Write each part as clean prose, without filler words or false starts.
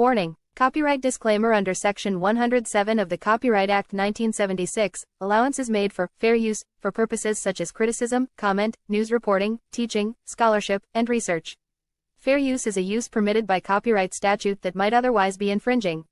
Warning: Copyright disclaimer. Under Section 107 of the Copyright Act 1976, allowance is made for fair use, for purposes such as criticism, comment, news reporting, teaching, scholarship, and research. Fair use is a use permitted by copyright statute that might otherwise be infringing.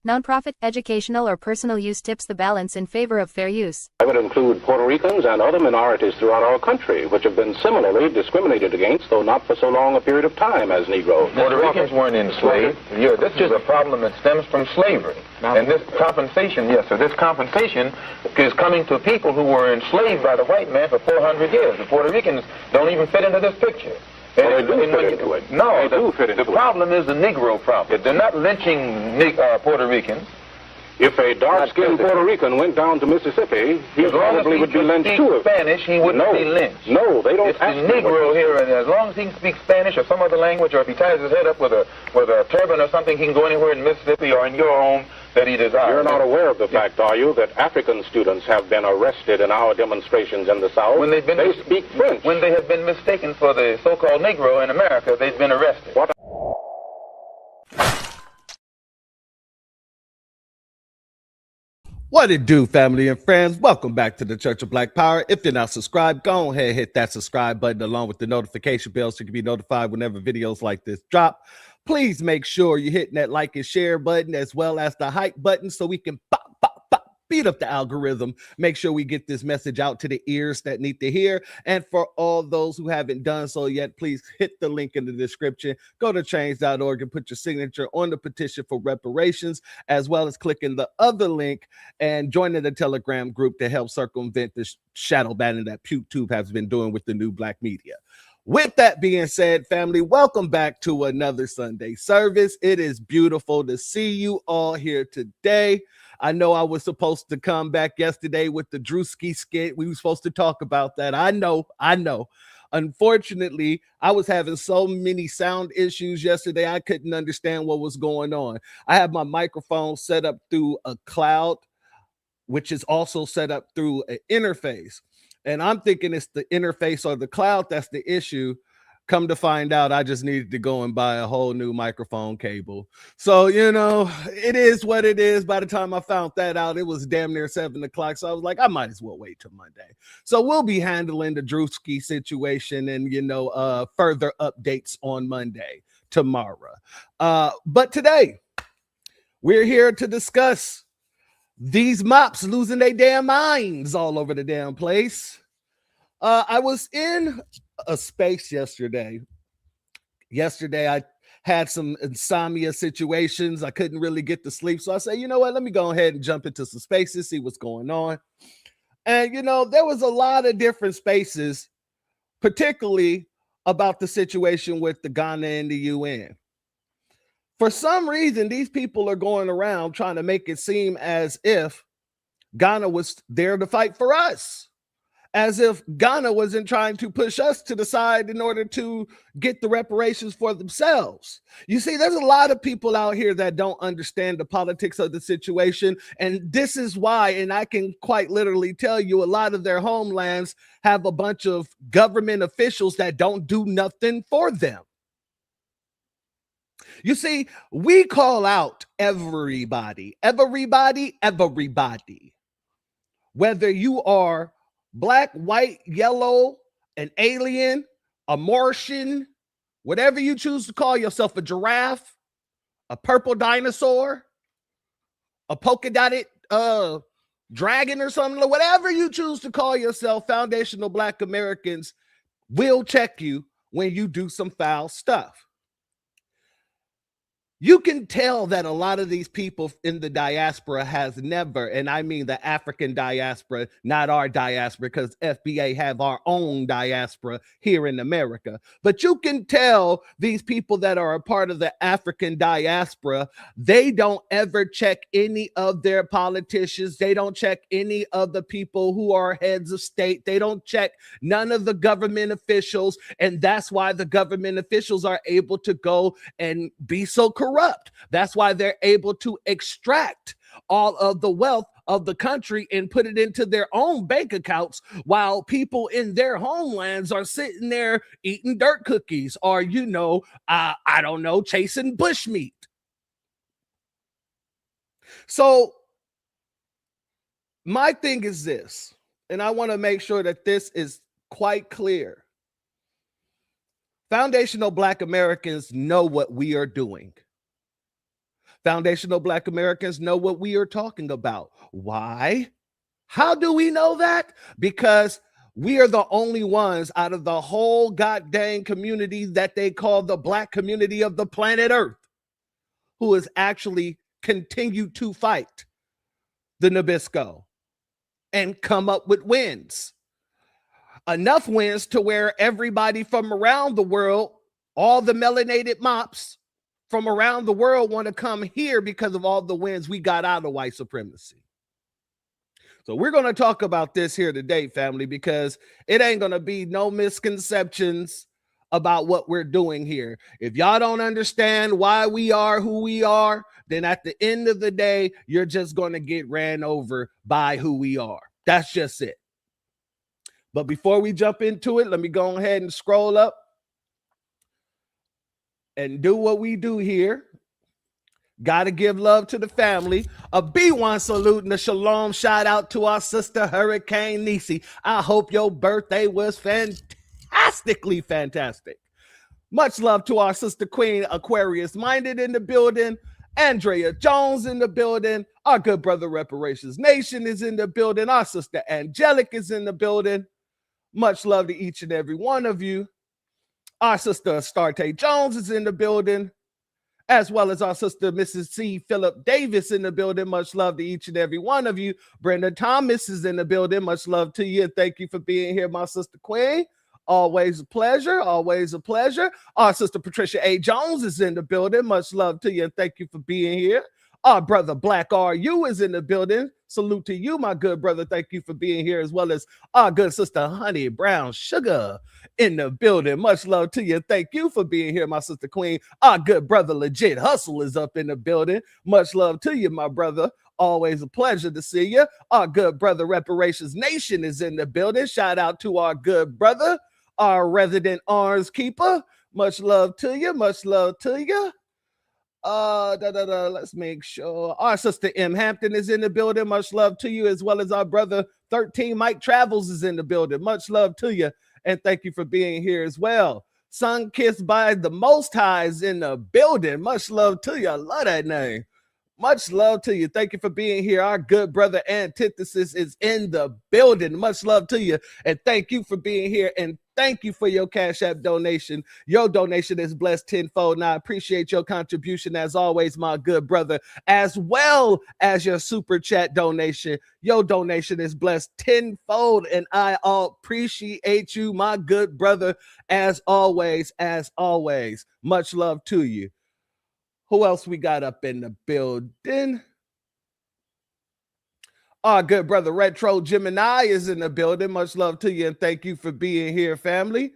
Nonprofit, educational, or personal use tips the balance in favor of fair use. I would include Puerto Ricans and other minorities throughout our country, which have been similarly discriminated against, though not for so long a period of time as Negroes. Puerto Ricans weren't enslaved. Yeah, this is a problem that stems from slavery. And this compensation, yes, sir, this compensation is coming to people who were enslaved by the white man for 400 years. The Puerto Ricans don't even fit into this picture. Well, they do fit into it. No, they do fit into it. The problem is the Negro problem. They're not lynching Puerto Ricans. If a dark-skinned Puerto Rican went down to Mississippi, he probably would be lynched too. Spanish, he wouldn't be lynched. No, they don't. It's the Negro here, and as long as he can speak Spanish or some other language, or if he ties his head up with a turban or something, he can go anywhere in Mississippi or in your home that he desires. You're not aware of the fact, are you, that African students have been arrested in our demonstrations in the South? When they speak French. When they have been mistaken for the so-called Negro in America, they've been arrested. What? What it do, family and friends? Welcome back to the Church of Black Power. If you're not subscribed, go ahead and hit that subscribe button along with the notification bell so you can be notified whenever videos like this drop. Please make sure you're hitting that like and share button as well as the hype button so we can beat up the algorithm. Make sure we get this message out to the ears that need to hear. And for all those who haven't done so yet, please hit the link in the description. Go to change.org and put your signature on the petition for reparations, as well as clicking the other link and joining the Telegram group to help circumvent the shadow banning that PewTube has been doing with the new black media. With that being said, family, welcome back to another Sunday service. It is beautiful to see you all here today. I know I was supposed to come back yesterday with the Drewski skit. We were supposed to talk about that. I know. Unfortunately, I was having so many sound issues yesterday, I couldn't understand what was going on. I have my microphone set up through a cloud, which is also set up through an interface. And I'm thinking it's the interface or the cloud that's the issue. Come to find out, I just needed to go and buy a whole new microphone cable. So, you know, it is what it is. By the time I found that out, it was damn near 7 o'clock. So I was like, I might as well wait till Monday. So we'll be handling the Drewski situation and, you know, further updates on Monday, tomorrow. But today, we're here to discuss these mops losing their damn minds all over the damn place. I was in a space yesterday. I had some insomnia situations. I couldn't really get to sleep. So I said, you know what? Let me go ahead and jump into some spaces, see what's going on. And, you know, there was a lot of different spaces, particularly about the situation with the Ghana and the UN. For some reason, these people are going around trying to make it seem as if Ghana was there to fight for us, as if Ghana wasn't trying to push us to the side in order to get the reparations for themselves. You see, there's a lot of people out here that don't understand the politics of the situation, and this is why, and I can quite literally tell you, a lot of their homelands have a bunch of government officials that don't do nothing for them. You see, we call out everybody. Whether you are black, white, yellow, an alien, a Martian, whatever you choose to call yourself, a giraffe, a purple dinosaur, a polka dotted dragon or something, whatever you choose to call yourself, foundational black Americans will check you when you do some foul stuff. You can tell that a lot of these people in the diaspora has never, and I mean the African diaspora, not our diaspora, because FBA have our own diaspora here in America. But you can tell these people that are a part of the African diaspora, they don't ever check any of their politicians. They don't check any of the people who are heads of state. They don't check none of the government officials. And that's why the government officials are able to go and be so corrupt. That's why they're able to extract all of the wealth of the country and put it into their own bank accounts, while people in their homelands are sitting there eating dirt cookies or, you know, I don't know, chasing bushmeat. So my thing is this, and I want to make sure that this is quite clear. Foundational Black Americans know what we are doing. Foundational Black Americans know what we are talking about. Why? How do we know that? Because we are the only ones out of the whole goddamn community that they call the Black community of the planet Earth who has actually continued to fight the Nabisco and come up with wins. Enough wins to where everybody from around the world, all the melanated mops from around the world want to come here because of all the wins we got out of white supremacy. So we're going to talk about this here today, family, because it ain't going to be no misconceptions about what we're doing here. If y'all don't understand why we are who we are, then at the end of the day, you're just going to get ran over by who we are. That's just it. But before we jump into it, let me go ahead and scroll up and do what we do here. Got to give love to the family. A B1 salute and a shalom shout out to our sister Hurricane Nisi. I hope your birthday was fantastically fantastic. Much love to our sister Queen Aquarius Minded in the building. Andrea Jones in the building. Our good brother Reparations Nation is in the building. Our sister Angelic is in the building. Much love to each and every one of you. Our sister Astarte Jones is in the building, as well as our sister Mrs. C. Philip Davis in the building. Much love to each and every one of you. Brenda Thomas is in the building. Much love to you. And thank you for being here, my sister Queen. Always a pleasure. Always a pleasure. Our sister Patricia A. Jones is in the building. Much love to you. And thank you for being here. Our brother Black RU is in the building. Salute to you, my good brother. Thank you for being here, as well as our good sister Honey Brown Sugar in the building. Much love to you. Thank you for being here, my sister Queen. Our good brother Legit Hustle is up in the building. Much love to you, my brother. Always a pleasure to see you. Our good brother Reparations Nation is in the building. Shout out to our good brother, our resident arms keeper. Much love to you. Much love to you. Let's make sure our sister M Hampton is in the building. Much love to you, as well as our brother 13 Mike Travels is in the building. Much love to you, and thank you for being here as well. Sun Kissed by the Most High is in the building. Much love to you. I love that name. Much love to you. Thank you for being here. Our good brother Antithesis is in the building. Much love to you, and thank you for being here, and thank you for your Cash App donation. Your donation is blessed tenfold, and I appreciate your contribution as always, my good brother, as well as your super chat donation. Your donation is blessed tenfold, and I appreciate you, my good brother, as always, as always. Much love to you. Who else we got up in the building? Our good brother Retro Gemini is in the building. Much love to you, and thank you for being here, family.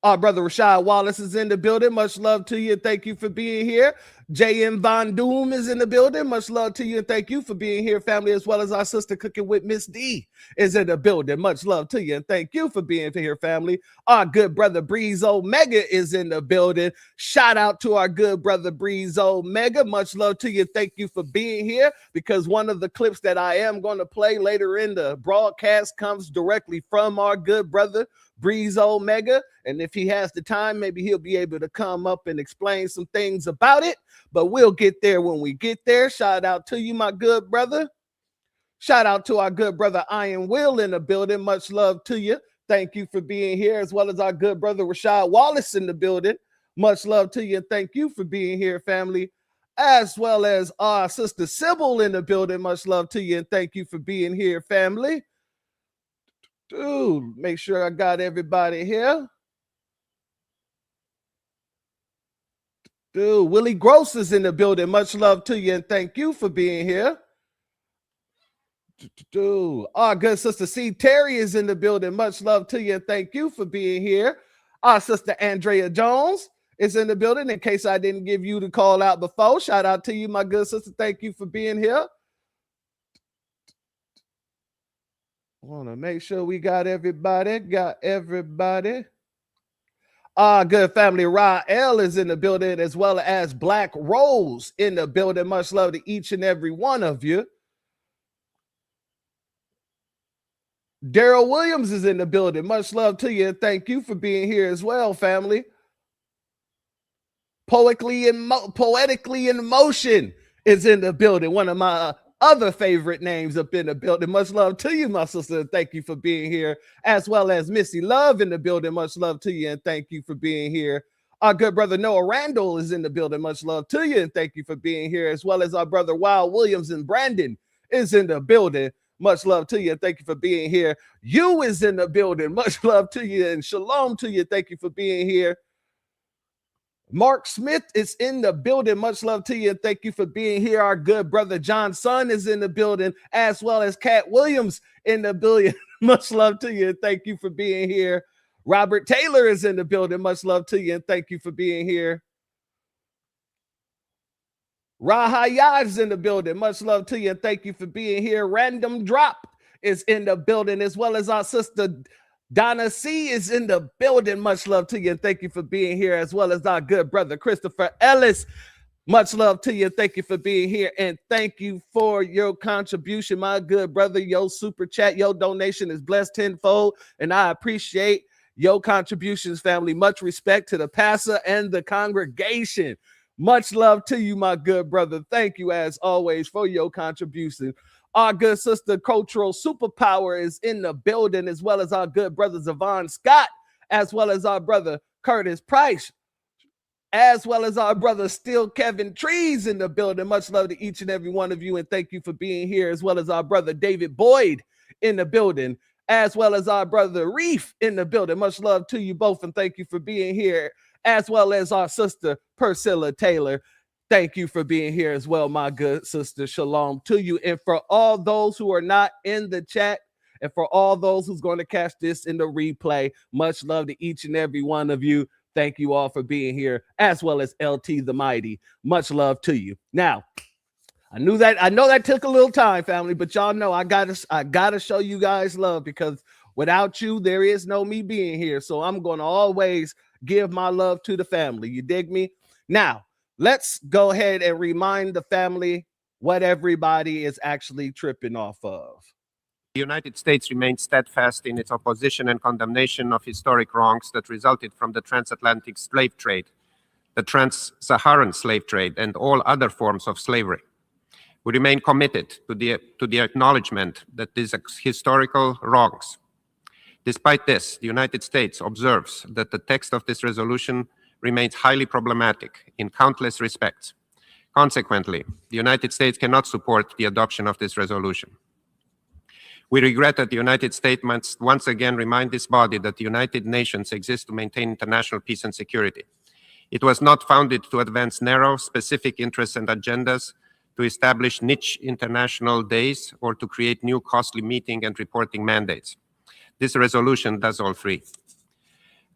Our brother Rashad Wallace is in the building. Much love to you, and thank you for being here. J.M. Von Doom is in the building. Much love to you, and thank you for being here, family, as well as our sister Cooking with Miss D is in the building. Much love to you, and thank you for being here, family. Our good brother Breeze Omega is in the building. Shout out to our good brother Breeze Omega. Much love to you. Thank you for being here, because one of the clips that I am going to play later in the broadcast comes directly from our good brother Breeze Omega, and if he has the time, maybe he'll be able to come up and explain some things about it, but we'll get there when we get there. Shout out to you, my good brother. Shout out to our good brother Iron Will in the building. Much love to you. Thank you for being here, as well as our good brother Rashad Wallace in the building. Much love to you, and thank you for being here, family, as well as our sister Sybil in the building. Much love to you, and thank you for being here, family. Dude, make sure I got everybody here. Dude, Willie Gross is in the building. Much love to you, and thank you for being here. Dude, our good sister C. Terry is in the building. Much love to you, and thank you for being here. Our sister Andrea Jones is in the building. In case I didn't give you the call out before, shout out to you, my good sister. Thank you for being here. I want to make sure we got everybody. Good family. Rael is in the building, as well as Black Rose in the building. Much love to each and every one of you. Daryl Williams is in the building. Much love to you, and thank you for being here as well, family. poetically in motion is in the building. One of my other favorite names up in the building. Much love to you, my sister. Thank you for being here, as well as Missy Love in the building. Much love to you, and thank you for being here. Our good brother Noah Randall is in the building. Much love to you, and thank you for being here, as well as our brother Wild Williams and Brandon is in the building. Much love to you, and thank you for being here. You is in the building. Much love to you, and shalom to you. Thank you for being here. Mark Smith is in the building. Much love to you, and thank you for being here. Our good brother John Son is in the building, as well as Cat Williams in the building. Much love to you, and thank you for being here. Robert Taylor is in the building. Much love to you, and thank you for being here. Rahaya is in the building. Much love to you, and thank you for being here. Random Drop is in the building, as well as our sister Donna C is in the building. Much love to you, and thank you for being here, as well as our good brother Christopher Ellis. Much love to you, and thank you for being here, and thank you for your contribution, my good brother. Your super chat, your donation is blessed tenfold, and I appreciate your contributions, family. Much respect to the pastor and the congregation. Much love to you, my good brother. Thank you, as always, for your contribution. Our good sister Cultural Superpower is in the building, as well as our good brother Zavon Scott, as well as our brother Curtis Price, as well as our brother Still Kevin Trees in the building. Much love to each and every one of you, and thank you for being here, as well as our brother David Boyd in the building, as well as our brother Reef in the building. Much love to you both, and thank you for being here, as well as our sister Priscilla Taylor. Thank you for being here as well, my good sister. Shalom to you. And for all those who are not in the chat, and for all those who's going to catch this in the replay, much love to each and every one of you. Thank you all for being here, as well as LT the Mighty. Much love to you. Now, I know that took a little time, family, but y'all know I gotta show you guys love, because without you, there is no me being here. So I'm going to always give my love to the family. You dig me? Now, let's go ahead and remind the family what everybody is actually tripping off of. The United States remains steadfast in its opposition and condemnation of historic wrongs that resulted from the transatlantic slave trade, the trans-Saharan slave trade, and all other forms of slavery. We remain committed to the acknowledgement that these historical wrongs. Despite this, the United States observes that the text of this resolution remains highly problematic in countless respects. Consequently, the United States cannot support the adoption of this resolution. We regret that the United States must once again remind this body that the United Nations exists to maintain international peace and security. It was not founded to advance narrow, specific interests and agendas, to establish niche international days, or to create new costly meeting and reporting mandates. This resolution does all three.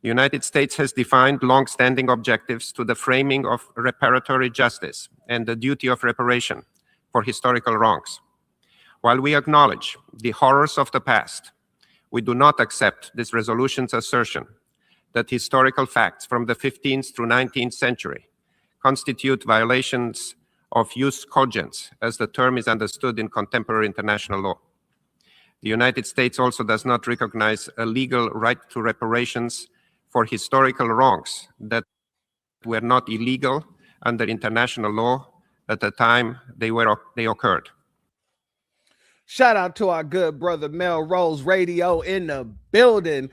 The United States has defined long-standing objectives to the framing of reparatory justice and the duty of reparation for historical wrongs. While we acknowledge the horrors of the past, we do not accept this resolution's assertion that historical facts from the 15th through 19th century constitute violations of jus cogens, as the term is understood in contemporary international law. The United States also does not recognize a legal right to reparations for historical wrongs that were not illegal under international law at the time they occurred. Shout out to our good brother Melrose Radio in the building.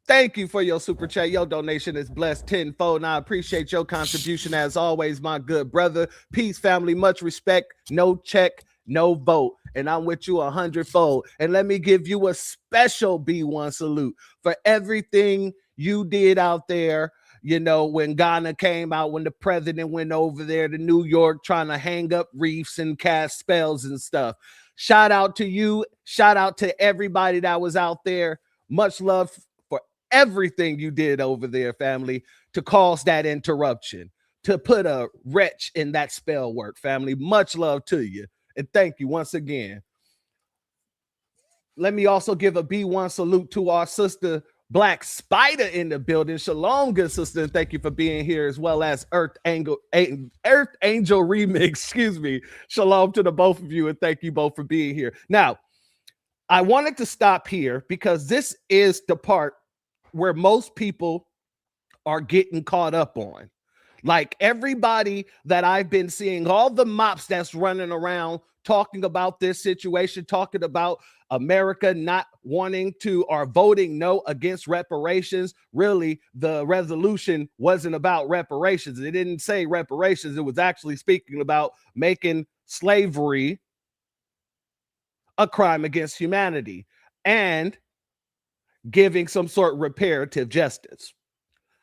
Thank you for your super chat. Your donation is blessed tenfold, and I appreciate your contribution as always, my good brother. Peace, family, much respect. No check, no vote, and I'm with you 100-fold. And let me give you a special B1 salute for everything you did out there. You know, when Ghana came out, when the president went over there to New York trying to hang up reefs and cast spells and stuff. Shout out to you. Shout out to everybody that was out there. Much love for everything you did over there, family, to cause that interruption, to put a wretch in that spell work, family. Much love to you. And thank you once again. Let me also give a B1 salute to our sister Black Spider in the building. Shalom, good sister, and thank you for being here, as well as Earth Angel Remix. Excuse me. Shalom to the both of you, and thank you both for being here. Now, I wanted to stop here because this is the part where most people are getting caught up on. Like everybody that I've been seeing, all the mops that's running around talking about this situation, talking about America not wanting to or voting no against reparations. Really, the resolution wasn't about reparations. It didn't say reparations. It was actually speaking about making slavery a crime against humanity and giving some sort of reparative justice.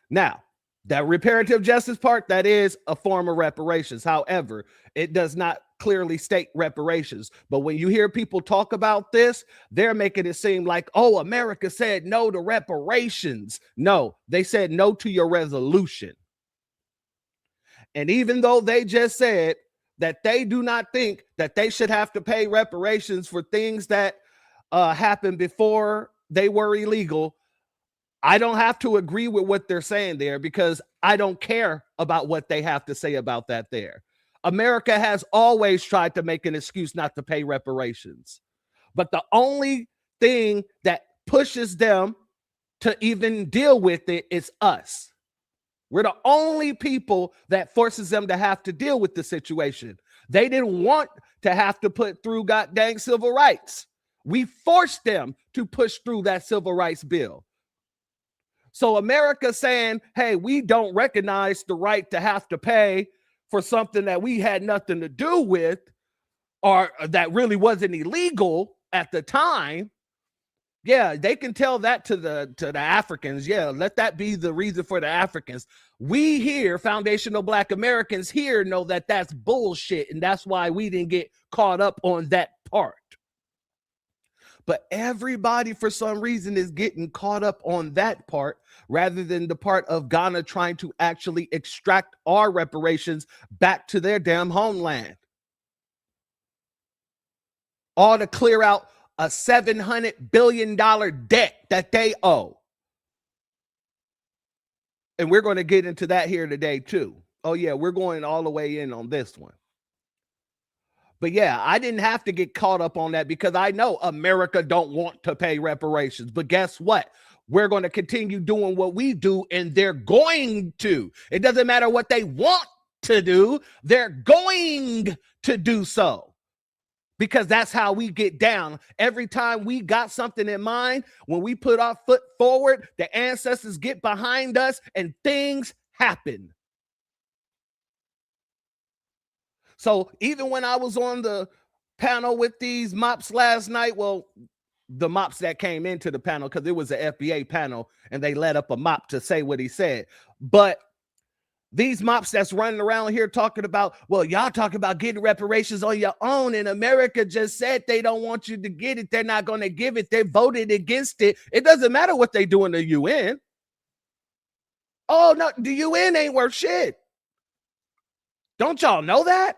Now, that reparative justice part, that is a form of reparations. However, it does not clearly state reparations. But when you hear people talk about this, they're making it seem like, oh, America said no to reparations. No, they said no to your resolution. And even though they just said that they do not think that they should have to pay reparations for things that happened before they were illegal, I don't have to agree with what they're saying there because I don't care about what they have to say about that there. America has always tried to make an excuse not to pay reparations. But the only thing that pushes them to even deal with it is us. We're the only people that forces them to have to deal with the situation. They didn't want to have to put through goddamn civil rights. We forced them to push through that civil rights bill. So America saying, hey, we don't recognize the right to have to pay for something that we had nothing to do with or that really wasn't illegal at the time. Yeah, they can tell that to the Africans. Yeah, let that be the reason for the Africans. We here, foundational Black Americans here, know that that's bullshit, and that's why we didn't get caught up on that part. But everybody, for some reason, is getting caught up on that part rather than the part of Ghana trying to actually extract our reparations back to their damn homeland. All to clear out a $700 billion debt that they owe. And we're going to get into that here today, too. Oh, yeah, we're going all the way in on this one. But yeah, I didn't have to get caught up on that because I know America don't want to pay reparations. But guess what? We're going to continue doing what we do, and they're going to. It doesn't matter what they want to do. They're going to do so because that's how we get down. Every time we got something in mind, when we put our foot forward, the ancestors get behind us and things happen. So even when I was on the panel with these mops last night, well, the mops that came into the panel, because it was an FBA panel and they let up a mop to say what he said. But these mops that's running around here talking about, well, y'all talking about getting reparations on your own, and America just said they don't want you to get it. They're not going to give it. They voted against it. It doesn't matter what they do in the UN. Oh, no, the UN ain't worth shit. Don't y'all know that?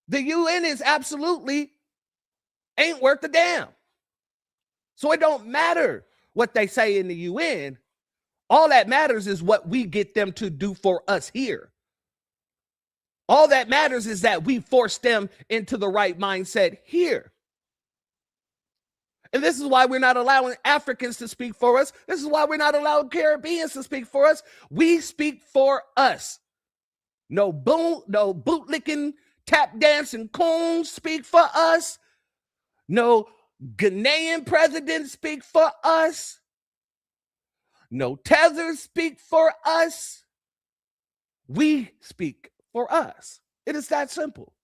The UN is absolutely ain't worth a damn. So it don't matter what they say in the UN. All that matters is what we get them to do for us here. All that matters is that we force them into the right mindset here. And this is why we're not allowing Africans to speak for us. This is why we're not allowing Caribbeans to speak for us. We speak for us. No bootlicking, tap dancing coons speak for us. No Ghanaian president speak for us. No tethers speak for us. We speak for us. It is that simple.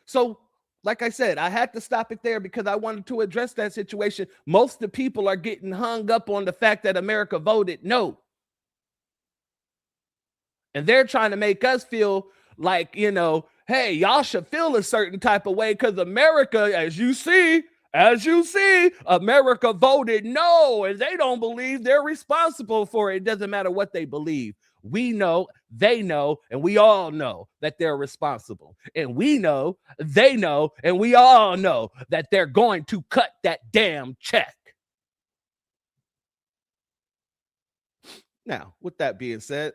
So, like I said, I had to stop it there because I wanted to address that situation. Most of the people are getting hung up on the fact that America voted no. And they're trying to make us feel like, you know, hey, y'all should feel a certain type of way because America, as you see, America voted no, and they don't believe they're responsible for it. It doesn't matter what they believe. We know, they know, and we all know that they're responsible. And we know, they know, and we all know that they're going to cut that damn check. Now, with that being said,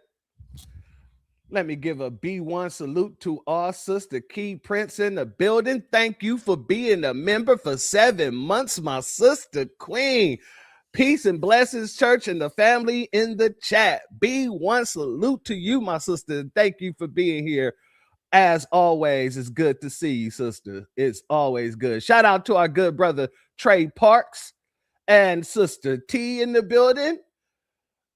let me give a B1 salute to our sister Key Prince in the building. Thank you for being a member for 7 months, my sister Queen. Peace and blessings, church, and the family in the chat. B1, salute to you, my sister. Thank you for being here. As always, it's good to see you, sister. It's always good. Shout out to our good brother, Trey Parks, and sister T in the building.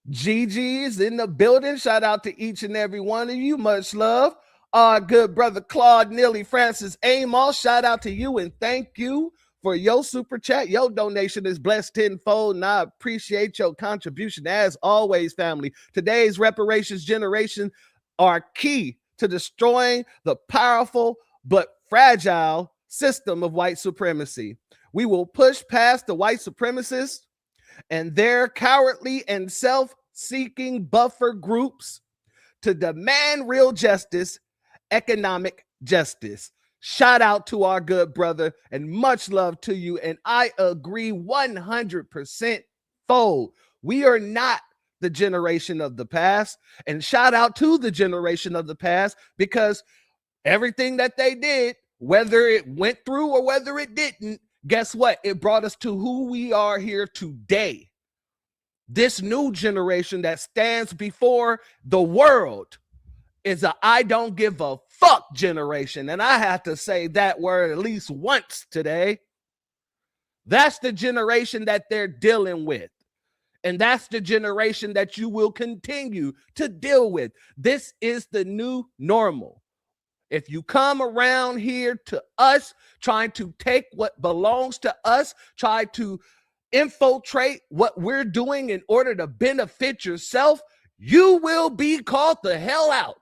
Gigi is in the building. Shout out to each and every one of you. Much love. Our good brother, Claude Neely Francis Amos. Shout out to you and thank you for your super chat. Your donation is blessed tenfold, and I appreciate your contribution as always, family. Today's reparations generation are key to destroying the powerful but fragile system of white supremacy. We will push past the white supremacists and their cowardly and self-seeking buffer groups to demand real justice, economic justice. Shout out to our good brother and much love to you. And I agree 100% fold. We are not the generation of the past. And shout out to the generation of the past, because everything that they did, whether it went through or whether it didn't, guess what? It brought us to who we are here today. This new generation that stands before the world is a I don't give a fuck generation. And I have to say that word at least once today. That's the generation that they're dealing with. And that's the generation that you will continue to deal with. This is the new normal. If you come around here to us trying to take what belongs to us, try to infiltrate what we're doing in order to benefit yourself, you will be called the hell out.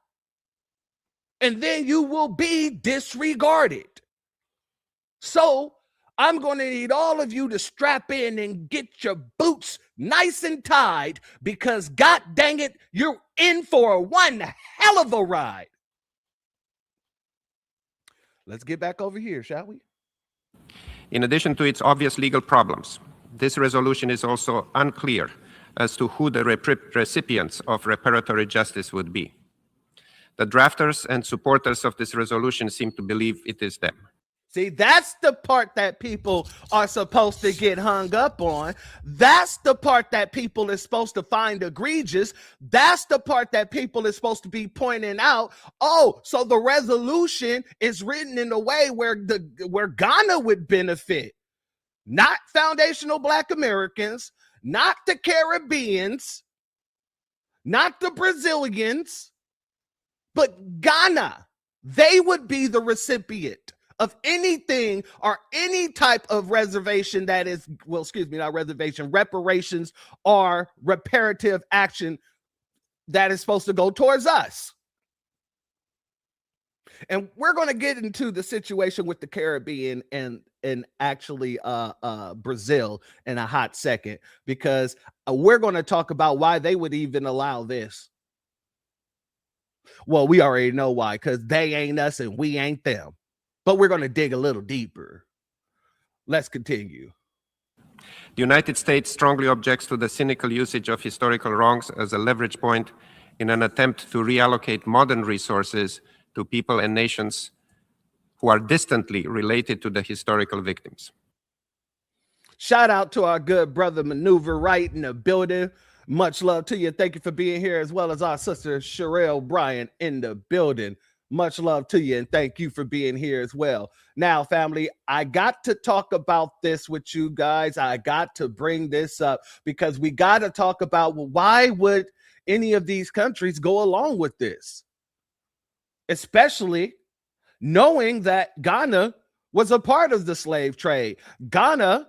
And then you will be disregarded. So I'm going to need all of you to strap in and get your boots nice and tied, because God dang it, you're in for one hell of a ride. Let's get back over here, shall we? In addition to its obvious legal problems, this resolution is also unclear as to who the recipients of reparatory justice would be. The drafters and supporters of this resolution seem to believe it is them. See, that's the part that people are supposed to get hung up on. That's the part that people are supposed to find egregious. That's the part that people are supposed to be pointing out. Oh, so the resolution is written in a way where Ghana would benefit. Not foundational Black Americans, not the Caribbeans, not the Brazilians, but Ghana. They would be the recipient of anything or any type of reservation that is, well, excuse me, not reservation, reparations or reparative action that is supposed to go towards us. And we're going to get into the situation with the Caribbean and actually Brazil in a hot second, because we're going to talk about why they would even allow this. Well, we already know why, because they ain't us and we ain't them. But we're going to dig a little deeper. Let's continue. The United States strongly objects to the cynical usage of historical wrongs as a leverage point in an attempt to reallocate modern resources to people and nations who are distantly related to the historical victims. Shout out to our good brother Maneuver Right in the building. Much love to you. Thank you for being here, as well as our sister Sherelle Bryant in the building. Much love to you, and thank you for being here as well. Now, family, I got to talk about this with you guys. I got to bring this up because we got to talk about, well, why would any of these countries go along with this? Especially knowing that Ghana was a part of the slave trade. Ghana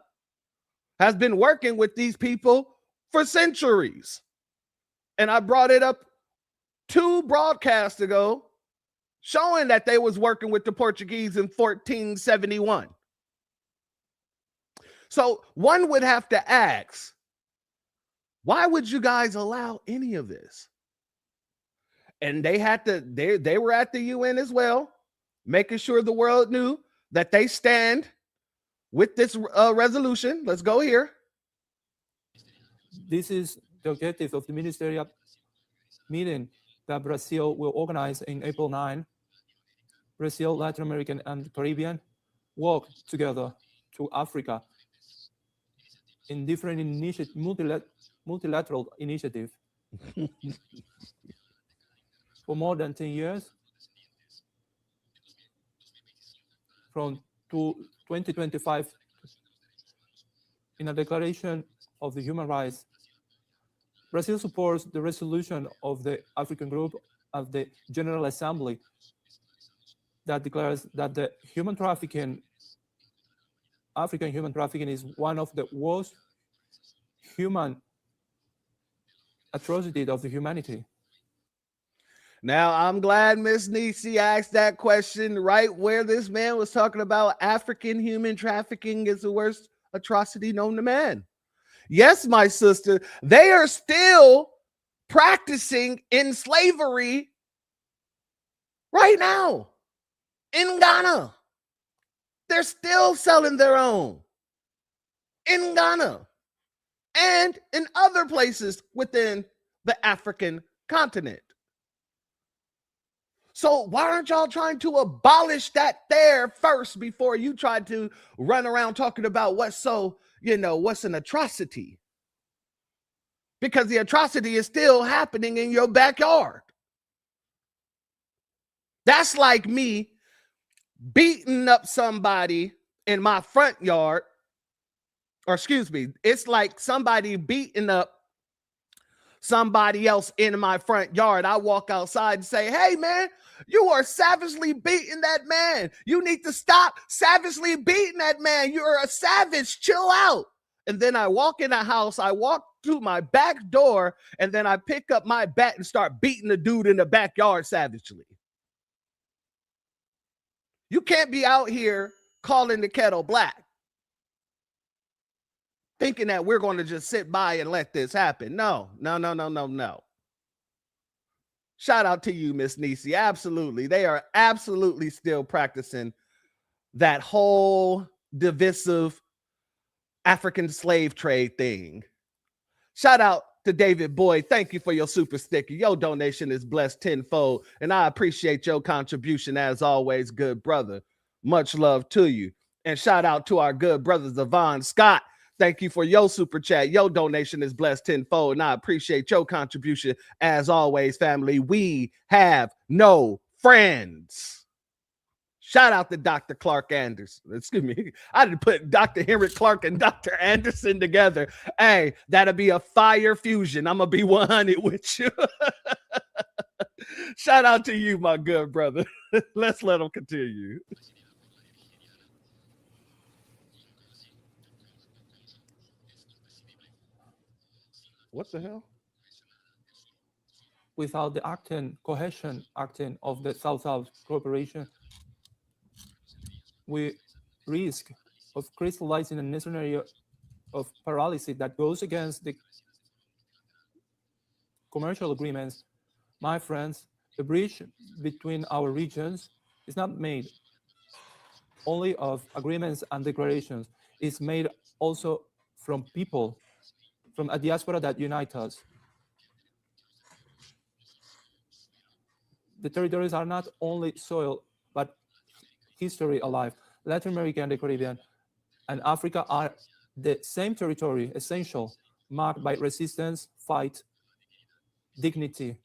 has been working with these people for centuries. And I brought it up 2 broadcasts ago, showing that they was working with the Portuguese in 1471. So one would have to ask, why would you guys allow any of this? And they had to, they were at the UN as well, making sure the world knew that they stand with this resolution. Let's go here. This is the objective of the ministerial meeting that Brazil will organize in April 9. Brazil, Latin American, and Caribbean work together to Africa in different multilateral initiatives for more than 10 years, from 2025, in a declaration of the human rights, Brazil supports the resolution of the African Group of the General Assembly that declares that the African human trafficking is one of the worst human atrocities of the humanity. Now, I'm glad Miss Nisi asked that question right where this man was talking about African human trafficking is the worst atrocity known to man. Yes, my sister, they are still practicing in slavery right now in Ghana. They're still selling their own in Ghana and in other places within the African continent. So why aren't y'all trying to abolish that there first before you try to run around talking about what's so, what's an atrocity? Because the atrocity is still happening in your backyard. That's like me beating up somebody in my front yard, or excuse me, it's like somebody beating up somebody else in my front yard. I walk outside and say, hey, man, you are savagely beating that man. You need to stop savagely beating that man. You're a savage. Chill out. And then I walk in the house. I walk through my back door, and then I pick up my bat and start beating the dude in the backyard savagely. You can't be out here calling the kettle black, thinking that we're going to just sit by and let this happen. No. Shout out to you, Miss Nisi. Absolutely. They are absolutely still practicing that whole divisive African slave trade thing. Shout out to David Boyd. Thank you for your super sticker. Your donation is blessed tenfold, and I appreciate your contribution as always, good brother. Much love to you. And shout out to our good brother, Zavon Scott. Thank you for your super chat. Your donation is blessed tenfold, and I appreciate your contribution as always, family. We have no friends. Shout out to Dr. Clark Anderson. Excuse me. I didn't put Dr. Henry Clark and Dr. Anderson together. Hey, that'll be a fire fusion. I'm going to be 100 with you. Shout out to you, my good brother. Let's let him continue. What the hell? Without the cohesion acting of the South-South cooperation, we risk of crystallizing a scenario of paralysis that goes against the commercial agreements. My friends, the bridge between our regions is not made only of agreements and declarations. It's made also from people, from a diaspora that unite us. The territories are not only soil, but history alive. Latin America and the Caribbean and Africa are the same territory, essential, marked by resistance, fight, dignity.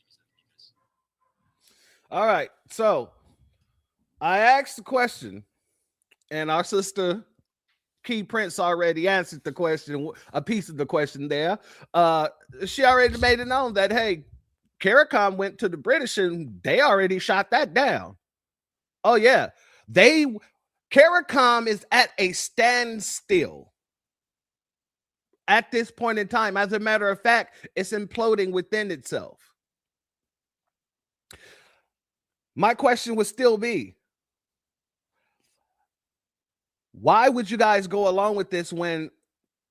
All right, so I asked the question, and our sister Key Prince already answered the question, a piece of the question there. She already made it known that, hey, CARICOM went to the British and they already shot that down. Oh, yeah. CARICOM is at a standstill at this point in time. As a matter of fact, it's imploding within itself. My question would still be, why would you guys go along with this when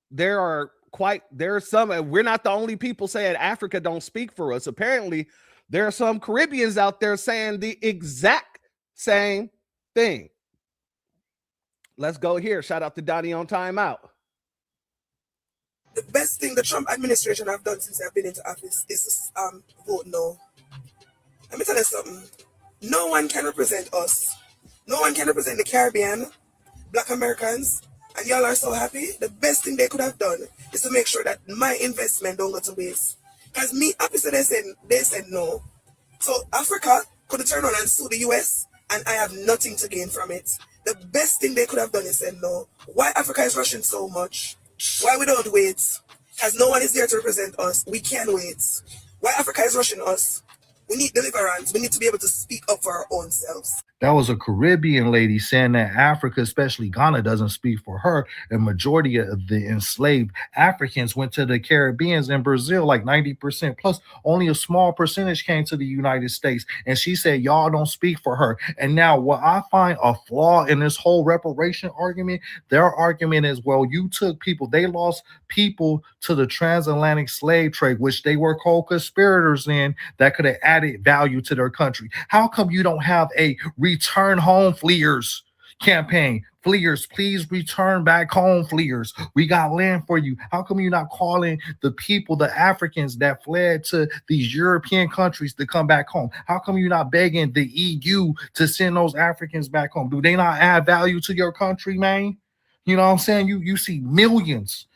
there are some, we're not the only people saying Africa don't speak for us. Apparently, there are some Caribbeans out there saying the exact same thing. Let's go here. Shout out to Donnie on timeout. The best thing the Trump administration have done since I've been into office is to vote no. Let me tell you something. No one can represent us. No one can represent the Caribbean, Black Americans, and y'all are so happy. The best thing they could have done is to make sure that my investment don't go to waste. Because me, happy so they said no. So Africa could have turned around and sue the US, and I have nothing to gain from it. The best thing they could have done is said no. Why Africa is rushing so much? Why we don't wait? Because no one is there to represent us. We can't wait. Why Africa is rushing us? We need deliverance. We need to be able to speak up for our own selves. That was a Caribbean lady saying that Africa, especially Ghana, doesn't speak for her. And majority of the enslaved Africans went to the Caribbeans and Brazil, like 90% plus. Only a small percentage came to the United States. And she said, y'all don't speak for her. And now what I find a flaw in this whole reparation argument, their argument is, well, you took people, they lost people to the transatlantic slave trade, which they were co-conspirators in, that could have added value to their country. How come you don't have a return home fleers campaign? Fleers, please return back home, fleers. We got land for you. How come you're not calling the people, the Africans that fled to these European countries to come back home? How come you're not begging the EU to send those Africans back home? Do they not add value to your country, man? You know what I'm saying? You see millions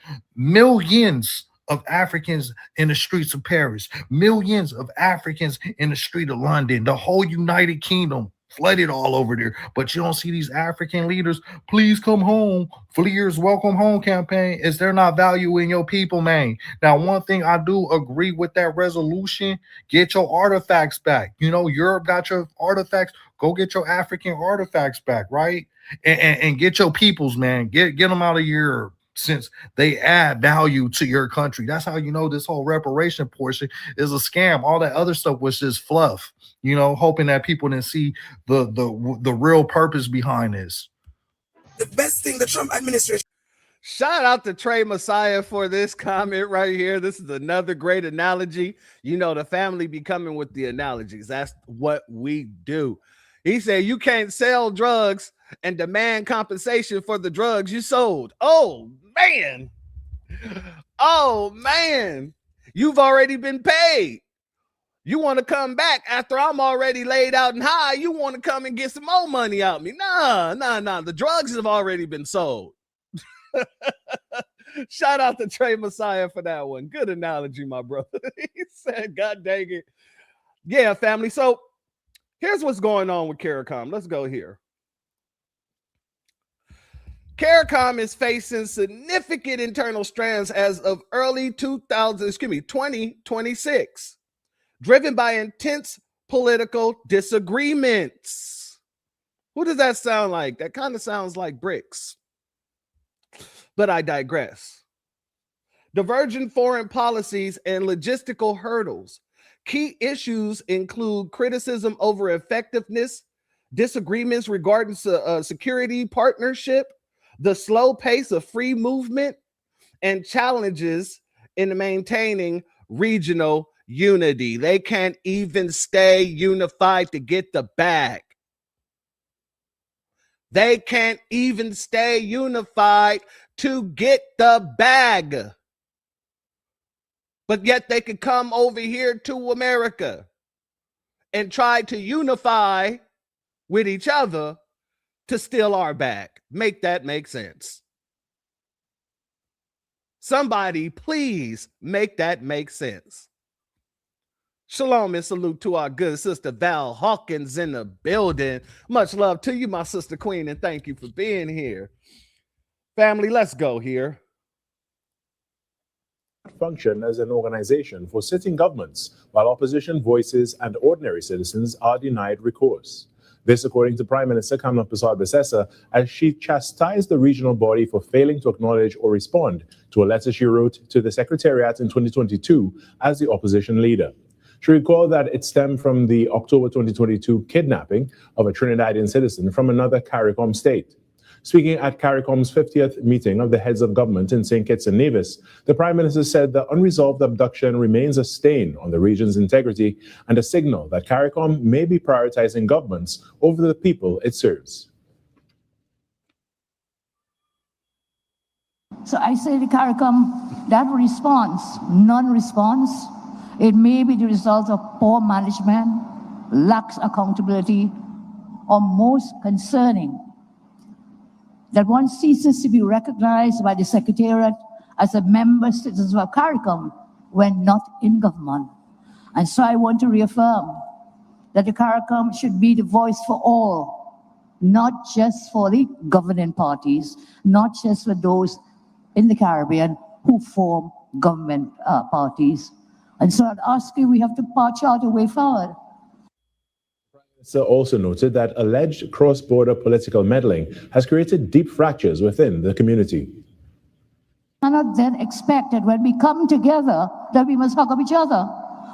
of Africans in the streets of Paris, millions of Africans in the street of London, the whole United Kingdom flooded all over there. But you don't see these African leaders, please come home, Fleers welcome home campaign. Is there not value in your people, man? Now, one thing I do agree with that resolution, get your artifacts back. You know, Europe got your artifacts, go get your African artifacts back, right? And get your peoples, man. Get them out of Europe, since they add value to your country. That's how you know this whole reparation portion is a scam. All that other stuff was just fluff, you know, hoping that people didn't see the real purpose behind this. The best thing the Trump administration. Shout out to Trey Messiah for this comment right here. This is another great analogy. You know, the family be coming with the analogies. That's what we do. He said, you can't sell drugs and demand compensation for the drugs you sold. Oh, man. Oh, man. You've already been paid. You want to come back after I'm already laid out and high. You want to come and get some more money out of me. Nah. The drugs have already been sold. Shout out to Trey Messiah for that one. Good analogy, my brother. He said, God dang it. Yeah, family. So here's what's going on with CARICOM. Let's go here. CARICOM is facing significant internal strands as of early 2026, driven by intense political disagreements. Who does that sound like? That kind of sounds like bricks. But I digress. Divergent foreign policies and logistical hurdles. Key issues include criticism over effectiveness, disagreements regarding security partnership, the slow pace of free movement, and challenges in maintaining regional unity. They can't even stay unified to get the bag. They can't even stay unified to get the bag. But yet they could come over here to America and try to unify with each other to steal our bag. Make that make sense. Somebody please make that make sense. Shalom and salute to our good sister Val Hawkins in the building. Much love to you, my sister queen, and thank you for being here. Family, let's go here. Function as an organization for sitting governments, while opposition voices and ordinary citizens are denied recourse. This, according to Prime Minister Kamla Persad-Bissessar, as she chastised the regional body for failing to acknowledge or respond to a letter she wrote to the Secretariat in 2022 as the opposition leader. She recalled that it stemmed from the October 2022 kidnapping of a Trinidadian citizen from another CARICOM state. Speaking at CARICOM's 50th meeting of the heads of government in St. Kitts and Nevis, the Prime Minister said the unresolved abduction remains a stain on the region's integrity and a signal that CARICOM may be prioritizing governments over the people it serves. So I say to CARICOM, that response, non-response, it may be the result of poor management, lax accountability, or most concerning, that one ceases to be recognized by the Secretariat as a member citizen of CARICOM when not in government. And so I want to reaffirm that the CARICOM should be the voice for all, not just for the governing parties, not just for those in the Caribbean who form government parties. And so I'd ask you, we have to chart a way forward. Sir also noted that alleged cross-border political meddling has created deep fractures within the community. Cannot then expect that when we come together, that we must hug up each other.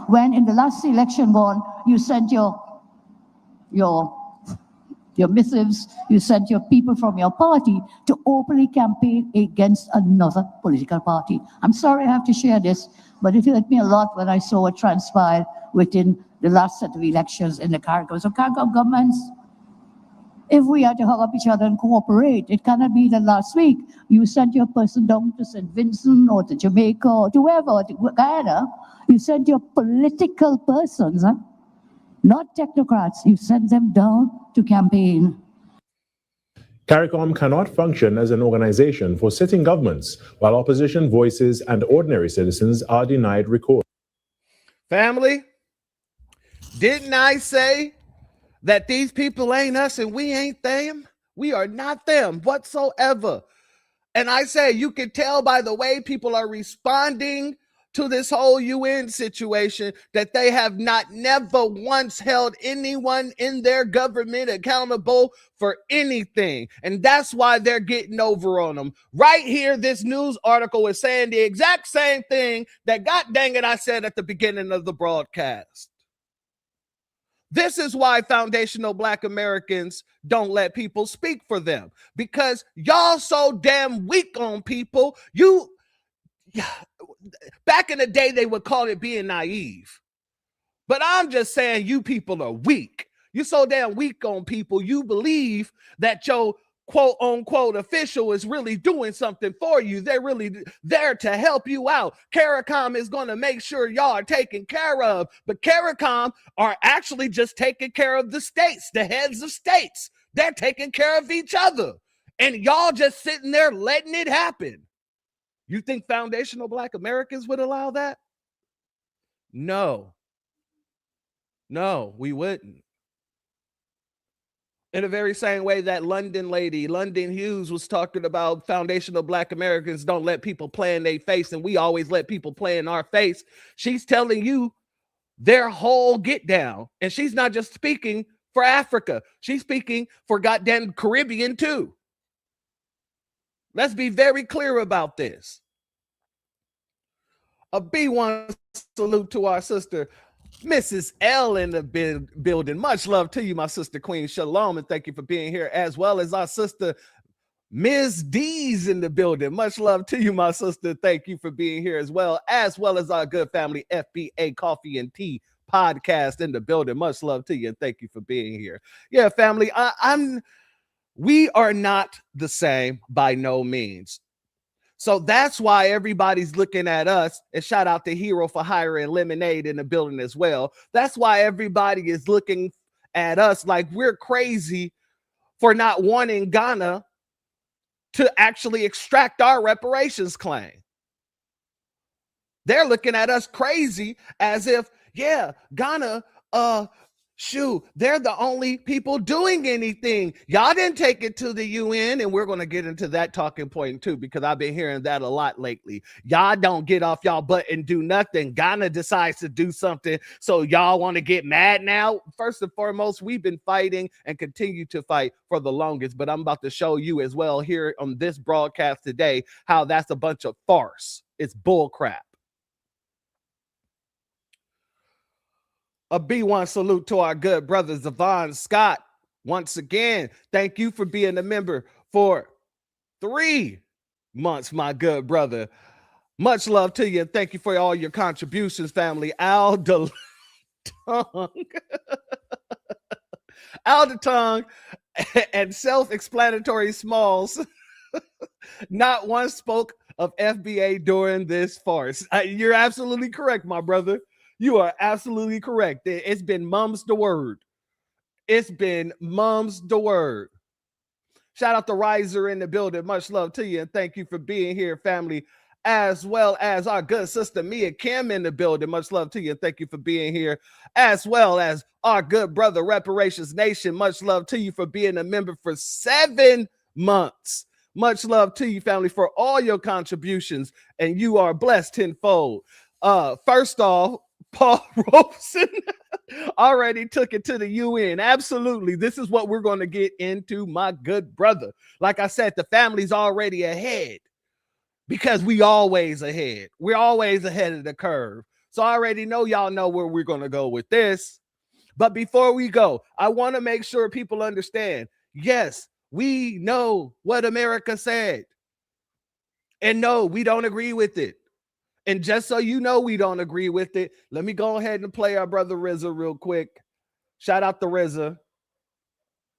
When in the last election gone, you sent your missives, you sent your people from your party to openly campaign against another political party. I'm sorry I have to share this, but it hurt me a lot when I saw what transpired within the last set of elections in the CARICOM. So CARICOM governments, if we are to hug up each other and cooperate, it cannot be that last week you sent your person down to St. Vincent or to Jamaica or to wherever, or to Guyana. You sent your political persons, not technocrats. You sent them down to campaign. CARICOM cannot function as an organization for sitting governments, while opposition voices and ordinary citizens are denied recourse. Family, didn't I say that these people ain't us and we ain't them? We are not them whatsoever. And I say you can tell by the way people are responding to this whole UN situation that they have never once held anyone in their government accountable for anything. And that's why they're getting over on them. Right here, this news article is saying the exact same thing that, God dang it, I said at the beginning of the broadcast. This is why foundational Black Americans don't let people speak for them, because y'all so damn weak on people. Back in the day, they would call it being naive. But I'm just saying you people are weak. You're so damn weak on people. You believe that your quote unquote official is really doing something for you. They're really there to help you out. CARICOM is going to make sure y'all are taken care of. But CARICOM are actually just taking care of the states, the heads of states. They're taking care of each other. And y'all just sitting there letting it happen. You think foundational Black Americans would allow that? No. No, we wouldn't. In the very same way that London lady, London Hughes, was talking about foundational Black Americans don't let people play in their face, and we always let people play in our face. She's telling you their whole get down. And she's not just speaking for Africa. She's speaking for goddamn Caribbean too. Let's be very clear about this. A B1 salute to our sister, Mrs. L in the building. Much love to you, my sister Queen. Shalom, and thank you for being here, as well as our sister Ms. D's in the building. Much love to you, my sister. Thank you for being here, as well as our good family FBA Coffee and Tea podcast in the building. Much love to you, and thank you for being here. Yeah, family, we are not the same by no means. So that's why everybody's looking at us, and shout out to Hero for Hire and Lemonade in the building as well. That's why everybody is looking at us like we're crazy for not wanting Ghana to actually extract our reparations claim. They're looking at us crazy as if, yeah, Ghana, they're the only people doing anything. Y'all didn't take it to the UN, and we're going to get into that talking point too, because I've been hearing that a lot lately. Y'all don't get off y'all butt and do nothing. Ghana decides to do something, so y'all want to get mad now? First and foremost, we've been fighting and continue to fight for the longest, but I'm about to show you as well here on this broadcast today how that's a bunch of farce. It's bull crap. A B1 salute to our good brother, Zavon Scott. Once again, thank you for being a member for 3 months, my good brother. Much love to you, and thank you for all your contributions, family. Al the tongue and self-explanatory Smalls. Not one spoke of FBA during this farce. You're absolutely correct, my brother. You are absolutely correct. It's been mum's the word. It's been mum's the word. Shout out to Riser in the building. Much love to you, and thank you for being here, family. As well as our good sister Mia Kim in the building. Much love to you, and thank you for being here. As well as our good brother Reparations Nation. Much love to you for being a member for 7 months. Much love to you, family, for all your contributions, and you are blessed tenfold. First off, Paul Robeson already took it to the UN. Absolutely. This is what we're going to get into, my good brother. Like I said, the family's already ahead because we always ahead. We're always ahead of the curve. So I already know y'all know where we're going to go with this. But before we go, I want to make sure people understand, yes, we know what America said. And no, we don't agree with it. And just so you know we don't agree with it, let me go ahead and play our brother RZA real quick. Shout out to RZA.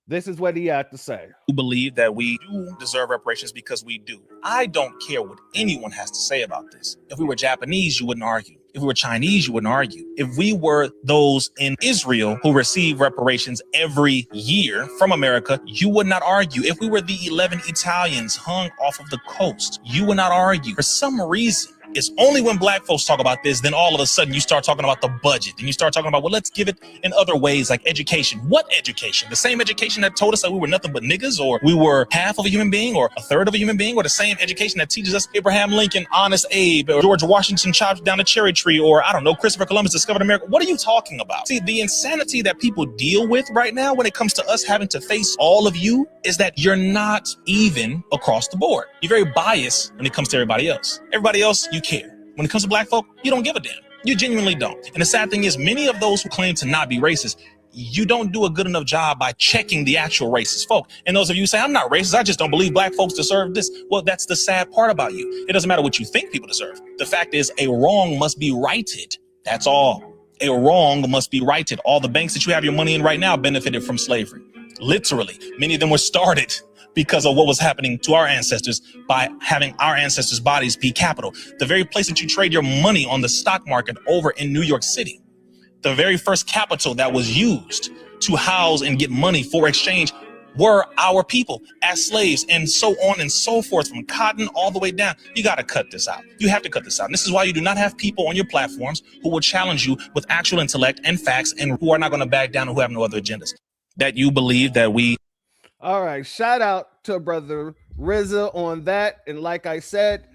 This is what he had to say. Who believe that we do deserve reparations because we do. I don't care what anyone has to say about this. If we were Japanese, you wouldn't argue. If we were Chinese, you wouldn't argue. If we were those in Israel who receive reparations every year from America, you would not argue. If we were the 11 Italians hung off of the coast, you would not argue. For some reason, it's only when black folks talk about this, then all of a sudden you start talking about the budget and you start talking about, well, let's give it in other ways like education. What education? The same education that told us that we were nothing but niggas, or we were half of a human being, or a third of a human being, or the same education that teaches us Abraham Lincoln, Honest Abe, or George Washington chopped down a cherry tree, or I don't know, Christopher Columbus discovered America. What are you talking about? See, the insanity that people deal with right now when it comes to us having to face all of you is that you're not even across the board. You're very biased when it comes to everybody else. Everybody else, you care. When it comes to black folk, you don't give a damn. You genuinely don't. And the sad thing is, many of those who claim to not be racist, you don't do a good enough job by checking the actual racist folk. And those of you say, I'm not racist, I just don't believe black folks deserve this. Well, that's the sad part about you. It doesn't matter what you think people deserve. The fact is, a wrong must be righted. That's all. A wrong must be righted. All the banks that you have your money in right now benefited from slavery. Literally, many of them were started because of what was happening to our ancestors by having our ancestors' bodies be capital. The very place that you trade your money on the stock market over in New York City, the very first capital that was used to house and get money for exchange were our people as slaves, and so on and so forth, from cotton all the way down. You got to cut this out. You have to cut this out. And this is why you do not have people on your platforms who will challenge you with actual intellect and facts, and who are not going to back down and who have no other agendas. That you believe that we... All right, shout out to brother RZA on that. And like I said,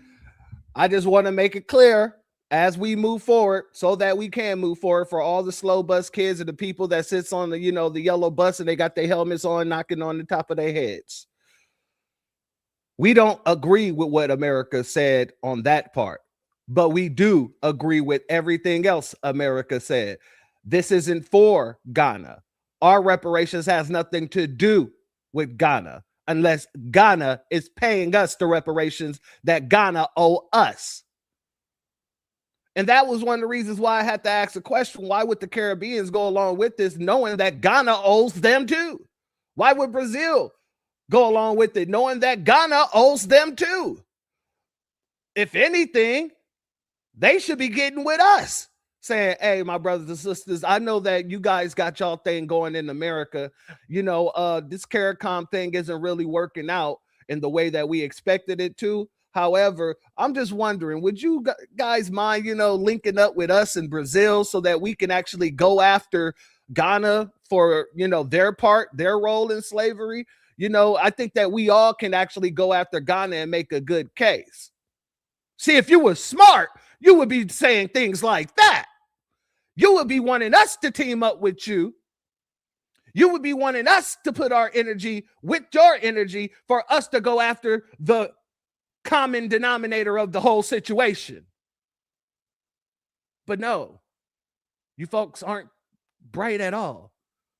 I just want to make it clear as we move forward, so that we can move forward, for all the slow bus kids and the people that sits on the, the yellow bus and they got their helmets on, knocking on the top of their heads. We don't agree with what America said on that part, but we do agree with everything else America said. This isn't for Ghana. Our reparations has nothing to do with Ghana, unless Ghana is paying us the reparations that Ghana owe us. And that was one of the reasons why I had to ask the question, why would the Caribbeans go along with this, knowing that Ghana owes them too? Why would Brazil go along with it, knowing that Ghana owes them too? If anything, they should be getting with us, saying, hey, my brothers and sisters, I know that you guys got y'all thing going in America. This CARICOM thing isn't really working out in the way that we expected it to. However, I'm just wondering, would you guys mind, linking up with us in Brazil so that we can actually go after Ghana for, their role in slavery? I think that we all can actually go after Ghana and make a good case. See, if you were smart, you would be saying things like that. You would be wanting us to team up with you. You would be wanting us to put our energy with your energy for us to go after the common denominator of the whole situation. But no, you folks aren't bright at all.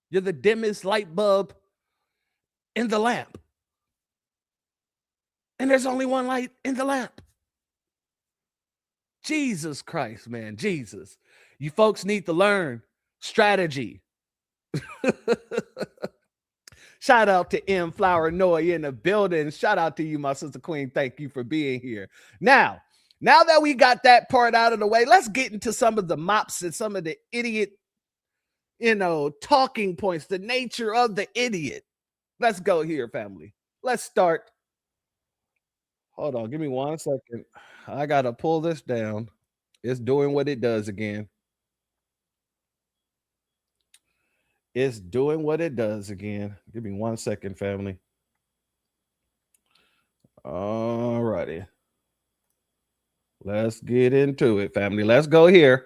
You're the dimmest light bulb in the lamp. And there's only one light in the lamp. Jesus Christ, man, Jesus. You folks need to learn strategy. Shout out to M. Flower Noy in the building. Shout out to you, my sister queen. Thank you for being here. Now that we got that part out of the way, let's get into some of the mops and some of the idiot, talking points, the nature of the idiot. Let's go here, family. Let's start. Hold on, give me 1 second. I gotta pull this down. It's doing what it does again. It's doing what it does again. Give me 1 second, family. All righty. Let's get into it, family. Let's go here.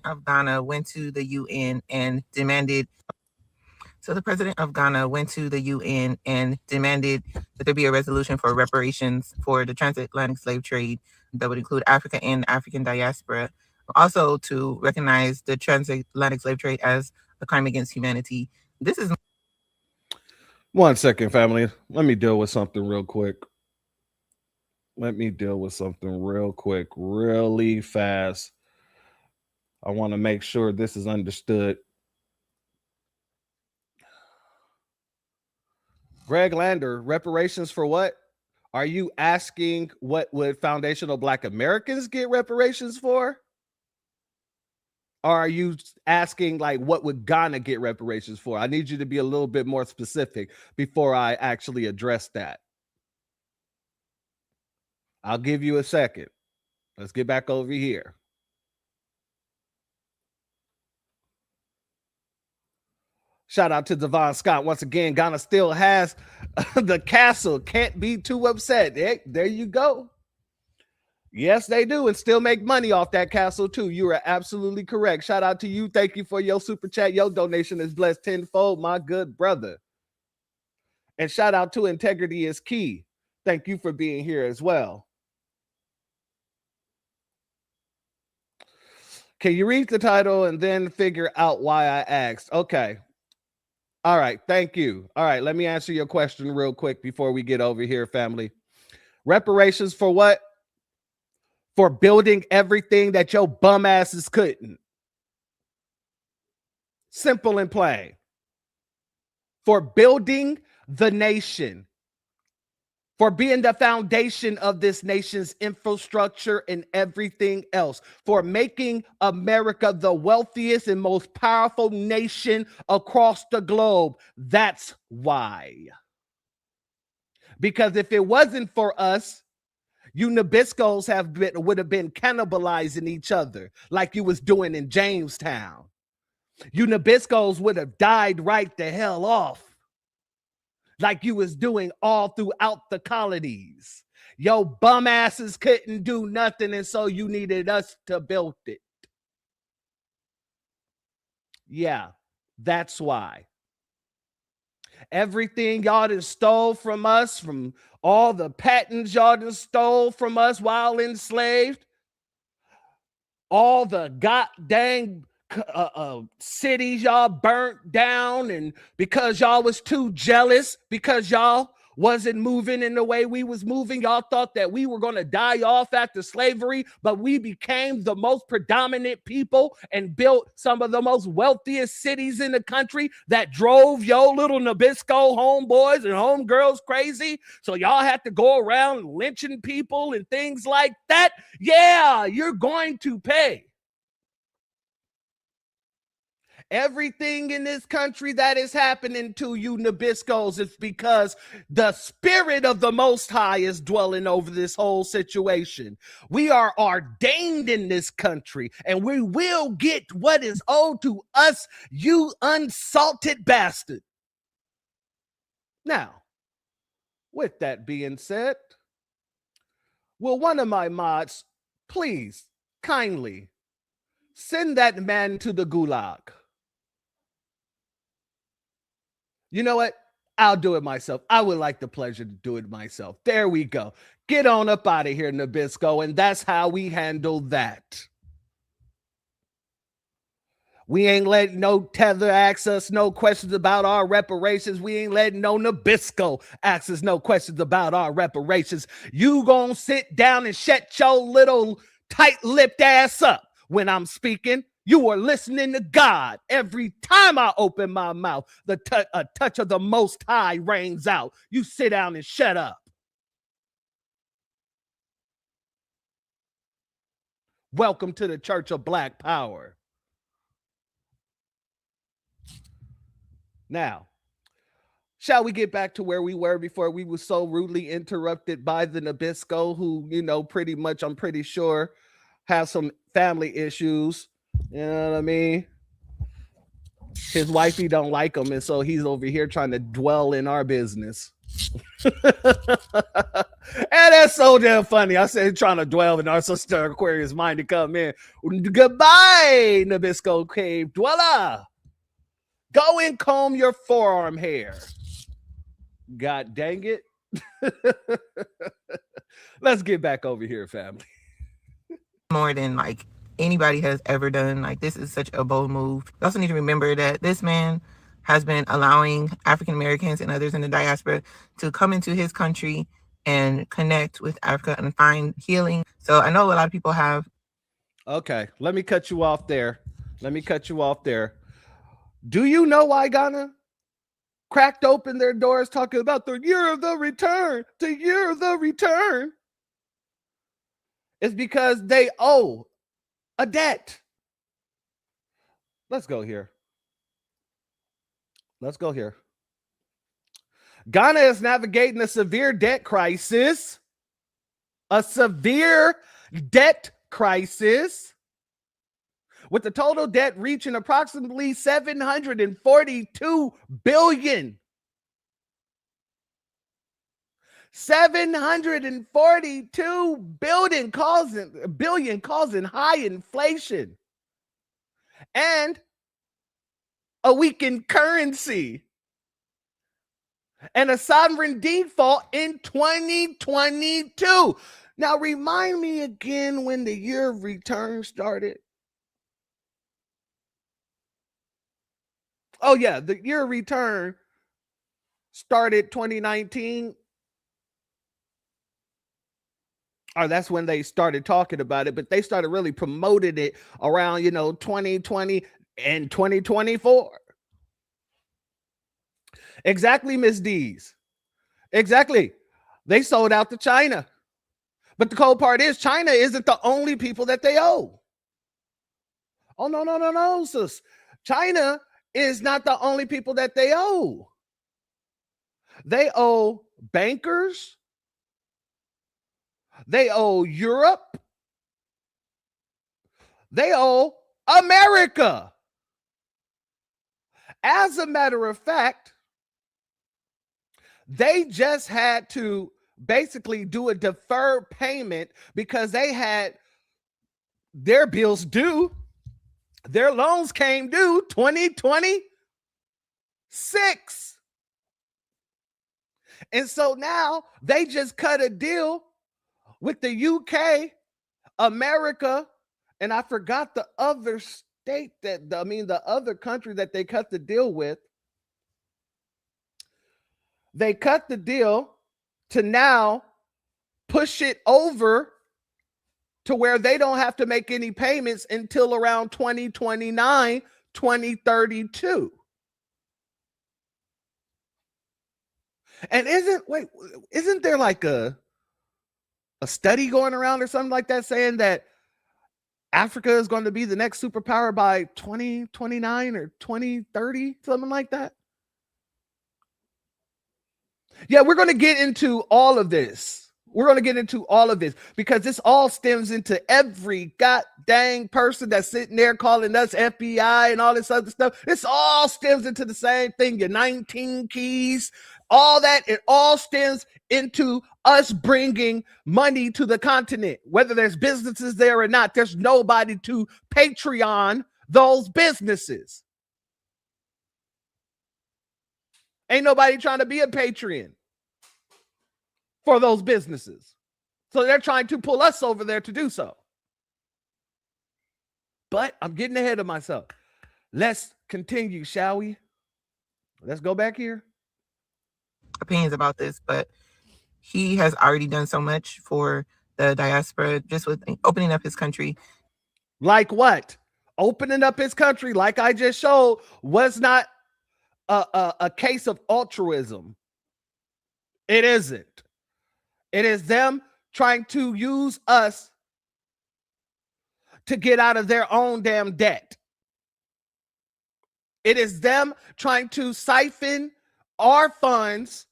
Of Ghana went to the UN and demanded. So the president of Ghana went to the UN and demanded that there be a resolution for reparations for the transatlantic slave trade that would include Africa and African diaspora. Also to recognize the transatlantic slave trade as a crime against humanity. This is 1 second, family. Let me deal with something real quick. Really fast. I want to make sure this is understood. Greg Lander, reparations for what? Are you asking what would foundational Black Americans get reparations for? Or are you asking like what would Ghana get reparations for? I need you to be a little bit more specific before I actually address that. I'll give you a second. Let's get back over here. Shout out to Devon Scott. Once again, Ghana still has the castle. Can't be too upset. There you go. Yes, they do, and still make money off that castle too. You are absolutely correct. Shout out to you. Thank you for your super chat. Your donation is blessed tenfold, my good brother. And shout out to Integrity is Key. Thank you for being here as well. Can you read the title and then figure out why I asked? Okay. All right. Thank you. All right. Let me answer your question real quick before we get over here, family. Reparations for what? For building everything that your bum asses couldn't. Simple and plain. For building the nation. For being the foundation of this nation's infrastructure and everything else. For making America the wealthiest and most powerful nation across the globe. That's why. Because if it wasn't for us, you Nabiscos would have been cannibalizing each other like you was doing in Jamestown. You Nabiscos would have died right the hell off like you was doing all throughout the colonies. Yo bum asses couldn't do nothing, and so you needed us to build it. Yeah, that's why. Everything y'all done stole from us, from all the patents y'all done stole from us while enslaved, all the goddamn cities y'all burnt down, and because y'all was too jealous, because y'all wasn't moving in the way we was moving, y'all thought that we were going to die off after slavery, but we became the most predominant people and built some of the most wealthiest cities in the country that drove your little Nabisco homeboys and homegirls crazy. So y'all had to go around lynching people and things like that. Yeah, you're going to pay. Everything in this country that is happening to you Nabiscos is because the spirit of the Most High is dwelling over this whole situation. We are ordained in this country, and we will get what is owed to us, you unsalted bastard. Now, with that being said, will one of my mods please kindly send that man to the gulag? You know what? I'll do it myself. I would like the pleasure to do it myself. There we go. Get on up out of here, Nabisco, and that's how we handle that. We ain't letting no tether ask us no questions about our reparations. We ain't letting no Nabisco ask us no questions about our reparations. You gonna sit down and shut your little tight-lipped ass up when I'm speaking. You are listening to God. Every time I open my mouth, a touch of the Most High rings out. You sit down and shut up. Welcome to the Church of Black Power. Now, shall we get back to where we were before we were so rudely interrupted by the Nabisco, who, pretty much, I'm pretty sure, has some family issues. You know what I mean? His wifey don't like him, and so he's over here trying to dwell in our business. And that's so damn funny. I said trying to dwell in our sister Aquarius mind to come in. Goodbye, Nabisco Cave Dweller. Go and comb your forearm hair. God dang it. Let's get back over here, family. More than like anybody has ever done. Like, this is such a bold move. You also need to remember that this man has been allowing African Americans and others in the diaspora to come into his country and connect with Africa and find healing. So I know a lot of people have. Okay, let me cut you off there. Do you know why Ghana cracked open their doors talking about the year of the return? The year of the return. It's because they owe a debt. Let's go here. Ghana is navigating a severe debt crisis. With the total debt reaching approximately 742 billion. 742 billion causing high inflation and a weakened currency and a sovereign default in 2022. Now, remind me again when the year of return started. Oh, yeah, the year of return started 2019. Or that's when they started talking about it, but they started really promoting it around, 2020 and 2024. Exactly, Miss D's. Exactly. They sold out to China. But the cold part is China isn't the only people that they owe. Oh, no, sis. China is not the only people that they owe. They owe bankers. They owe Europe. They owe America. As a matter of fact, they just had to basically do a deferred payment because they had their bills due. Their loans came due 2026. And so now they just cut a deal with the UK, America, and I forgot the other state the other country that they cut the deal with. They cut the deal to now push it over to where they don't have to make any payments until around 2029, 2032. And isn't there like a study going around or something like that saying that Africa is going to be the next superpower by 2029 or 2030, something like that? Yeah, we're going to get into all of this. Because this all stems into every goddamn person that's sitting there calling us FBI and all this other stuff. This all stems into the same thing. Your 19 keys, all that, it all stems into us bringing money to the continent. Whether there's businesses there or not, there's nobody to Patreon those businesses. Ain't nobody trying to be a Patreon for those businesses. So they're trying to pull us over there to do so. But I'm getting ahead of myself. Let's continue, shall we? Let's go back here. Opinions about this, but he has already done so much for the diaspora just with opening up his country. Like what? Opening up his country, like I just showed, was not a case of altruism. It isn't. It is them trying to use us to get out of their own damn debt. It is them trying to siphon our funds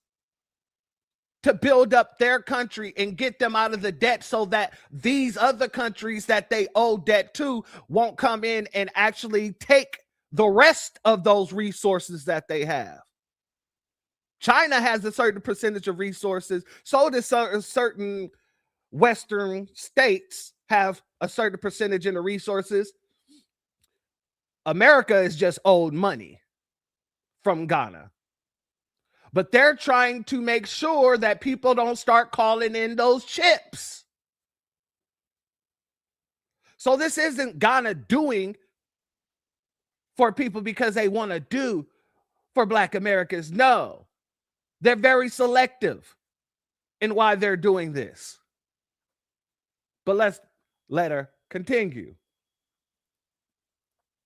to build up their country and get them out of the debt so that these other countries that they owe debt to won't come in and actually take the rest of those resources that they have. China has a certain percentage of resources. So does certain Western states have a certain percentage in the resources. America is just owed money from Ghana. But they're trying to make sure that people don't start calling in those chips. So this isn't Ghana doing for people because they want to do for Black Americans. No, they're very selective in why they're doing this. But let's let her continue.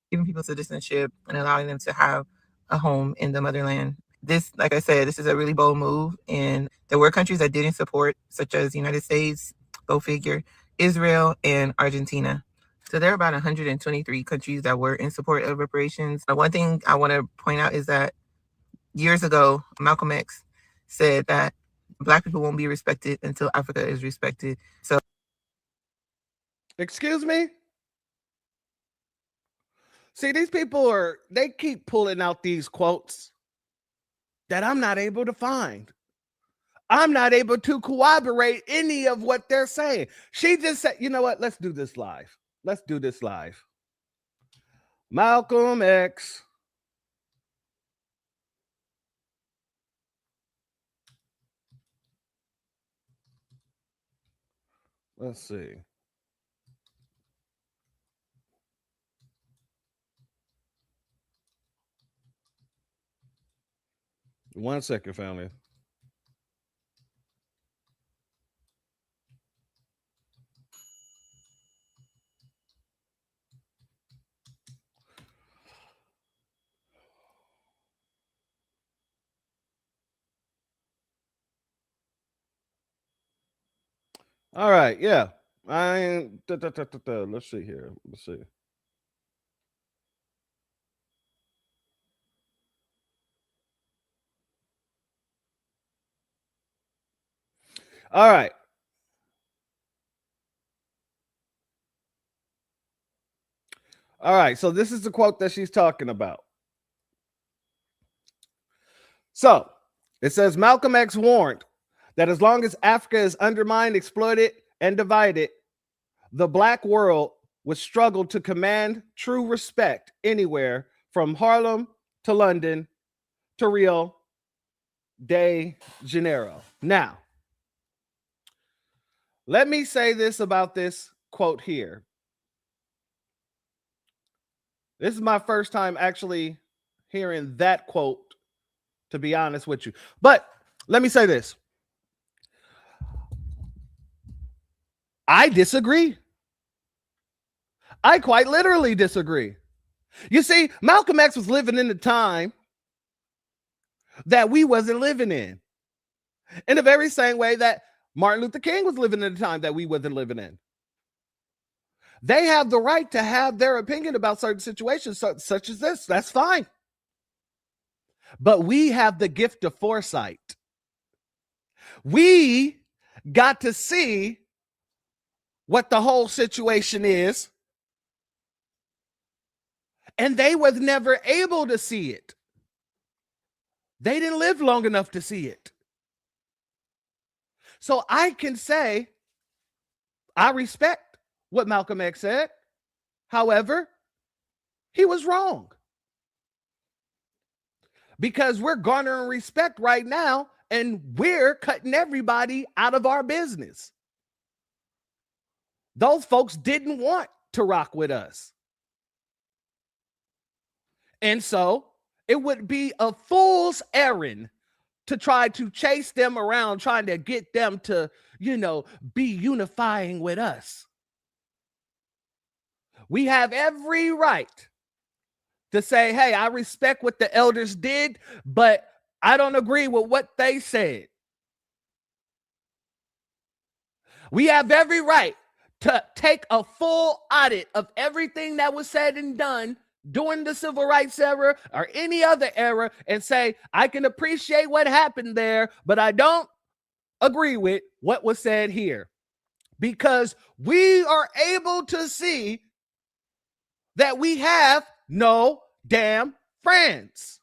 Giving people citizenship and allowing them to have a home in the motherland. This, like I said, this is a really bold move. And there were countries that didn't support, such as the United States, go figure, Israel, and Argentina. So there are about 123 countries that were in support of reparations. One thing I want to point out is that years ago, Malcolm X said that Black people won't be respected until Africa is respected. So, excuse me? See, these people they keep pulling out these quotes that I'm not able to find. I'm not able to corroborate any of what they're saying. She just said, you know what? Let's do this live. Let's do this live. Malcolm X. Let's see. One second, family. All right, yeah. Let's see here. Let's see. All right. All right, so this is the quote that she's talking about. So it says Malcolm X warned that as long as Africa is undermined, exploited, and divided, the Black world would struggle to command true respect anywhere from Harlem to London to Rio de Janeiro. Now, let me say this about this quote here. This is my first time actually hearing that quote, to be honest with you. But let me say this. I disagree. I quite literally disagree. You see, Malcolm X was living in the time that we wasn't living in the very same way that Martin Luther King was living in the time that we wasn't living in. They have the right to have their opinion about certain situations such as this. That's fine. But we have the gift of foresight. We got to see what the whole situation is, and they was never able to see it. They didn't live long enough to see it. So I can say I respect what Malcolm X said. However, he was wrong. Because we're garnering respect right now and we're cutting everybody out of our business. Those folks didn't want to rock with us. And so it would be a fool's errand to try to chase them around, trying to get them to, be unifying with us. We have every right to say, hey, I respect what the elders did, but I don't agree with what they said. We have every right to take a full audit of everything that was said and done during the civil rights era or any other era and say, I can appreciate what happened there, but I don't agree with what was said here. Because we are able to see that we have no damn friends.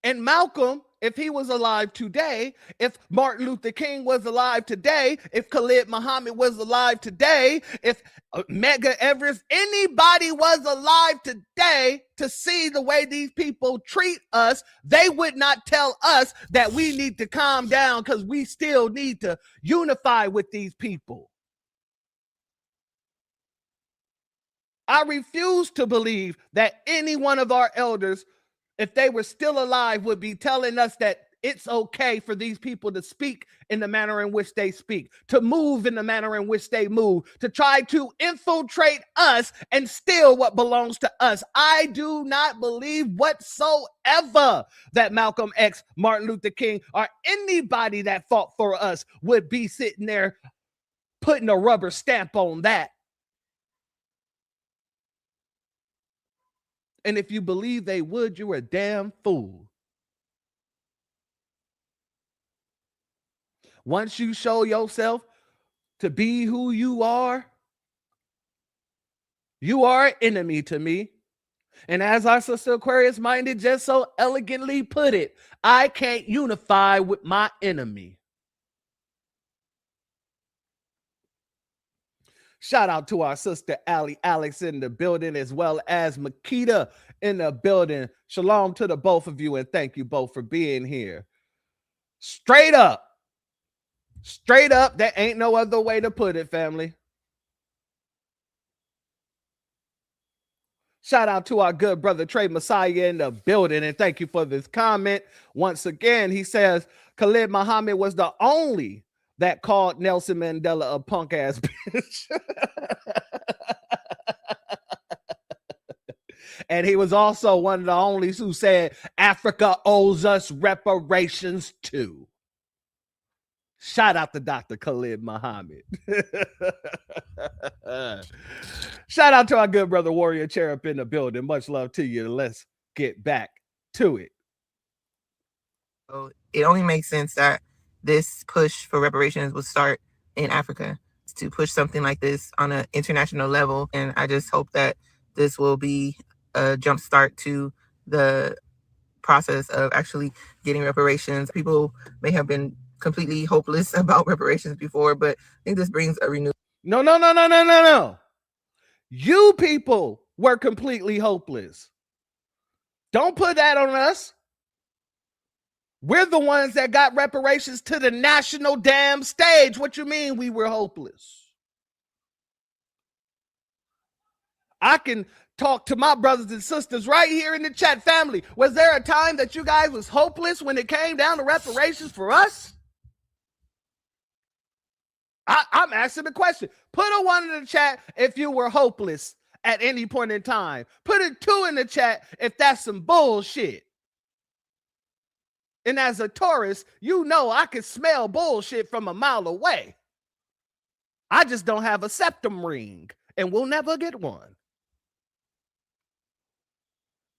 And Malcolm, if he was alive today, if Martin Luther King was alive today, if Khalid Muhammad was alive today, if Medgar Evers, anybody was alive today to see the way these people treat us, they would not tell us that we need to calm down because we still need to unify with these people. I refuse to believe that any one of our elders, if they were still alive, would be telling us that it's okay for these people to speak in the manner in which they speak, to move in the manner in which they move, to try to infiltrate us and steal what belongs to us. I do not believe whatsoever that Malcolm X, Martin Luther King, or anybody that fought for us would be sitting there putting a rubber stamp on that. And if you believe they would, you're a damn fool. Once you show yourself to be who you are an enemy to me. And as our sister Aquarius Minded just so elegantly put it, I can't unify with my enemy. Shout out to our sister Allie Alex in the building, as well as Makita in the building. Shalom to the both of you, and thank you both for being here. Straight up, there ain't no other way to put it, family. Shout out to our good brother Trey Messiah in the building, and thank you for this comment. Once again, he says Khalid Muhammad was the only that called Nelson Mandela a punk ass bitch. And he was also one of the only who said Africa owes us reparations too. Shout out to Dr. Khalid Muhammad. Shout out to our good brother Warrior Cherub in the building. Much love to you. Let's get back to it. So it only makes sense that this push for reparations will start in Africa, to push something like this on an international level. And I just hope that this will be a jump start to the process of actually getting reparations. People may have been completely hopeless about reparations before, but I think this brings a renewed. No. You people were completely hopeless. Don't put that on us. We're the ones that got reparations to the national damn stage. What you mean we were hopeless? I can talk to my brothers and sisters right here in the chat family. Was there a time that you guys was hopeless when it came down to reparations for us? I'm asking the question. Put a 1 in the chat if you were hopeless at any point in time. Put a 2 in the chat if that's some bullshit. And as a tourist, you know I can smell bullshit from a mile away. I just don't have a septum ring, and we'll never get one.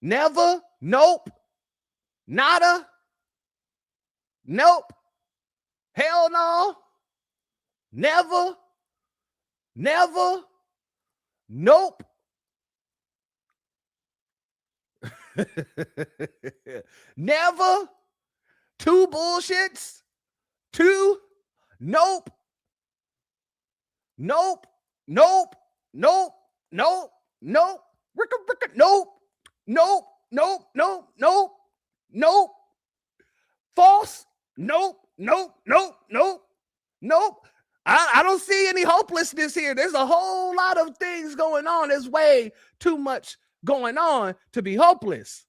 Never, nope, nada, nope, hell no, never, nope. Never. 2 bullshits. 2. Nope. Nope. Nope. False. Nope. I don't see any hopelessness here. There's a whole lot of things going on. There's way too much going on to be hopeless.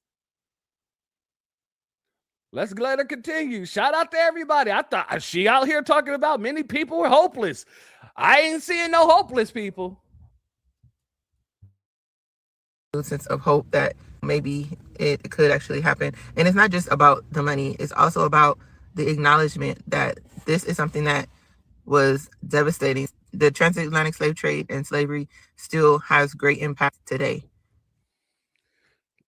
Let's let her continue. Shout out to everybody. I thought she out here talking about many people were hopeless. I ain't seeing no hopeless people. Sense of hope that maybe it could actually happen. And it's not just about the money. It's also about the acknowledgement that this is something that was devastating the transatlantic slave trade and slavery still has great impact today.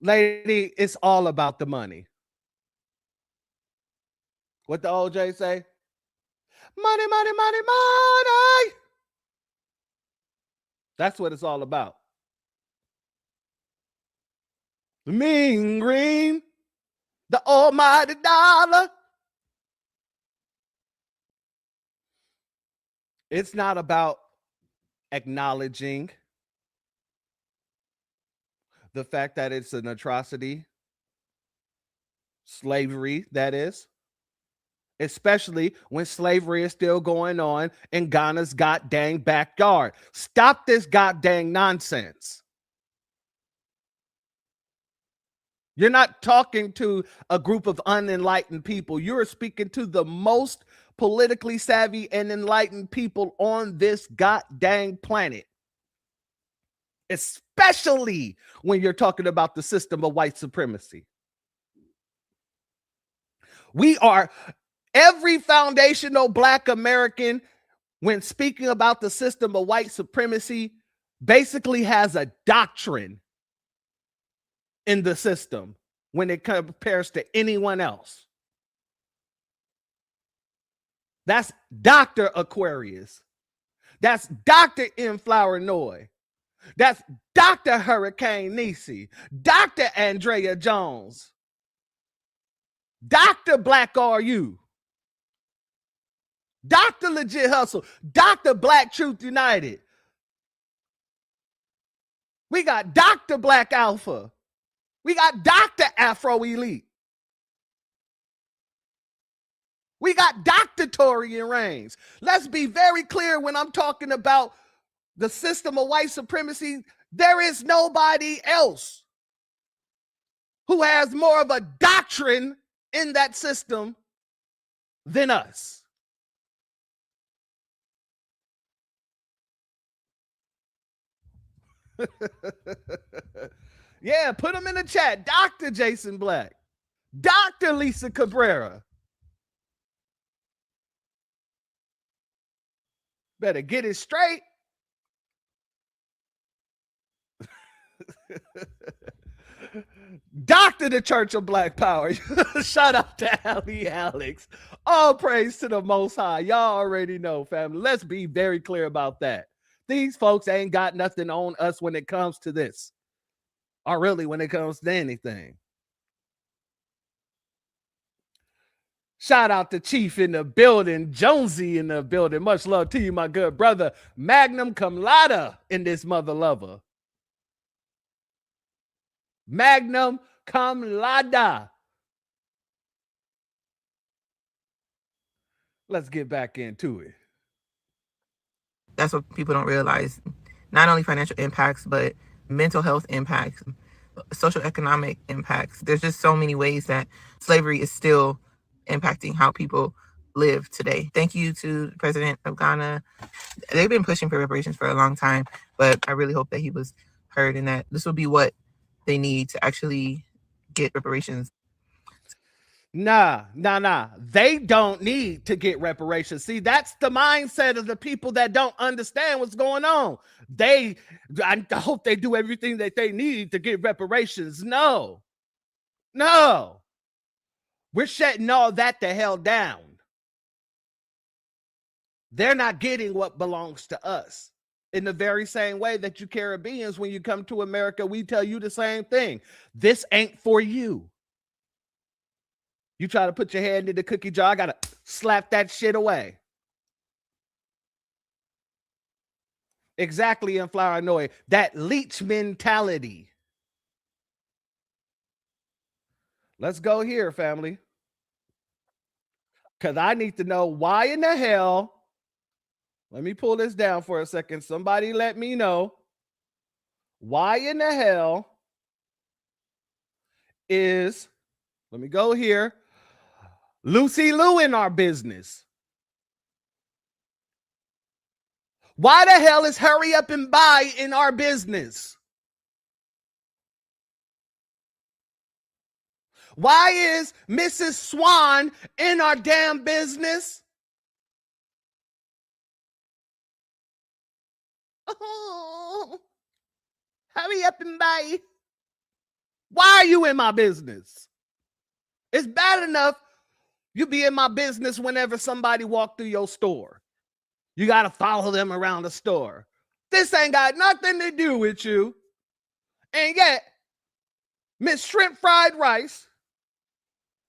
Lady, it's all about the money. What the OJ say? Money, money, money, money. That's what it's all about. The mean green, the almighty dollar. It's not about acknowledging the fact that it's an atrocity, slavery, that is, especially when slavery is still going on in Ghana's goddamn backyard. Stop this goddamn nonsense. You're not talking to a group of unenlightened people. You're speaking to the most politically savvy and enlightened people on this goddamn planet. Especially when you're talking about the system of white supremacy. We are, every foundational Black American, when speaking about the system of white supremacy, basically has a doctrine in the system when it compares to anyone else. That's Dr. Aquarius. That's Dr. M. Flower Noy. That's Dr. Hurricane Nisi. Dr. Andrea Jones. Dr. Black RU. Dr. Legit Hustle. Dr. Black Truth United. We got Dr. Black Alpha. We got Dr. Afro Elite. We got Dr. Torian Reigns. Let's be very clear when I'm talking about the system of white supremacy. There is nobody else who has more of a doctrine in that system than us. Yeah, put them in the chat. Dr. Jason Black. Dr. Lisa Cabrera. Better get it straight. Dr. the Church of Black Power. Shout out to Ali Alex. All praise to the Most High. Y'all already know, family. Let's be very clear about that. These folks ain't got nothing on us when it comes to this. Or really when it comes to anything. Shout out to Chief in the building. Jonesy in the building. Much love to you, my good brother. Magnum cum laude in this mother lover. Magnum cum laude. Let's get back into it. That's what people don't realize. Not only financial impacts, but mental health impacts, social economic impacts. There's just so many ways that slavery is still impacting how people live today. Thank you to the president of Ghana. They've been pushing for reparations for a long time, but I really hope that he was heard and that this will be what they need to actually get reparations. Nah. They don't need to get reparations. See, that's the mindset of the people that don't understand what's going on. I hope they do everything that they need to get reparations. No. We're shutting all that the hell down. They're not getting what belongs to us. In the very same way that you Caribbeans, when you come to America, we tell you the same thing. This ain't for you. You try to put your hand in the cookie jar, I gotta slap that shit away. Exactly, in Flower Noy. That leech mentality. Let's go here, family. Because I need to know why in the hell. Let me pull this down for a second. Somebody let me know why in the hell is, let me go here, Lucy Lou in our business. Why the hell is Hurry Up and Buy in our business? Why is Mrs. Swan in our damn business? Oh, hurry up and buy. Why are you in my business? It's bad enough you be in my business whenever somebody walk through your store. You got to follow them around the store. This ain't got nothing to do with you. And yet, Miss Shrimp Fried Rice,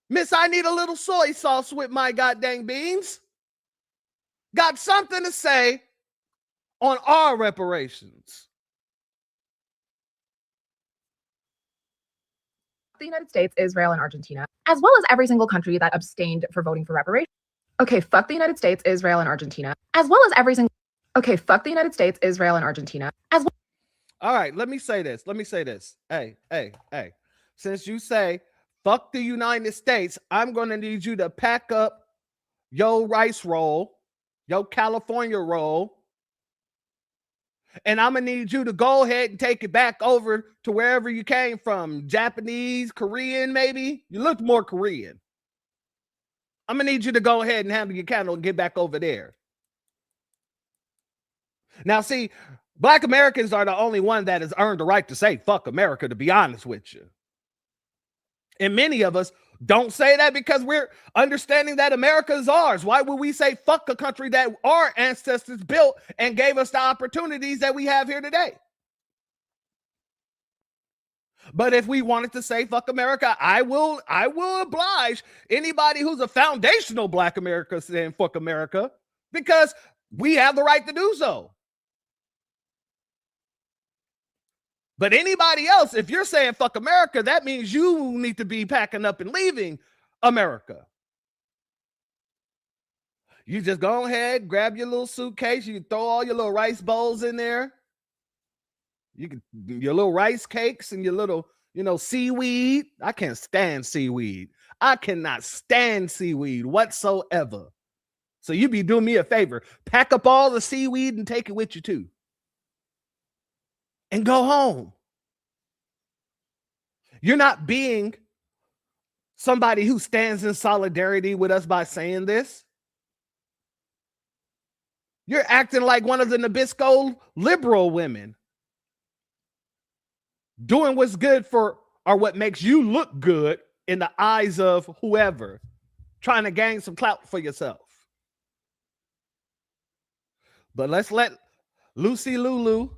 Miss I need a little soy sauce with my goddamn beans, got something to say on our reparations. The United States, Israel, and Argentina, as well as every single country that abstained for voting for reparations. Okay, fuck the United States, Israel, and Argentina, as well as every single. Okay, fuck the United States, Israel, and Argentina, as well. All right, let me say this. Hey. Since you say fuck the United States, I'm going to need you to pack up your rice roll, your California roll, and I'm going to need you to go ahead and take it back over to wherever you came from. Japanese, Korean, maybe? You look more Korean. I'm going to need you to go ahead and handle your cattle and get back over there. Now, see, Black Americans are the only one that has earned the right to say fuck America, to be honest with you. And many of us don't say that because we're understanding that America is ours. Why would we say fuck a country that our ancestors built and gave us the opportunities that we have here today? But if we wanted to say fuck America, I will oblige anybody who's a foundational Black America saying fuck America, because we have the right to do so. But anybody else, if you're saying fuck America, that means you need to be packing up and leaving America. You just go ahead, grab your little suitcase, you can throw all your little rice bowls in there. You can your little rice cakes and your little, seaweed. I can't stand seaweed. I cannot stand seaweed whatsoever. So you be doing me a favor. Pack up all the seaweed and take it with you too. And go home. You're not being somebody who stands in solidarity with us by saying this. You're acting like one of the Nabisco liberal women, doing what's good for, or what makes you look good in the eyes of whoever, trying to gain some clout for yourself. But let's let Lucy Lulu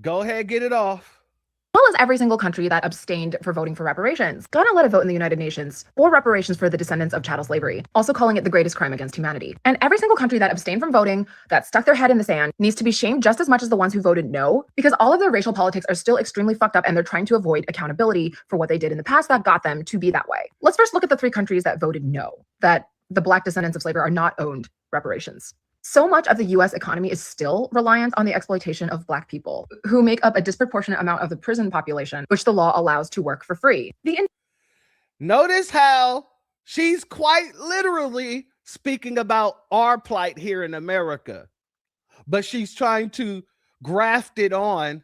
go ahead, get it off. As well as every single country that abstained for voting for reparations. Ghana led a vote in the United Nations for reparations for the descendants of chattel slavery, also calling it the greatest crime against humanity. And every single country that abstained from voting, that stuck their head in the sand, needs to be shamed just as much as the ones who voted no, because all of their racial politics are still extremely fucked up and they're trying to avoid accountability for what they did in the past that got them to be that way. Let's first look at the 3 countries that voted no, that the Black descendants of slavery are not owed reparations. So much of the US economy is still reliant on the exploitation of Black people, who make up a disproportionate amount of the prison population, which the law allows to work for free. Notice how she's quite literally speaking about our plight here in America, but she's trying to graft it on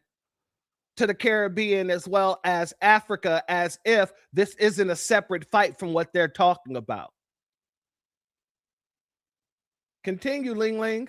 to the Caribbean as well as Africa, as if this isn't a separate fight from what they're talking about. Continue, Ling Ling.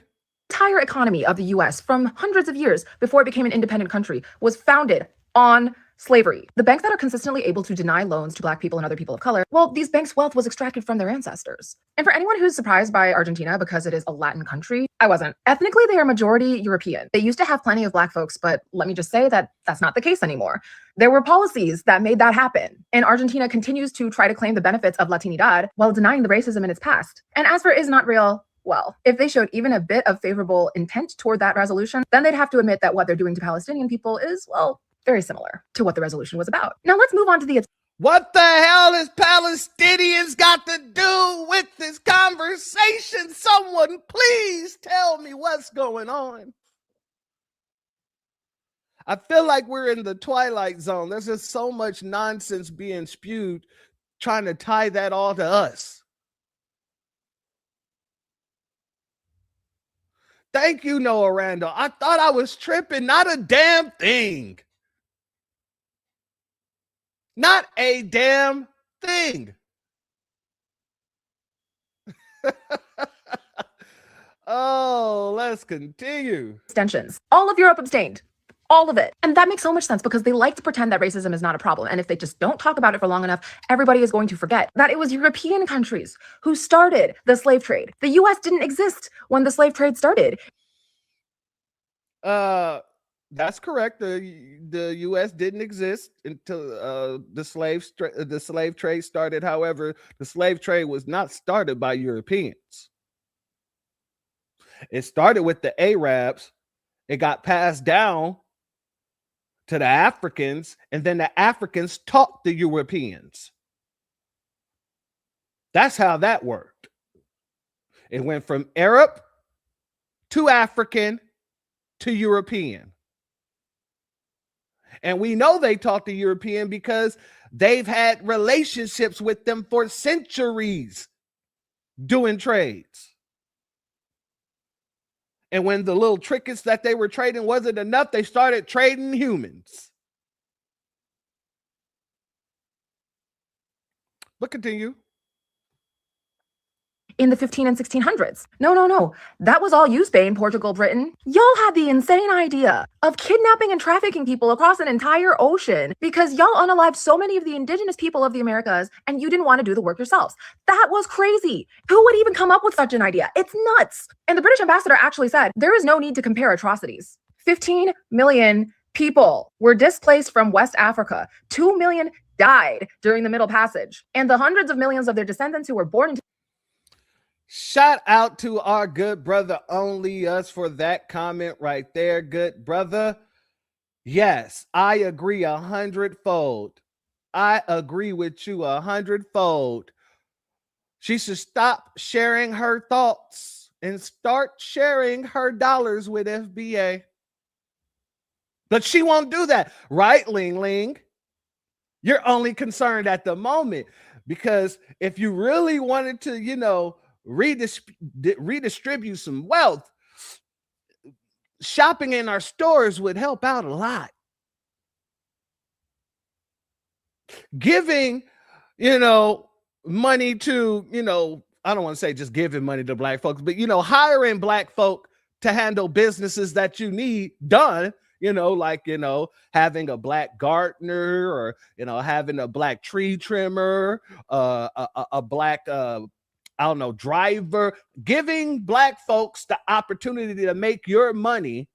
The entire economy of the US from hundreds of years before it became an independent country was founded on slavery. The banks that are consistently able to deny loans to Black people and other people of color, well, these banks' wealth was extracted from their ancestors. And for anyone who's surprised by Argentina because it is a Latin country, I wasn't. Ethnically, they are majority European. They used to have plenty of Black folks, but let me just say that that's not the case anymore. There were policies that made that happen. And Argentina continues to try to claim the benefits of Latinidad while denying the racism in its past. And as for is not real, well, if they showed even a bit of favorable intent toward that resolution, then they'd have to admit that what they're doing to Palestinian people is, well, very similar to what the resolution was about. Now let's move on to the... What the hell has Palestinians got to do with this conversation? Someone please tell me what's going on. I feel like we're in the Twilight Zone. There's just so much nonsense being spewed, trying to tie that all to us. Thank you, Noah Randall. I thought I was tripping. Not a damn thing. Not a damn thing. Oh, let's continue. Extensions. All of Europe abstained. All of it. And that makes so much sense because they like to pretend that racism is not a problem. And if they just don't talk about it for long enough, everybody is going to forget that it was European countries who started the slave trade. The US didn't exist when the slave trade started. That's correct. The U.S. didn't exist until the slave trade started. However, the slave trade was not started by Europeans. It started with the Arabs. It got passed down to the Africans, and then the Africans taught the Europeans. That's how that worked. It went from Arab to African to European. And we know they taught the European because they've had relationships with them for centuries doing trades. And when the little trinkets that they were trading wasn't enough, they started trading humans. But continue. In the 15 and 1600s. No. That was all you, Spain, Portugal, Britain. Y'all had the insane idea of kidnapping and trafficking people across an entire ocean because y'all unalived so many of the indigenous people of the Americas and you didn't want to do the work yourselves. That was crazy. Who would even come up with such an idea? It's nuts. And the British ambassador actually said, there is no need to compare atrocities. 15 million people were displaced from West Africa. 2 million died during the Middle Passage. And the hundreds of millions of their descendants who were born into Shout out to our good brother Only Us for that comment right there, good brother. Yes, I agree 100-fold. I agree with you 100-fold. She should stop sharing her thoughts and start sharing her dollars with FBA. But she won't do that, right, Ling Ling? You're only concerned at the moment because if you really wanted to, redistribute some wealth, shopping in our stores would help out a lot. Giving, money to, I don't want to say just giving money to black folks, but, hiring black folk to handle businesses that you need done, having a black gardener or, having a black tree trimmer, a black, driver, giving black folks the opportunity to make your money.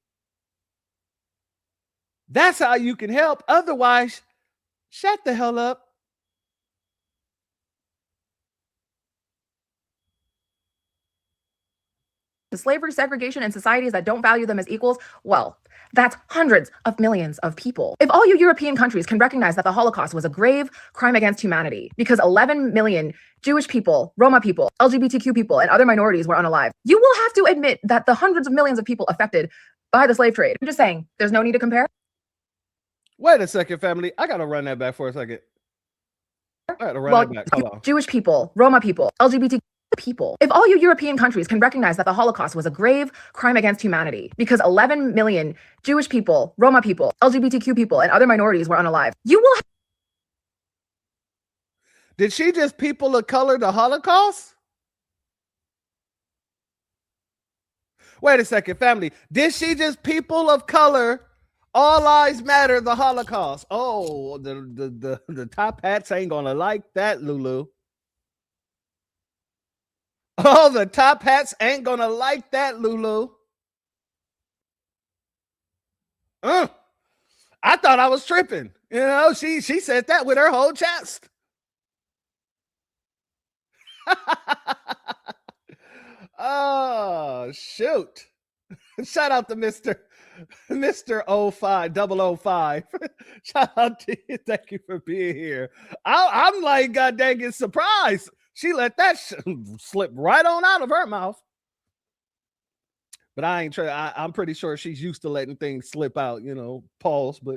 That's how you can help. Otherwise, shut the hell up. the slavery, segregation, and societies that don't value them as equals, well, that's hundreds of millions of people. If all you European countries can recognize that the Holocaust was a grave crime against humanity because 11 million Jewish people, Roma people, LGBTQ people, and other minorities were unalive, you will have to admit that the hundreds of millions of people affected by the slave trade. I'm just saying, there's no need to compare. Wait a second, family. I got to run that back for a second. I got to run that back. Hold on. Jewish people, Roma people, LGBTQ people. If all you European countries can recognize that the Holocaust was a grave crime against humanity because 11 million Jewish people, Roma people, LGBTQ people, and other minorities were unalive, you will Did she just people of color the Holocaust? Wait a second, family. Did she just people of color all lives matter the Holocaust? Oh, the top hats ain't gonna like that, Lulu. Oh, the top hats ain't gonna like that, Lulu. I thought I was tripping. You know, she said that with her whole chest. Oh, shoot. Shout out to Mr. 05, 005. Shout out to you. Thank you for being here. I'm like, God dang it, surprised. She let that slip right on out of her mouth. But I ain't trying. I'm pretty sure she's used to letting things slip out, you know, pause. But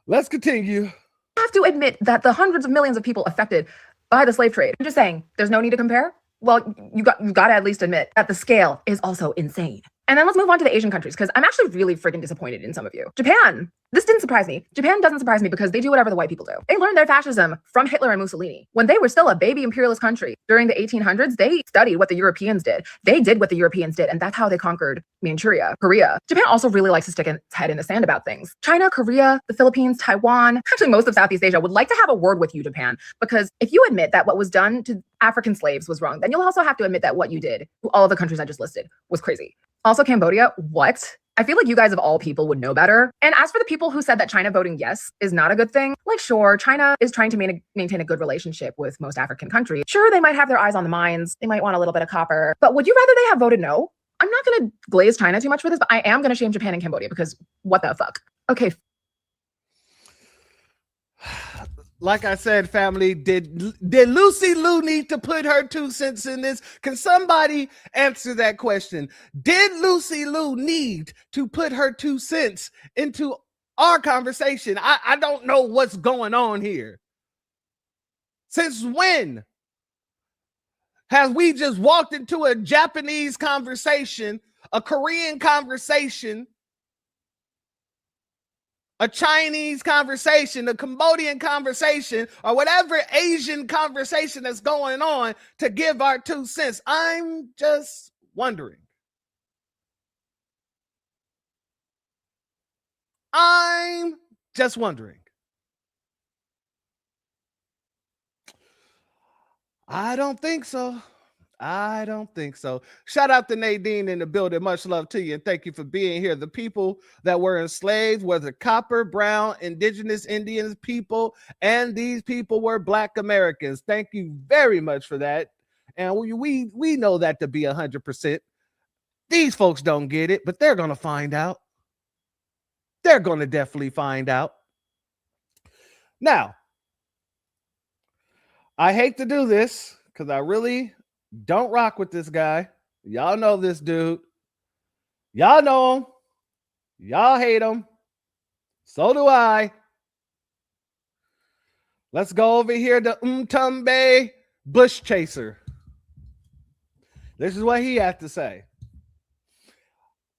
let's continue. I have to admit that the hundreds of millions of people affected by the slave trade, I'm just saying, there's no need to compare. Well, you got to at least admit that the scale is also insane. And then let's move on to the Asian countries, because I'm actually really freaking disappointed in some of you. Japan. This didn't surprise me. Japan doesn't surprise me because they do whatever the white people do. They learned their fascism from Hitler and Mussolini. When they were still a baby imperialist country during the 1800s, they studied what the Europeans did. They did what the Europeans did, and that's how they conquered Manchuria, Korea. Japan also really likes to stick its head in the sand about things. China, Korea, the Philippines, Taiwan, actually most of Southeast Asia would like to have a word with you, Japan, because if you admit that what was done to African slaves was wrong, then you'll also have to admit that what you did to all of the countries I just listed was crazy. Also, Cambodia, what? I feel like you guys of all people would know better. And as for the people who said that China voting yes is not a good thing, like sure, China is trying to maintain a good relationship with most African countries. Sure, they might have their eyes on the mines. They might want a little bit of copper. But would you rather they have voted no? I'm not going to glaze China too much for this, but I am going to shame Japan and Cambodia because what the fuck? Okay. Like I said, family, did Lucy Liu need to put her 2 cents in this? Can somebody answer that question? Did Lucy Liu need to put her 2 cents into our conversation? I don't know what's going on here. Since when have we just walked into a Japanese conversation, a Korean conversation, a Chinese conversation, a Cambodian conversation, or whatever Asian conversation that's going on to give our 2 cents? I'm just wondering. I'm just wondering. I don't think so. I don't think so. Shout out to Nadine in the building. Much love to you, and thank you for being here. The people that were enslaved were the copper, brown, indigenous Indians people, and these people were Black Americans. Thank you very much for that. And we know that to be 100%. These folks don't get it, but they're going to find out. They're going to definitely find out. Now, I hate to do this because I really don't rock with this guy. Y'all know this dude. Y'all know him. Y'all hate him. So do I. Let's go over here to Mtumbe Bush Chaser. This is what he had to say.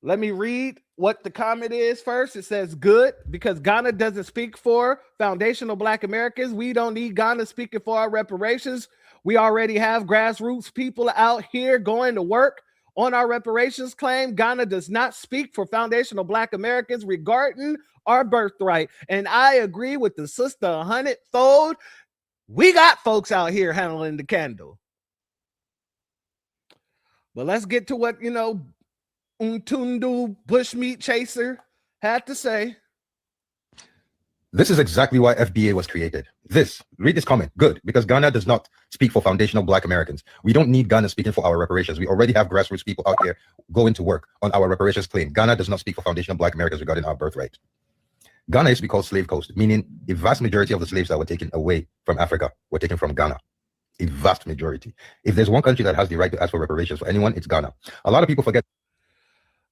Let me read what the comment is first. It says, good, because Ghana doesn't speak for foundational Black Americans. We don't need Ghana speaking for our reparations. We already have grassroots people out here going to work on our reparations claim. Ghana does not speak for foundational Black Americans regarding our birthright. And I agree with the sister 100-fold. We got folks out here handling the candle. But let's get to what, Mtundu Bushmeat Chaser had to say. This is exactly why FBA was created. Read this comment. Good, because Ghana does not speak for foundational Black Americans. We don't need Ghana speaking for our reparations. We already have grassroots people out here going to work on our reparations claim. Ghana does not speak for foundational Black Americans regarding our birthright. Ghana used to be called Slave Coast, meaning a vast majority of the slaves that were taken away from Africa were taken from Ghana. A vast majority. If there's one country that has the right to ask for reparations for anyone, it's Ghana. A lot of people forget.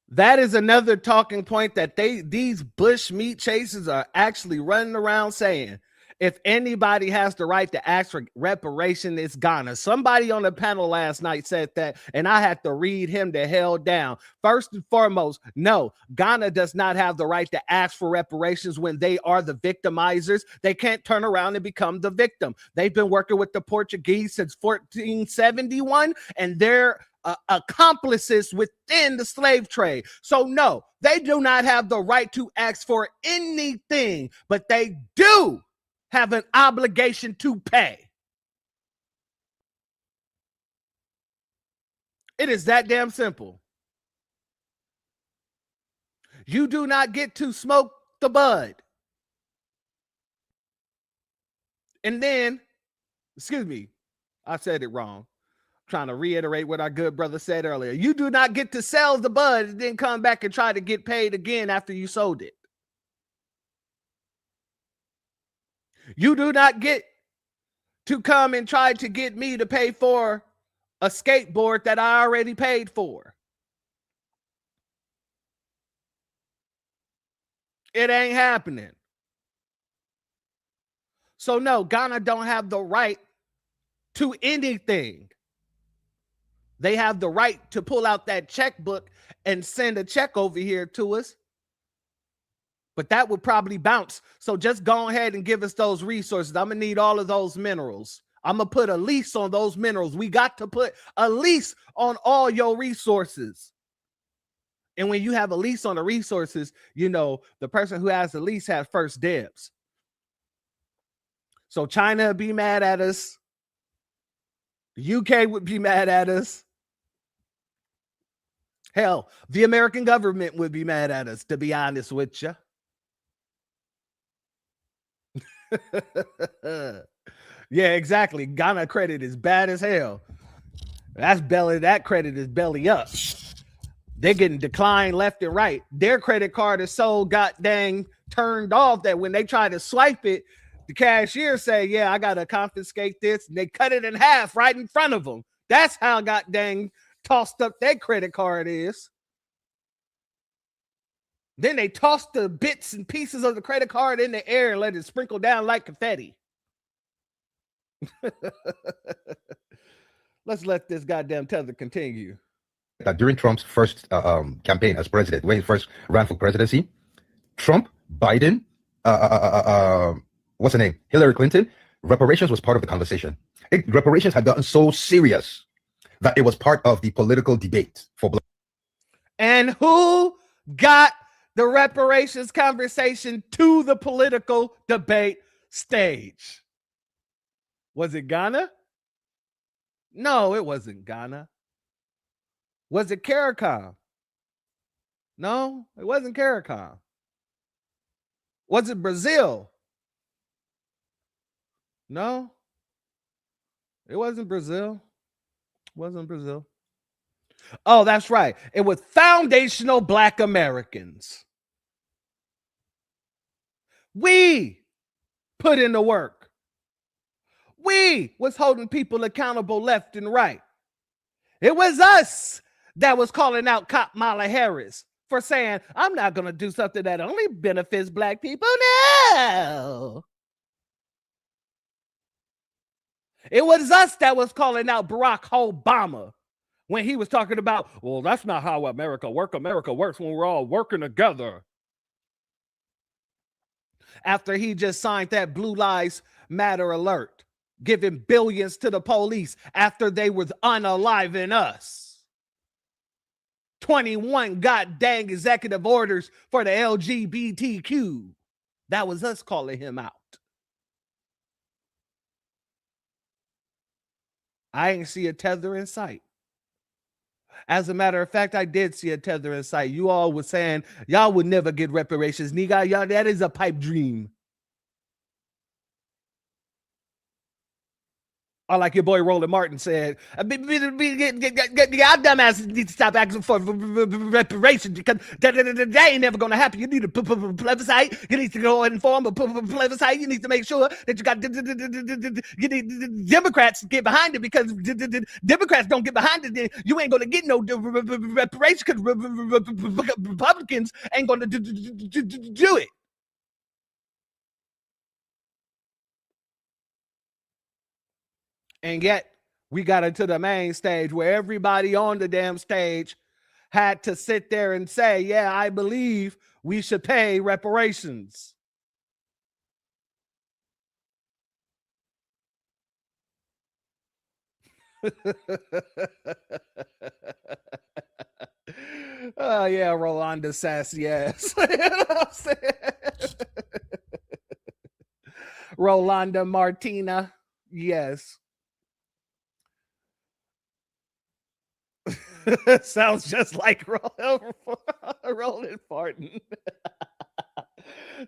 That is another talking point that these bush meat chasers are actually running around saying. If anybody has the right to ask for reparation, it's Ghana. Somebody on the panel last night said that, and I had to read him the hell down. First and foremost, no, Ghana does not have the right to ask for reparations when they are the victimizers. They can't turn around and become the victim. They've been working with the Portuguese since 1471, and they're accomplices within the slave trade. So no, they do not have the right to ask for anything, but they do have an obligation to pay. It is that damn simple. You do not get to smoke the bud. And then, excuse me, I said it wrong. Trying to reiterate what our good brother said earlier. You do not get to sell the bud and then come back and try to get paid again after you sold it. You do not get to come and try to get me to pay for a skateboard that I already paid for. It ain't happening. So no, Ghana don't have the right to anything. They have the right to pull out that checkbook and send a check over here to us. But that would probably bounce. So just go ahead and give us those resources. I'm going to need all of those minerals. I'm going to put a lease on those minerals. We got to put a lease on all your resources. And when you have a lease on the resources, you know, the person who has the lease has first dibs. So China would be mad at us. The UK would be mad at us. Hell, the American government would be mad at us, to be honest with you. Yeah, exactly. Ghana credit is bad as hell. That credit is belly up. They're getting declined left and right. Their credit card is so goddamn turned off that when they try to swipe it, the cashier say, yeah, I got to confiscate this. And they cut it in half right in front of them. That's how goddamn tossed up their credit card is. Then they toss the bits and pieces of the credit card in the air and let it sprinkle down like confetti. Let's let this goddamn tether continue. That during Trump's first campaign as president, when he first ran for presidency, Trump, Biden, what's her name? Hillary Clinton, reparations was part of the conversation. Reparations had gotten so serious that it was part of the political debate for Black. And who got the reparations conversation to the political debate stage? Was it Ghana? No, it wasn't Ghana. Was it CARICOM? No, it wasn't CARICOM. Was it Brazil? No, it wasn't Brazil. It wasn't Brazil. Oh, that's right. It was foundational Black Americans. We put in the work. We was holding people accountable left and right. It was us that was calling out Kamala Harris for saying, I'm not going to do something that only benefits Black people. No. It was us that was calling out Barack Obama when he was talking about, well, that's not how America works. America works when we're all working together. After he just signed that Blue Lives Matter alert, giving billions to the police after they was unaliving us. 21 goddamn executive orders for the LGBTQ. That was us calling him out. I ain't see a tether in sight. As a matter of fact, I did see a tether in sight. You all were saying y'all would never get reparations. Nigga, y'all, that is a pipe dream. Or like your boy Roland Martin said, y'all dumbasses need to stop asking for reparations because that ain't never going to happen. You need a plebiscite. You need to go ahead and form a plebiscite. You need to make sure that you got you need Democrats to get behind it because Democrats don't get behind it. Then you ain't going to get no reparations because Republicans ain't going to do it. And yet we got into the main stage where everybody on the damn stage had to sit there and say, yeah, I believe we should pay reparations. Oh, yeah, Rolanda sassy ass. You know what I'm saying? Rolanda Martina, yes. Sounds just like Roland Martin.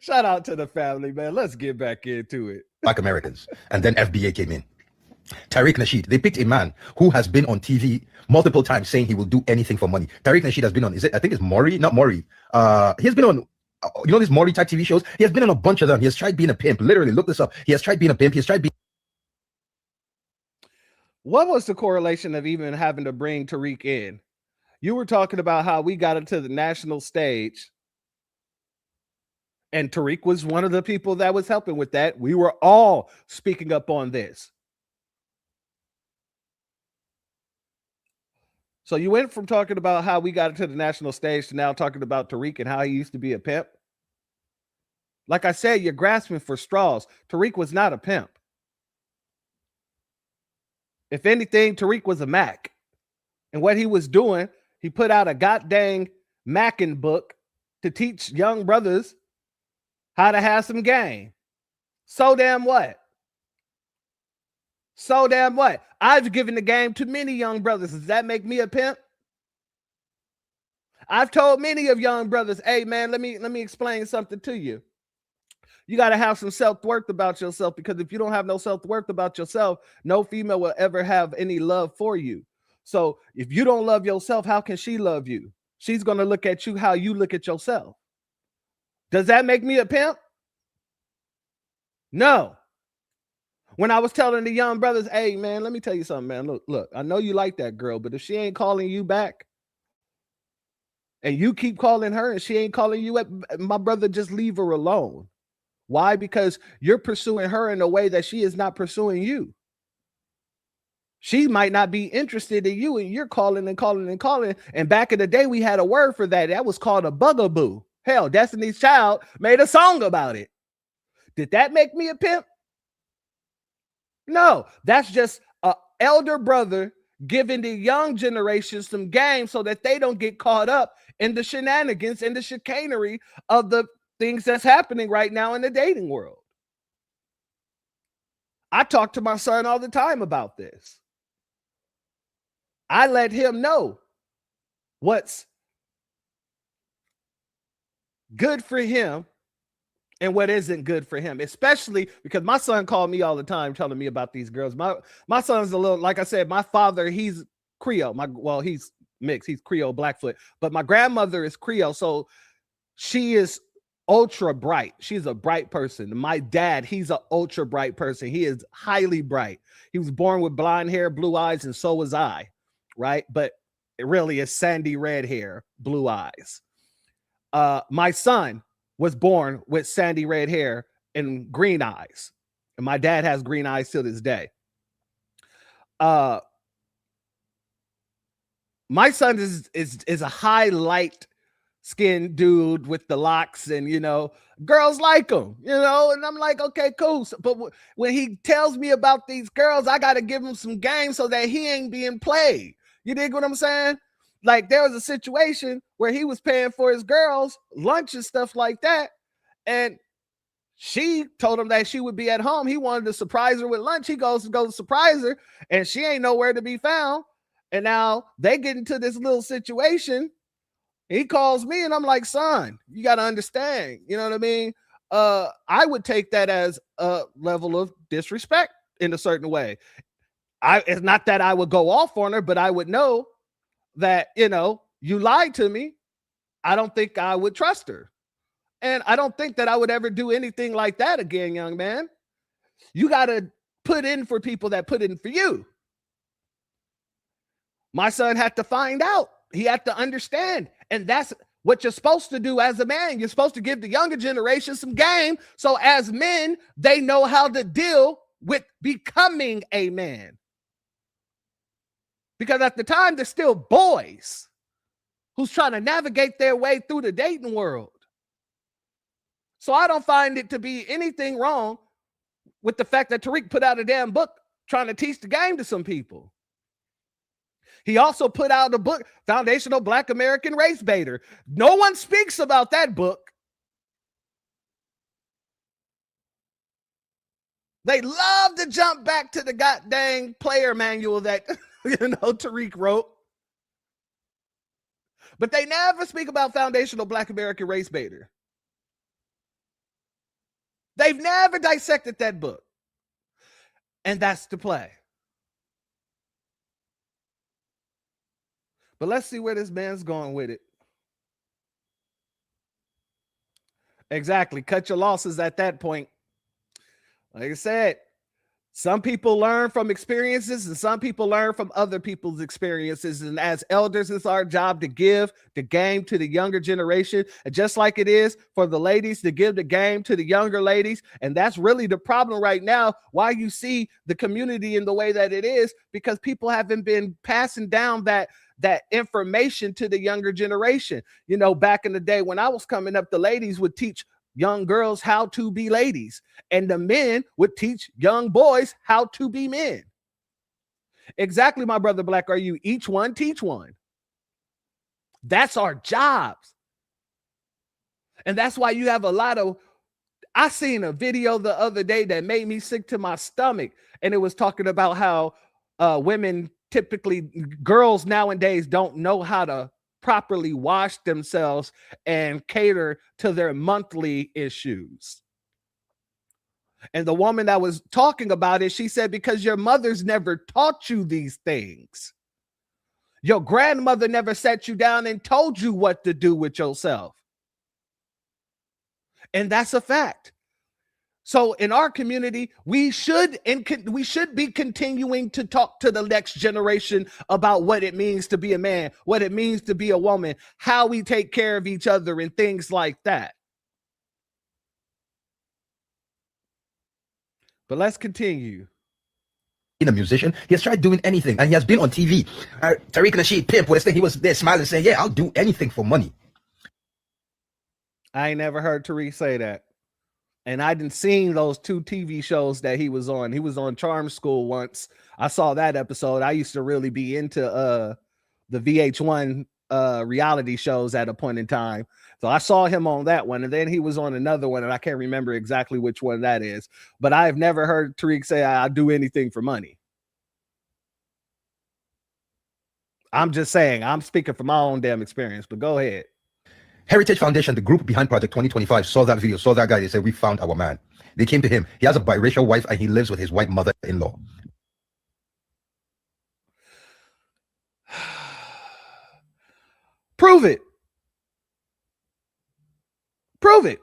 Shout out to the family, man. Let's get back into it. Black Americans. And then FBA came in. Tariq Nasheed, they picked a man who has been on TV multiple times saying he will do anything for money. Tariq Nasheed has been on, I think it's Maury, not Maury. He's been on, you know, these Maury type TV shows. He has been on a bunch of them. He has tried being a pimp. Literally, look this up. He has tried being a pimp. He has tried being. What was the correlation of even having to bring Tariq in? You were talking about how we got into the national stage, and Tariq was one of the people that was helping with that. We were all speaking up on this. So you went from talking about how we got into the national stage to now talking about Tariq and how he used to be a pimp. Like I said, you're grasping for straws. Tariq was not a pimp. If anything, Tariq was a Mac. And what he was doing, he put out a goddamn Mackin book to teach young brothers how to have some game. So damn what? So damn what? I've given the game to many young brothers. Does that make me a pimp? I've told many of young brothers, hey man, let me explain something to you. You got to have some self-worth about yourself, because if you don't have no self-worth about yourself, no female will ever have any love for you. So if you don't love yourself, how can she love you? She's going to look at you how you look at yourself. Does that make me a pimp? No. When I was telling the young brothers, hey, man, let me tell you something, man. Look, I know you like that girl, but if she ain't calling you back and you keep calling her and she ain't calling you, my brother, just leave her alone. Why? Because you're pursuing her in a way that she is not pursuing you. She might not be interested in you, and you're calling and calling and calling. And back in the day, we had a word for that. That was called a bugaboo. Hell, Destiny's Child made a song about it. Did that make me a pimp? No, that's just an elder brother giving the young generation some game so that they don't get caught up in the shenanigans and the chicanery of the things that's happening right now in the dating world. I talk to my son all the time about this. I let him know what's good for him and what isn't good for him, especially because my son called me all the time telling me about these girls. My son's a little, like I said, my father, he's Creole. He's mixed. He's Creole Blackfoot, but my grandmother is Creole. So she is ultra bright. She's a bright person. My dad, he's an ultra bright person. He is highly bright. He was born with blonde hair, blue eyes, and so was I, right? But it really is sandy red hair, blue eyes. My son was born with sandy red hair and green eyes. And my dad has green eyes till this day. My son is a high light skinned dude with the locks, and girls like him, and I'm like, okay, cool. But when he tells me about these girls, I got to give him some game so that he ain't being played. You dig what I'm saying? Like, there was a situation where he was paying for his girls lunch and stuff like that, and she told him that she would be at home. He wanted to surprise her with lunch. He goes to surprise her, and she ain't nowhere to be found. And now they get into this little situation. He calls me, and I'm like, son, you got to understand. You know what I mean? I would take that as a level of disrespect in a certain way. It's not that I would go off on her, but I would know that, you lied to me. I don't think I would trust her. And I don't think that I would ever do anything like that again, young man. You got to put in for people that put in for you. My son had to find out. He had to understand. And that's what you're supposed to do as a man. You're supposed to give the younger generation some game. So as men, they know how to deal with becoming a man. Because at the time, they're still boys who's trying to navigate their way through the dating world. So I don't find it to be anything wrong with the fact that Tariq put out a damn book trying to teach the game to some people. He also put out a book, Foundational Black American Race Baiter. No one speaks about that book. They love to jump back to the goddamn player manual that, Tariq wrote. But they never speak about Foundational Black American Race Baiter. They've never dissected that book. And that's the play. But let's see where this man's going with it. Exactly. Cut your losses at that point. Like I said, some people learn from experiences and some people learn from other people's experiences. And as elders, it's our job to give the game to the younger generation. And just like it is for the ladies to give the game to the younger ladies. And that's really the problem right now. Why you see the community in the way that it is, because people haven't been passing down that that information to the younger generation. You know, back in the day when I was coming up, the ladies would teach young girls how to be ladies, and the men would teach young boys how to be men. Exactly, my brother Black, are you? Each one teach one. That's our jobs. And that's why you have a lot of, I seen a video the other day that made me sick to my stomach. And it was talking about how women typically, girls nowadays don't know how to properly wash themselves and cater to their monthly issues. And the woman that was talking about it, she said, because your mother's never taught you these things. Your grandmother never sat you down and told you what to do with yourself. And that's a fact. So in our community, we should be continuing to talk to the next generation about what it means to be a man, what it means to be a woman, how we take care of each other and things like that. But let's continue. A musician, he has tried doing anything, and he has been on TV. Tariq Nasheed Pimp, he was there smiling, saying, yeah, I'll do anything for money. I ain't never heard Tariq say that. And I didn't see those 2 TV shows that he was on. He was on Charm School once. I saw that episode. I used to really be into the VH1 reality shows at a point in time. So I saw him on that one, and then he was on another one, and I can't remember exactly which one that is. But I've never heard Tariq say, I'll do anything for money. I'm just saying, I'm speaking from my own damn experience, but go ahead. Heritage Foundation, the group behind Project 2025, saw that video, saw that guy. They said, we found our man. They came to him. He has a biracial wife, and he lives with his white mother-in-law. Prove it. Prove it.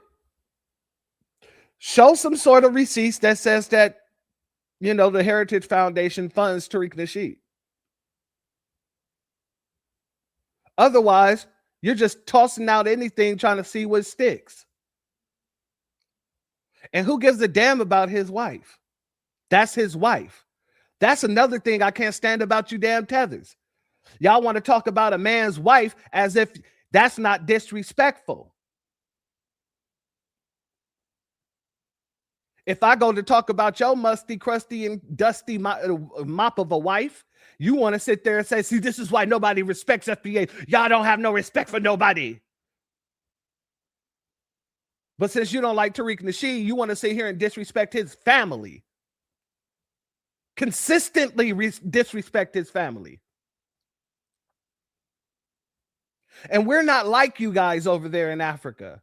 Show some sort of receipts that says that, you know, the Heritage Foundation funds Tariq Nasheed. Otherwise, you're just tossing out anything trying to see what sticks. And who gives a damn about his wife? That's his wife. That's another thing I can't stand about you damn tethers. Y'all want to talk about a man's wife as if that's not disrespectful. If I go to talk about your musty, crusty, and dusty mop of a wife, you want to sit there and say, see, this is why nobody respects FBA. Y'all don't have no respect for nobody. But since you don't like Tariq Nasheed, you want to sit here and disrespect his family. Consistently disrespect his family. And we're not like you guys over there in Africa.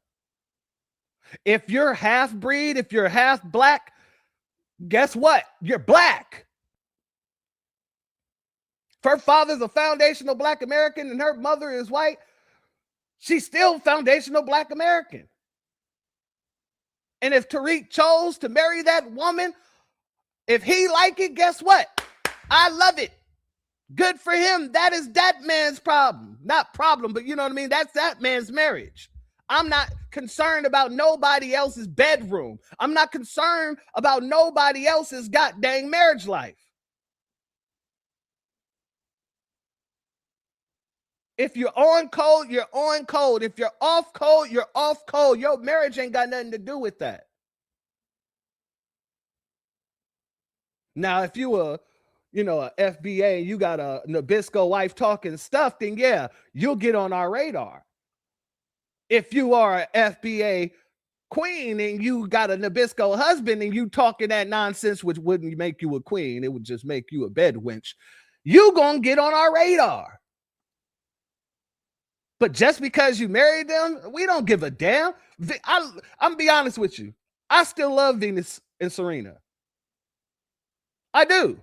If you're half breed, if you're half black, guess what? You're black. If her father's a foundational black American and her mother is white, she's still foundational black American. And if Tariq chose to marry that woman, if he like it, guess what? I love it. Good for him. That is that man's problem. Not problem, but you know what I mean? That's that man's marriage. I'm not concerned about nobody else's bedroom. I'm not concerned about nobody else's goddamn marriage life. If you're on code, you're on code. If you're off code, you're off code. Your marriage ain't got nothing to do with that. Now, if you were, you know, a FBA and you got a Nabisco wife talking stuff, then yeah, you'll get on our radar. If you are an FBA queen and you got a Nabisco husband and you talking that nonsense, which wouldn't make you a queen, it would just make you a bed wench, you gonna get on our radar. But just because you married them, we don't give a damn. I'm gonna be honest with you. I still love Venus and Serena. I do.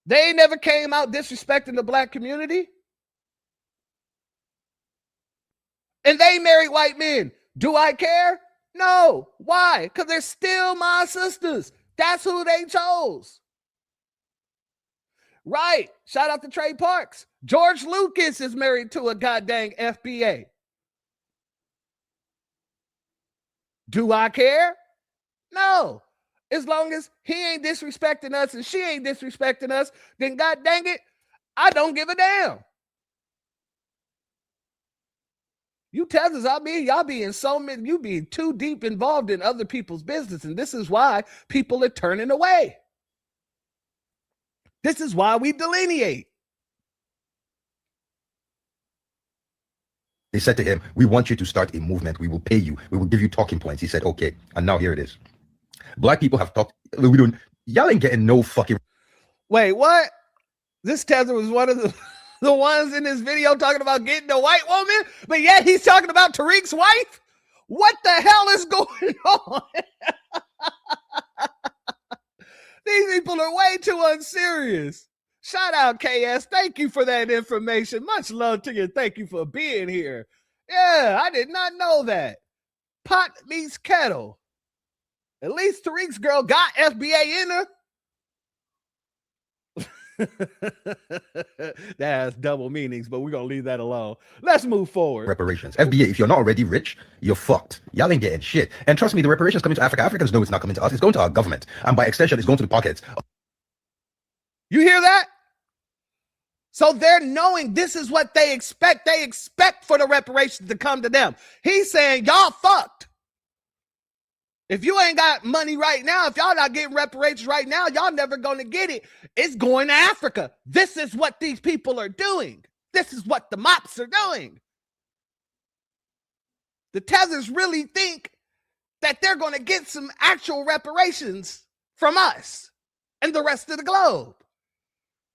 They never came out disrespecting the black community. And they married white men. Do I care? No. Why? Because they're still my sisters. That's who they chose. Right. Shout out to Trey Parks. George Lucas is married to a goddamn FBA. Do I care? No. As long as he ain't disrespecting us and she ain't disrespecting us, then god dang it, I don't give a damn. You tethers, y'all being so many, you being too deep involved in other people's business. And this is why people are turning away. This is why we delineate. They said to him, we want you to start a movement. We will pay you. We will give you talking points. He said, okay. And now here it is. Black people have talked. Y'all ain't getting no fucking. Wait, what? This tether was one of the ones in this video talking about getting a white woman, but yet he's talking about Tariq's wife? What the hell is going on? These people are way too unserious. Shout out, KS. Thank you for that information. Much love to you. Thank you for being here. Yeah, I did not know that. Pot meets kettle. At least Tariq's girl got FBA in her. That has double meanings, but we're going to leave that alone. Let's move forward. Reparations. FBA, if you're not already rich, you're fucked. Y'all ain't getting shit. And trust me, the reparations coming to Africa. Africans know it's not coming to us. It's going to our government. And by extension, it's going to the pockets. You hear that? So they're knowing this is what they expect. They expect for the reparations to come to them. He's saying, y'all fucked. If you ain't got money right now, if y'all not getting reparations right now, y'all never going to get it. It's going to Africa. This is what these people are doing. This is what the mops are doing. The tethers really think that they're going to get some actual reparations from us and the rest of the globe.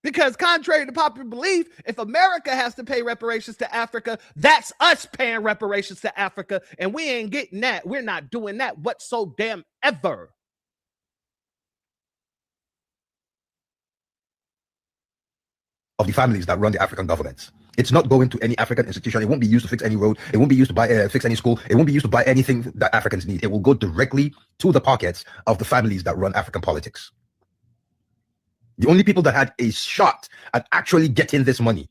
Because contrary to popular belief, if America has to pay reparations to Africa, that's us paying reparations to Africa, and we ain't getting that. We're not doing that whatsoever. Of the families that run the African governments. It's not going to any African institution. It won't be used to fix any road. It won't be used to buy fix any school. It won't be used to buy anything that Africans need. It will go directly to the pockets of the families that run African politics. The only people that had a shot at actually getting this money.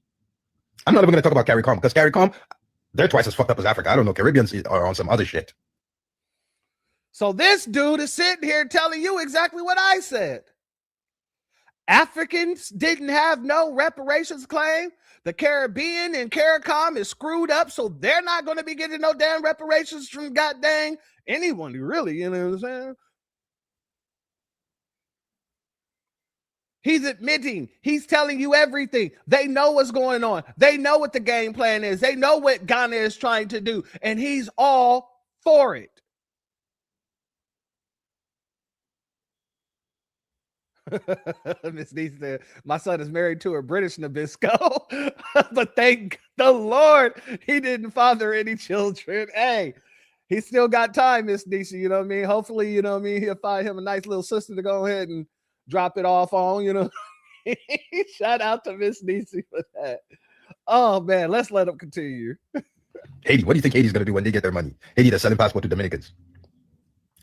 I'm not even going to talk about CARICOM, because CARICOM, they're twice as fucked up as Africa. I don't know. Caribbeans are on some other shit. So this dude is sitting here telling you exactly what I said. Africans didn't have no reparations claim. The Caribbean and CARICOM is screwed up, so they're not going to be getting no damn reparations from goddamn anyone, really, you know what I'm saying? He's admitting, he's telling you everything. They know what's going on. They know what the game plan is. They know what Ghana is trying to do, and he's all for it. Miss D said, my son is married to a British Nabisco, but thank the Lord he didn't father any children. Hey, he still got time, Miss Nisha, you know what I mean? Hopefully, you know what I mean, he'll find him a nice little sister to go ahead and drop it off on, you know. Shout out to Miss Nisha for that. Oh, man, let's let him continue. Haiti, what do you think Haiti's going to do when they get their money? Haiti, they're selling passport to Dominicans.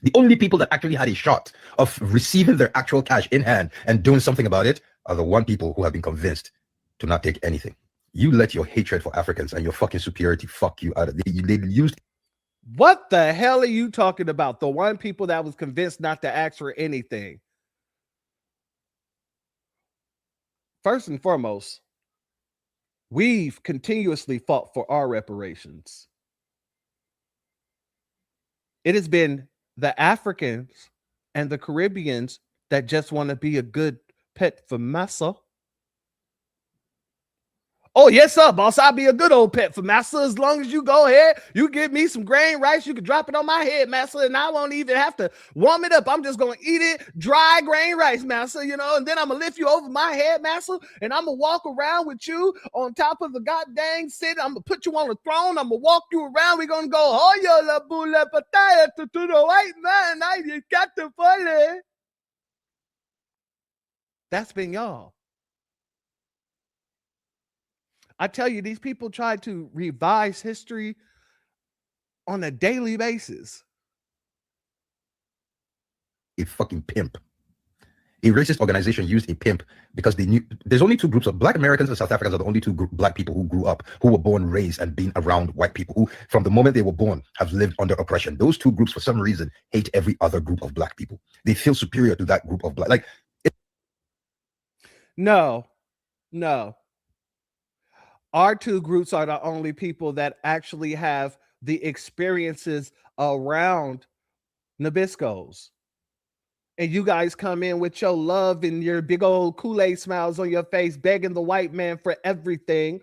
The only people that actually had a shot of receiving their actual cash in hand and doing something about it are the one people who have been convinced to not take anything. You let your hatred for Africans and your fucking superiority fuck you out of it. They used. What the hell are you talking about? The one people that was convinced not to ask for anything. First and foremost, we've continuously fought for our reparations. It has been the Africans and the Caribbeans that just want to be a good pet for massa. Oh, yes, sir, boss. I'll be a good old pet for massa as long as you go ahead. You give me some grain rice. You can drop it on my head, massa, and I won't even have to warm it up. I'm just going to eat it dry grain rice, massa, you know, and then I'm going to lift you over my head, massa, and I'm going to walk around with you on top of the goddamn city. I'm going to put you on the throne. I'm going to walk you around. We're going to go, oh, yo, la bula pataya to the white man. I just got to fight. That's been y'all. I tell you, these people try to revise history on a daily basis. A fucking pimp. A racist organization used a pimp because they knew there's only two groups of Black Americans and South Africans are the only two Black people who grew up, who were born, raised, and been around white people who, from the moment they were born, have lived under oppression. Those two groups, for some reason, hate every other group of Black people. They feel superior to that group of Black. Like, no. Our two groups are the only people that actually have the experiences around Nabiscos. And you guys come in with your love and your big old Kool-Aid smiles on your face, begging the white man for everything.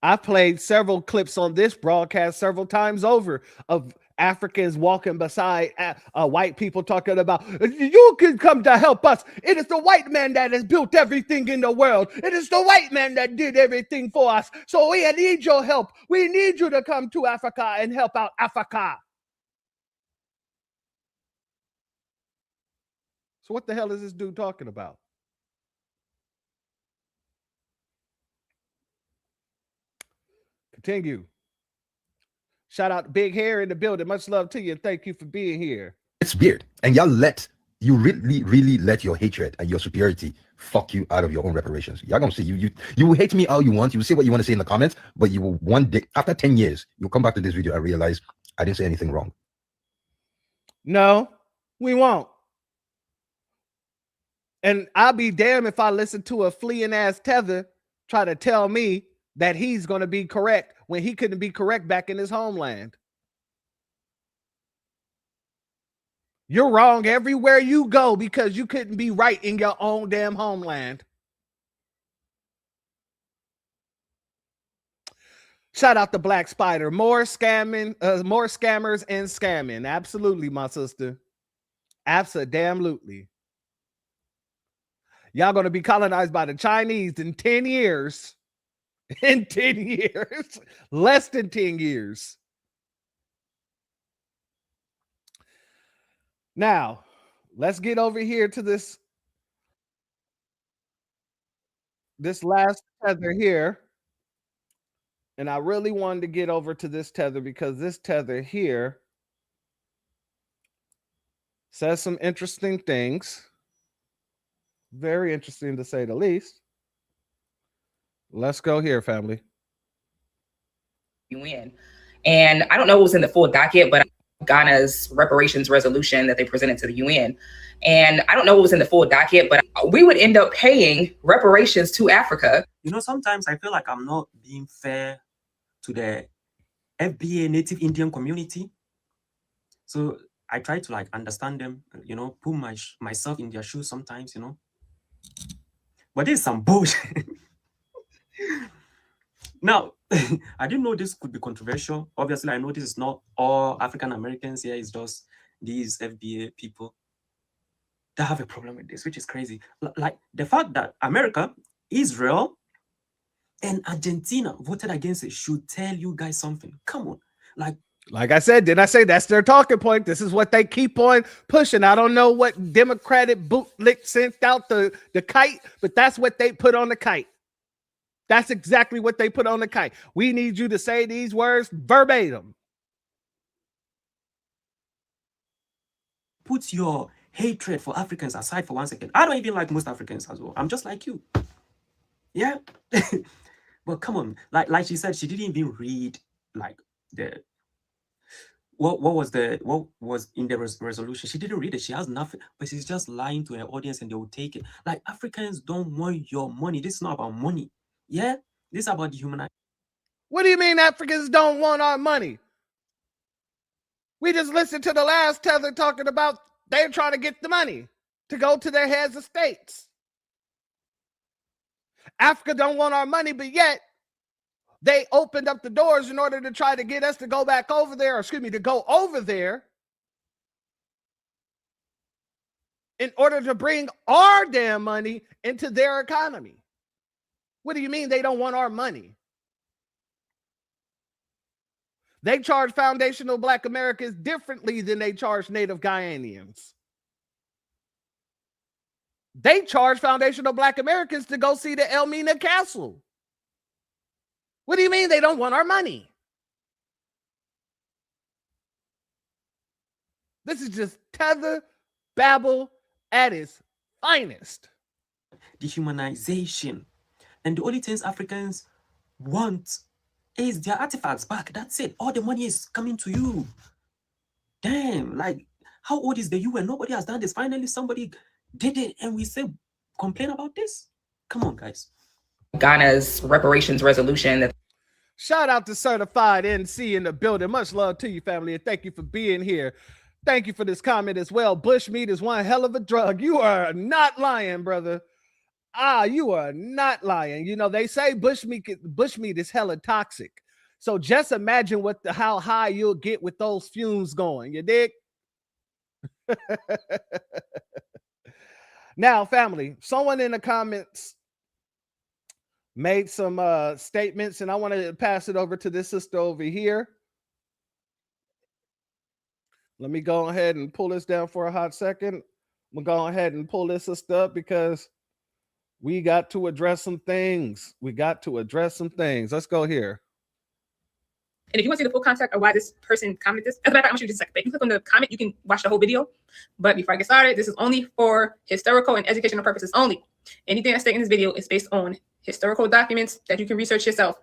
I've played several clips on this broadcast several times over of Africans walking beside white people talking about, you can come to help us. It is the white man that has built everything in the world. It is the white man that did everything for us. So we need your help. We need you to come to Africa and help out Africa. So what the hell is this dude talking about? Continue. Shout out to Big Hair in the building. Much love to you. And thank you for being here. It's weird. And you really let your hatred and your superiority fuck you out of your own reparations. Y'all gonna see you will hate me all you want. You will say what you want to say in the comments, but you will one day, after 10 years, you'll come back to this video and realize I didn't say anything wrong. No, we won't. And I'll be damned if I listen to a fleeing ass tether try to tell me that he's going to be correct when he couldn't be correct back in his homeland. You're wrong everywhere you go because you couldn't be right in your own damn homeland. Shout out to Black Spider. More scammers and scamming. Absolutely, my sister. Abso-damn-lutely. Y'all going to be colonized by the Chinese in 10 years. In 10 years. Less than 10 years. Now, let's get over here to this last tether here. And I really wanted to get over to this tether because this tether here says some interesting things. Very interesting to say the least. Let's go here, family. UN. And I don't know what was in the full docket, but Ghana's reparations resolution that they presented to the UN. And I don't know what was in the full docket, but we would end up paying reparations to Africa. You know, sometimes I feel like I'm not being fair to the FBA native Indian community. So I try to like understand them, you know, put myself in their shoes sometimes, you know. But this is some bullshit. Now, I didn't know this could be controversial. Obviously, I know this is not all African Americans here. It's just these FBA people that have a problem with this, which is crazy. Like the fact that America, Israel, and Argentina voted against it should tell you guys something. Come on. Like I said, didn't I say that's their talking point? This is what they keep on pushing. I don't know what Democratic bootlick sent out the kite, but that's what they put on the kite. That's exactly what they put on the kite. We need you to say these words verbatim. Put your hatred for Africans aside for 1 second. I don't even like most Africans as well. I'm just like you. Yeah. But come on. Like she said, she didn't even read like what was in the resolution. She didn't read it. She has nothing, but she's just lying to her audience and they will take it. Like, Africans don't want your money. This is not about money. Yeah, this is about humanization. What do you mean Africans don't want our money? We just listened to the last tether talking about they're trying to get the money to go to their heads of states. Africa don't want our money, but yet they opened up the doors in order to try to get us to go back over there, or excuse me, to go over there in order to bring our damn money into their economy. What do you mean they don't want our money? They charge foundational Black Americans differently than they charge native Ghanaians. They charge foundational Black Americans to go see the Elmina Castle. What do you mean they don't want our money? This is just tether babble at its finest. Dehumanization. And the only things Africans want is their artifacts back. That's it. All the money is coming to you. Damn, like, how old is the UN? Nobody has done this. Finally, somebody did it, and we say, complain about this? Come on, guys. Ghana's reparations resolution that Shout out to Certified NC in the building. Much love to you, family, and thank you for being here. Thank you for this comment as well. Bushmeat is one hell of a drug. You are not lying, brother. You are not lying. You know, they say bushmeat is hella toxic. So just imagine how high you'll get with those fumes going. You dig? Now, family, someone in the comments made some statements, and I want to pass it over to this sister over here. Let me go ahead and pull this down for a hot second. I'm going to go ahead and pull this sister up because we got to address some things. Let's go here. And if you want to see the full context of why this person commented this, as a matter of fact, I'm going to show you just a second. If you click on the comment, you can watch the whole video. But before I get started, this is only for historical and educational purposes only. Anything I state in this video is based on historical documents that you can research yourself.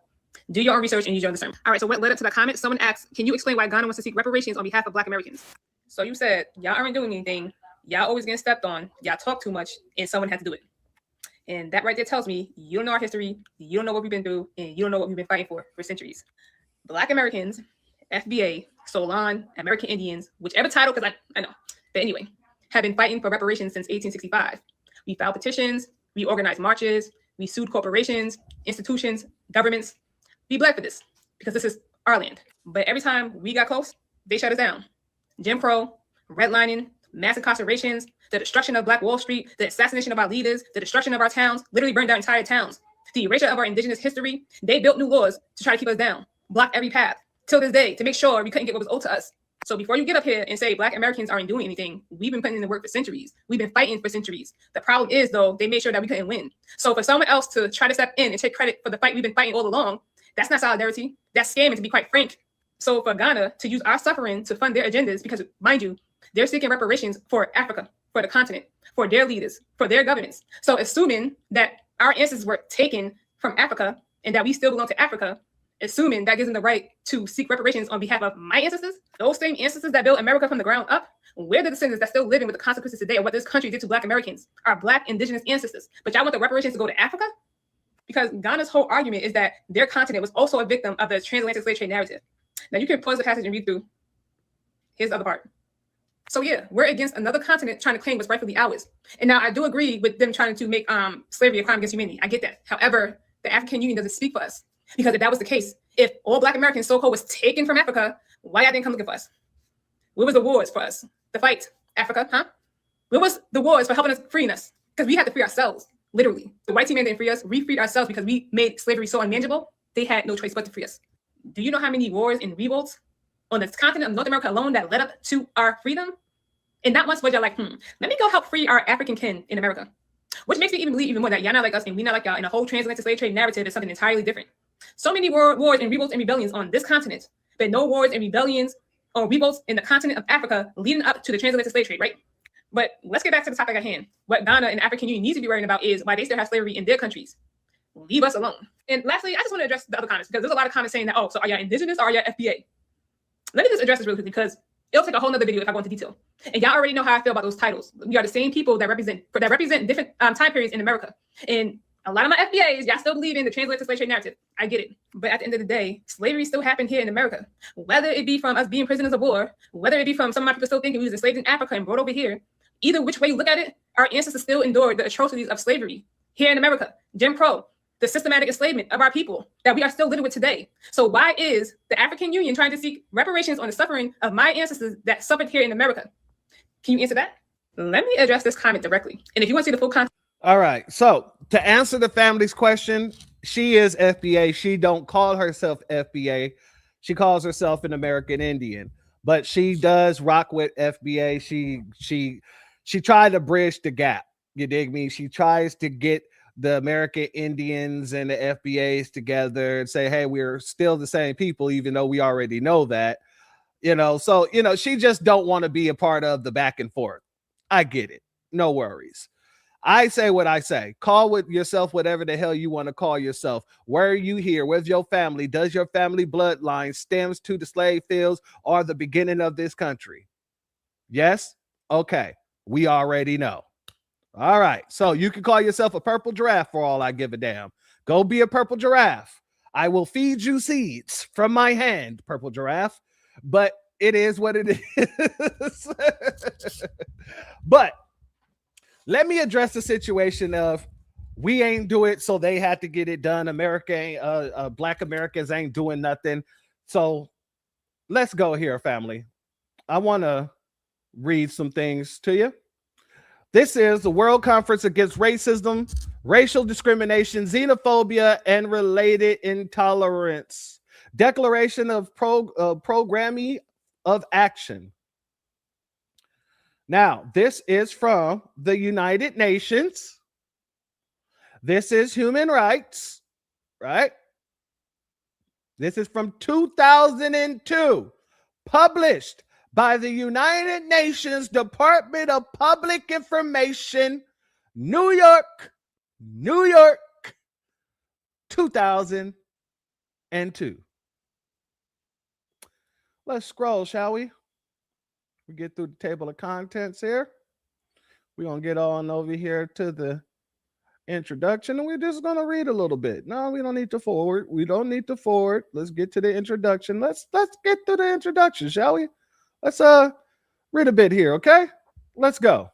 Do your own research and use your own discernment. All right, so what led up to the comment? Someone asked, can you explain why Ghana wants to seek reparations on behalf of Black Americans? So you said, y'all aren't doing anything. Y'all always getting stepped on. Y'all talk too much, and someone had to do it. And that right there tells me you don't know our history, you don't know what we've been through, and you don't know what we've been fighting for centuries. Black Americans, FBA, Solon, American Indians, whichever title, because I know. But anyway, have been fighting for reparations since 1865. We filed petitions, we organized marches, we sued corporations, institutions, governments. We bled for this because this is our land. But every time we got close, they shut us down. Jim Crow, redlining, mass incarcerations, the destruction of Black Wall Street, the assassination of our leaders, the destruction of our towns, literally burned down entire towns. The erasure of our indigenous history. They built new laws to try to keep us down, block every path till this day to make sure we couldn't get what was owed to us. So before you get up here and say Black Americans aren't doing anything, we've been putting in the work for centuries. We've been fighting for centuries. The problem is, though, they made sure that we couldn't win. So for someone else to try to step in and take credit for the fight we've been fighting all along, that's not solidarity. That's scamming, to be quite frank. So for Ghana to use our suffering to fund their agendas, because mind you, they're seeking reparations for Africa, for the continent, for their leaders, for their governments. So assuming that our ancestors were taken from Africa and that we still belong to Africa, assuming that gives them the right to seek reparations on behalf of my ancestors, those same ancestors that built America from the ground up, we're the descendants that still living with the consequences today of what this country did to Black Americans, our Black indigenous ancestors. But y'all want the reparations to go to Africa? Because Ghana's whole argument is that their continent was also a victim of the transatlantic slave trade narrative. Now you can pause the passage and read through. Here's the other part. So yeah, we're against another continent trying to claim what's rightfully ours. And now I do agree with them trying to make slavery a crime against humanity. I get that. However, the African Union doesn't speak for us. Because if that was the case, if all Black Americans so-called was taken from Africa, why y'all didn't come looking for us? Where was the wars for us? The fight, Africa, huh? Where was the wars for helping us, freeing us? Because we had to free ourselves, literally. The white team man didn't free us. We freed ourselves because we made slavery so unmanageable. They had no choice but to free us. Do you know how many wars and revolts on this continent of North America alone that led up to our freedom? And not once was y'all like, let me go help free our African kin in America. Which makes me even believe even more that y'all not like us and we not like y'all, and the whole transatlantic slave trade narrative is something entirely different. So many wars and revolts and rebellions on this continent, but no wars and rebellions or revolts in the continent of Africa leading up to the transatlantic slave trade, right? But let's get back to the topic at hand. What Ghana and the African Union need to be worrying about is why they still have slavery in their countries. Leave us alone. And lastly, I just want to address the other comments because there's a lot of comments saying that, oh, so are y'all indigenous or are y'all FBA? Let me just address this really quickly because it'll take a whole nother video if I go into detail. And y'all already know how I feel about those titles. We are the same people that represent different time periods in America. And a lot of my FBAs, y'all still believe in the transatlantic slave trade narrative. I get it. But at the end of the day, slavery still happened here in America. Whether it be from us being prisoners of war, whether it be from some of my people still thinking we was enslaved in Africa and brought over here, either which way you look at it, our ancestors still endured the atrocities of slavery here in America. Jim Crow, the systematic enslavement of our people that we are still living with today. So why is the African Union trying to seek reparations on the suffering of my ancestors that suffered here in America? Can you answer that? Let me address this comment directly. And if you want to see the full content. All right. So to answer the family's question, she is FBA. She don't call herself FBA. She calls herself an American Indian, but she does rock with FBA. She tried to bridge the gap. You dig me? She tries to get the American Indians and the FBAs together and say, hey, we're still the same people, even though we already know that, so, she just don't want to be a part of the back and forth. I get it. No worries. I say what I say. Call with yourself whatever the hell you want to call yourself. Where are you here? Where's your family? Does your family bloodline stems to the slave fields or the beginning of this country? Yes? Okay. We already know. All right. So you can call yourself a purple giraffe for all I give a damn. Go be a purple giraffe. I will feed you seeds from my hand, purple giraffe. But it is what it is. But let me address the situation of we ain't do it, so they had to get it done. America ain't, Black Americans ain't doing nothing. So let's go here, family. I want to read some things to you. This is the World Conference Against Racism, Racial Discrimination, Xenophobia, and Related Intolerance. Declaration of Programming of Action. Now, this is from the United Nations. This is human rights, right? This is from 2002, published by the United Nations Department of Public Information, New York, 2002. Let's scroll, shall we? We get through the table of contents here. We're going to get on over here to the introduction, and we're just going to read a little bit. No, we don't need to forward. We don't need to forward. Let's get to the introduction. Let's get to the introduction, shall we? Let's read a bit here, okay? Let's go.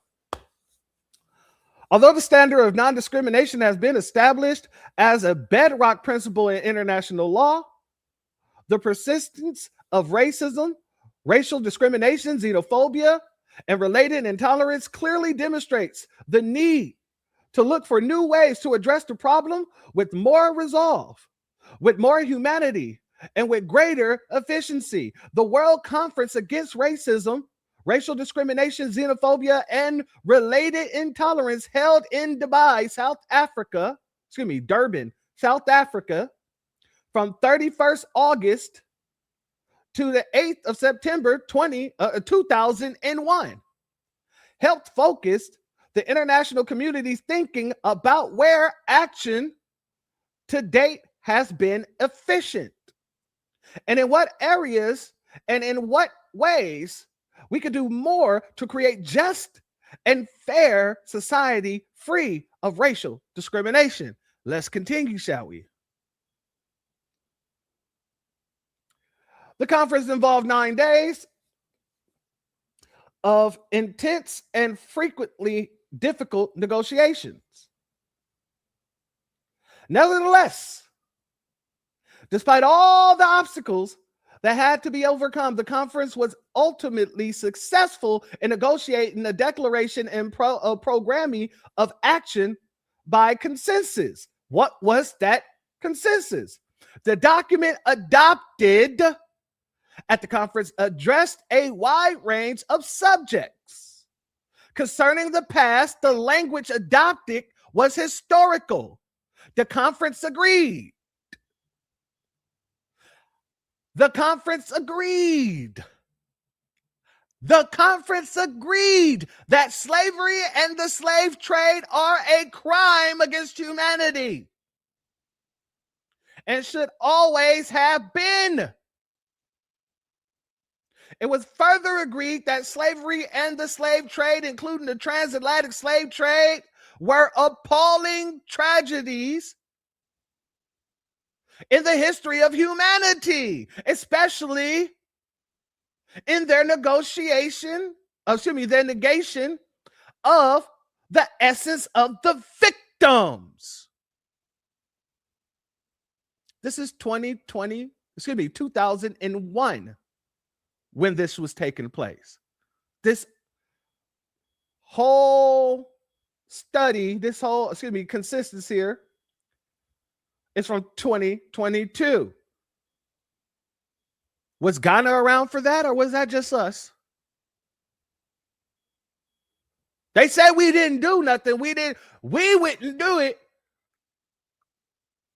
Although the standard of non-discrimination has been established as a bedrock principle in international law, the persistence of racism, racial discrimination, xenophobia, and related intolerance clearly demonstrates the need to look for new ways to address the problem with more resolve, with more humanity, and with greater efficiency. The World Conference Against Racism, Racial Discrimination, Xenophobia, and Related Intolerance held in Durban, South Africa, from 31st August to the 8th of September 2001, helped focus the international community's thinking about where action to date has been efficient, and in what areas and in what ways we could do more to create just and fair society free of racial discrimination. Let's continue, shall we? The conference involved 9 days of intense and frequently difficult negotiations. Nevertheless, despite all the obstacles that had to be overcome, the conference was ultimately successful in negotiating a declaration and programming of action by consensus. What was that consensus? The document adopted at the conference addressed a wide range of subjects. Concerning the past, the language adopted was historical. The conference agreed. The conference agreed that slavery and the slave trade are a crime against humanity and should always have been. It was further agreed that slavery and the slave trade, including the transatlantic slave trade, were appalling tragedies in the history of humanity, especially in their negation of the essence of the victims. This is 2001 when this was taking place. This whole study, consensus here is from 2022. Was Ghana around for that, or was that just us? They said we didn't do nothing. We wouldn't do it.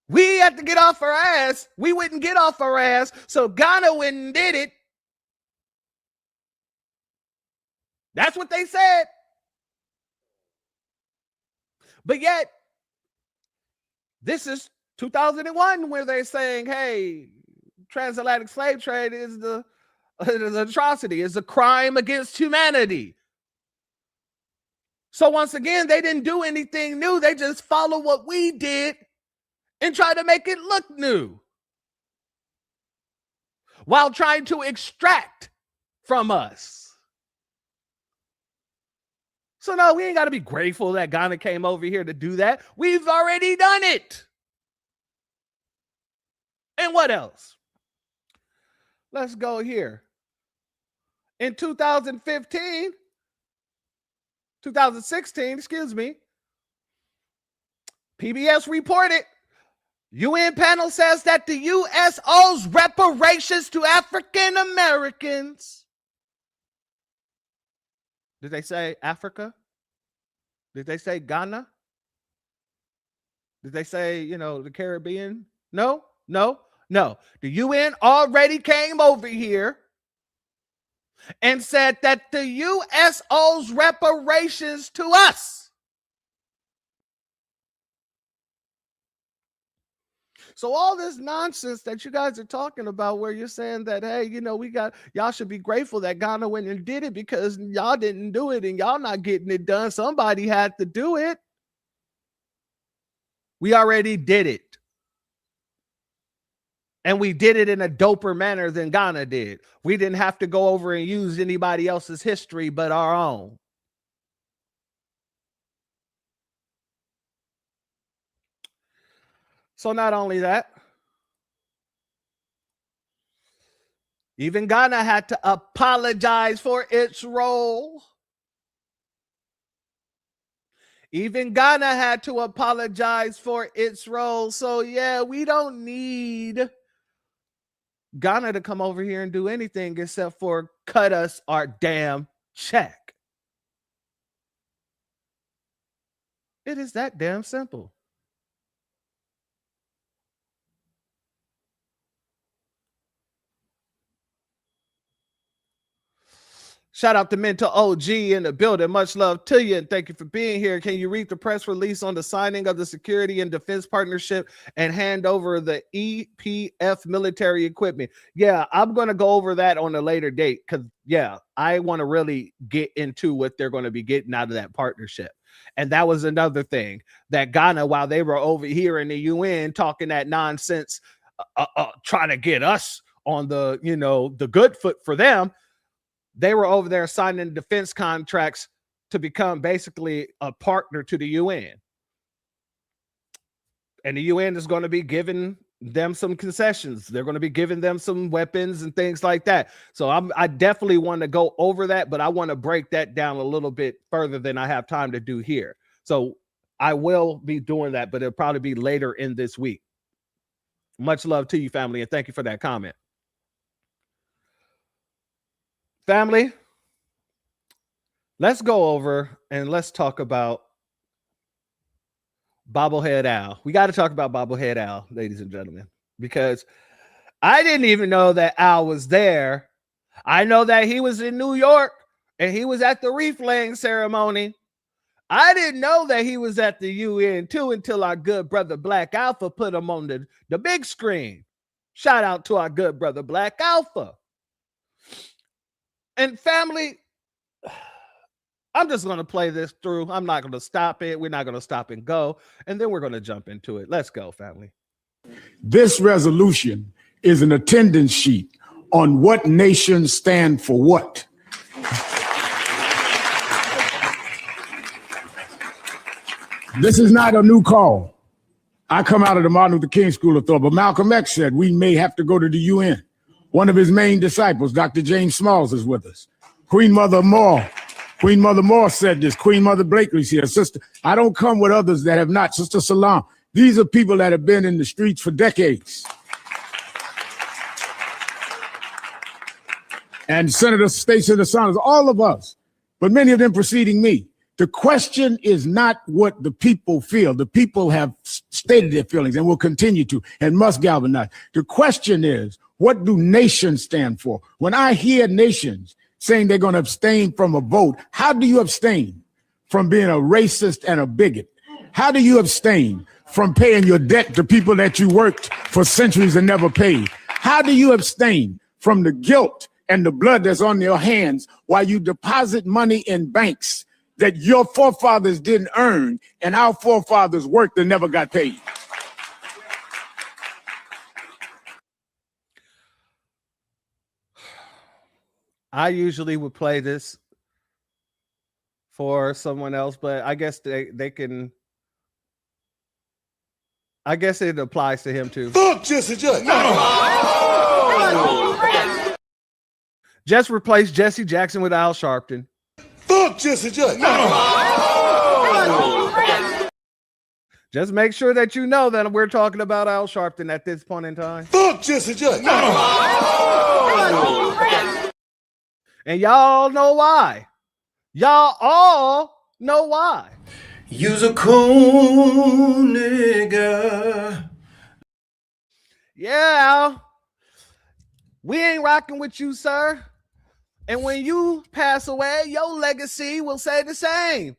We had to get off our ass. We wouldn't get off our ass, so Ghana went and did it. That's what they said. But yet, this is 2001 where they're saying, hey, transatlantic slave trade is an atrocity, is a crime against humanity. So once again, they didn't do anything new. They just follow what we did and try to make it look new while trying to extract from us. So no, we ain't got to be grateful that Ghana came over here to do that. We've already done it. And what else? Let's go here. In 2016, PBS reported UN panel says that the U.S. owes reparations to African Americans. Did they say Africa? Did they say Ghana? Did they say, the Caribbean? No. The UN already came over here and said that the U.S. owes reparations to us. So all this nonsense that you guys are talking about where you're saying that, hey, y'all should be grateful that Ghana went and did it because y'all didn't do it and y'all not getting it done. Somebody had to do it. We already did it. And we did it in a doper manner than Ghana did. We didn't have to go over and use anybody else's history but our own. So not only that, even Ghana had to apologize for its role. Even Ghana had to apologize for its role. So yeah, we don't need Ghana to come over here and do anything except for cut us our damn check. It is that damn simple. Shout out to Mental OG in the building. Much love to you and thank you for being here. Can you read the press release on the signing of the Security and Defense Partnership and hand over the EPF military equipment? Yeah, I'm going to go over that on a later date because, yeah, I want to really get into what they're going to be getting out of that partnership. And that was another thing that Ghana, while they were over here in the UN talking that nonsense, trying to get us on the, the good foot for them, they were over there signing defense contracts to become basically a partner to the UN. And the UN is going to be giving them some concessions. They're going to be giving them some weapons and things like that. So I definitely want to go over that, but I want to break that down a little bit further than I have time to do here. So I will be doing that, but it'll probably be later in this week. Much love to you, family, and thank you for that comment. Family, let's go over and let's talk about Bobblehead Al. We got to talk about Bobblehead Al, ladies and gentlemen, because I didn't even know that Al was there. I know that he was in New York and he was at the wreath laying ceremony. I didn't know that he was at the UN too until our good brother Black Alpha put him on the big screen. Shout out to our good brother Black Alpha. And family, I'm just going to play this through. I'm not going to stop it. We're not going to stop and go. And then we're going to jump into it. Let's go, family. This resolution is an attendance sheet on what nations stand for what. This is not a new call. I come out of the Martin Luther King School of Thought, but Malcolm X said we may have to go to the UN. One of his main disciples, Dr. James Smalls, is with us. Queen Mother Moore said this. Queen Mother Blakely's here. Sister, I don't come with others that have not. Sister Salam. These are people that have been in the streets for decades. And Senator Stacey Sanders, all of us, but many of them preceding me. The question is not what the people feel. The people have stated their feelings and will continue to and must galvanize. The question is, what do nations stand for? When I hear nations saying they're going to abstain from a vote, how do you abstain from being a racist and a bigot? How do you abstain from paying your debt to people that you worked for centuries and never paid? How do you abstain from the guilt and the blood that's on your hands while you deposit money in banks that your forefathers didn't earn and our forefathers worked and never got paid. I usually would play this for someone else, but I guess they can. I guess it applies to him too. Fuck Jesse Jackson. No. Just replace Jesse Jackson with Al Sharpton. Fuck Jesse Jackson. No. Just make sure that you know that we're talking about Al Sharpton at this point in time. Fuck Jesse Jackson. No. And y'all know why. Y'all all know why. You's a cool nigga. Yeah, we ain't rocking with you, sir. And when you pass away, your legacy will say the same.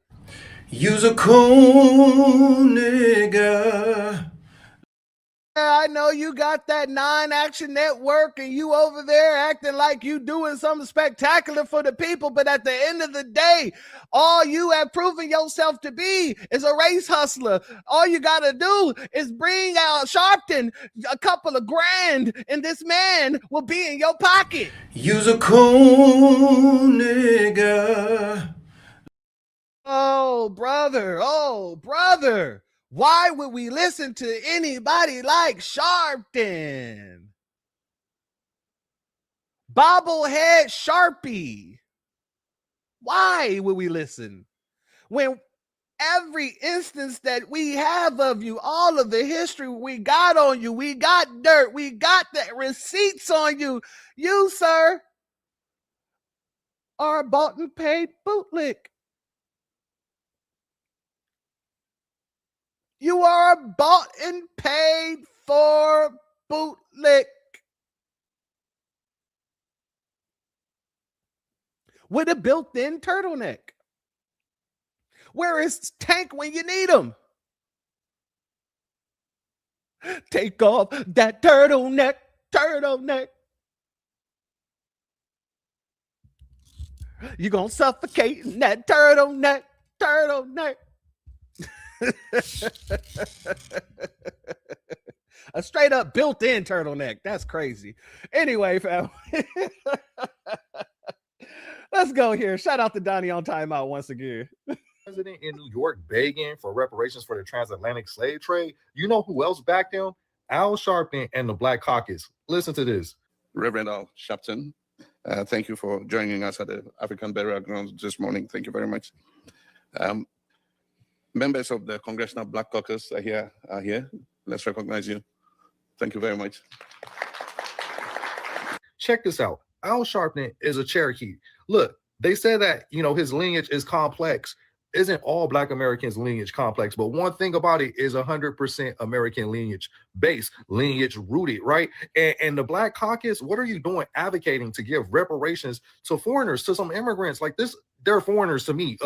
You's a cool nigga. I know you got that 9-Action Network and you over there acting like you doing something spectacular for the people, but at the end of the day, all you have proven yourself to be is a race hustler. All you got to do is bring out Sharpton a couple of grand and this man will be in your pocket. You's a cool nigga. Oh, brother. Why would we listen to anybody like Sharpton? Bobblehead Sharpie. Why would we listen? When every instance that we have of you, all of the history we got on you, we got dirt, we got the receipts on you. You, sir, are a bought and paid bootlick. You are bought and paid for bootlick. With a built-in turtleneck. Where is Tank when you need him? Take off that turtleneck. You're going to suffocate in that turtleneck. A straight up built-in turtleneck. That's crazy. Anyway, fam. Let's go here. Shout out to Donnie on timeout once again. President in New York begging for reparations for the transatlantic slave trade. You know who else backed him? Al Sharpton and the Black Caucus. Listen to this. Reverend Al Sharpton, thank you for joining us at the African Burial Grounds this morning. Thank you very much. Members of the Congressional Black Caucus are here. Let's recognize you. Thank you very much. Check this out. Al Sharpton is a Cherokee. Look, they said that, his lineage is complex. Isn't all Black Americans' lineage complex? But one thing about it is 100% American lineage based, lineage rooted, right? And the Black Caucus, what are you doing advocating to give reparations to foreigners, to some immigrants like this? They're foreigners to me.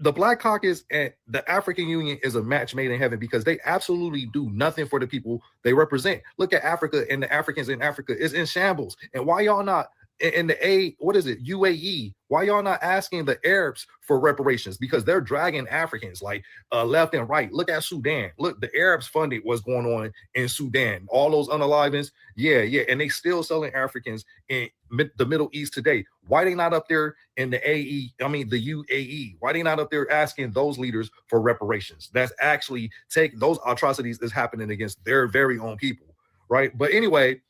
The Black Caucus and the African Union is a match made in heaven because they absolutely do nothing for the people they represent. Look at Africa, and the Africans in Africa is in shambles. And why y'all not in the UAE? Why y'all not asking the Arabs for reparations? Because they're dragging Africans like left and right. Look at Sudan. Look, the Arabs funded what's going on in Sudan. All those unalivings. Yeah. And they still selling Africans in the Middle East today. Why they not up there in the the UAE? Why they not up there asking those leaders for reparations? That's actually those atrocities is happening against their very own people, right? But anyway,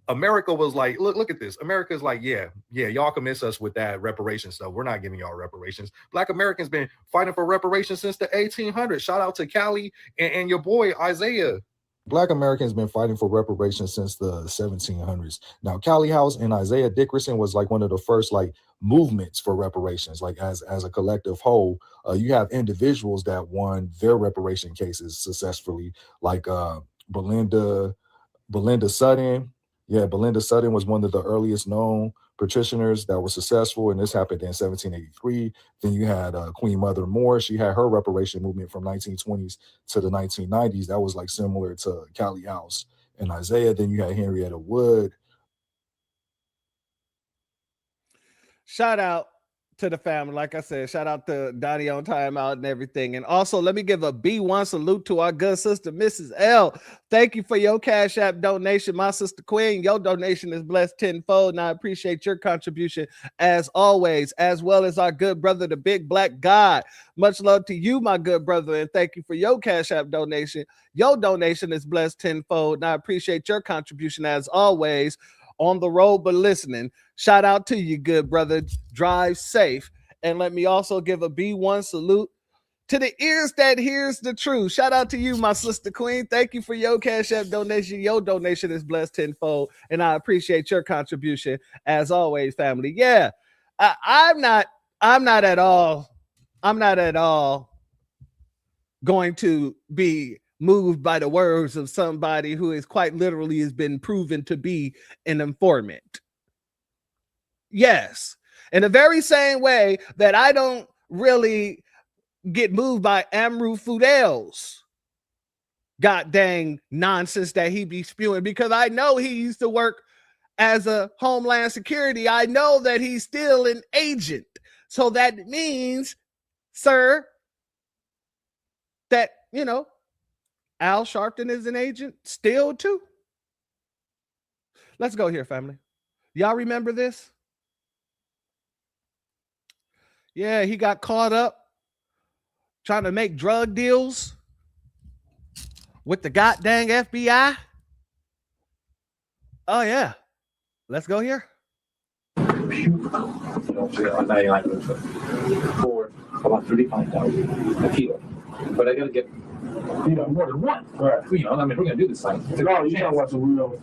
America was like, look at this. America's like, yeah, y'all can miss us with that reparation stuff. We're not giving y'all reparations. Black Americans been fighting for reparations since the 1800s. Shout out to Cali and your boy Isaiah. Black Americans been fighting for reparations since the 1700s. Now, Cali House and Isaiah Dickerson was like one of the first movements for reparations, like as a collective whole. You have individuals that won their reparation cases successfully, like Belinda Sutton. Yeah, Belinda Sutton was one of the earliest known petitioners that was successful, and this happened in 1783. Then you had Queen Mother Moore. She had her reparation movement from 1920s to the 1990s. That was similar to Cali House and Isaiah. Then you had Henrietta Wood. Shout out to the family. Like I said, shout out to Donnie on timeout and everything. And also, let me give a B1 salute to our good sister, Mrs. L. Thank you for your Cash App donation, my sister Queen. Your donation is blessed tenfold, and I appreciate your contribution as always, as well as our good brother, the Big Black God. Much love to you, my good brother, and thank you for your Cash App donation. Your donation is blessed tenfold, and I appreciate your contribution as always. On the road, but listening. Shout out to you, good brother. Drive safe. And let me also give a B1 salute to the ears that hears the truth. Shout out to you, my sister Queen. Thank you for your Cash App donation. Your donation is blessed tenfold, and I appreciate your contribution as always, family. Yeah, I'm not at all going to be moved by the words of somebody who is quite literally has been proven to be an informant. Yes, in the very same way that I don't really get moved by Amru Fudel's god dang nonsense that he be spewing, because I know he used to work as a Homeland Security. I know that he's still an agent. So that means, sir, that, you know, Al Sharpton is an agent still too. Let's go here, family. Y'all remember this? Yeah, he got caught up trying to make drug deals with the goddamn FBI. Oh yeah. Let's go here. For about 35,000 a kilo. But I gotta get more than one. Right. I mean, we're gonna do this like. Oh, you know what's a real?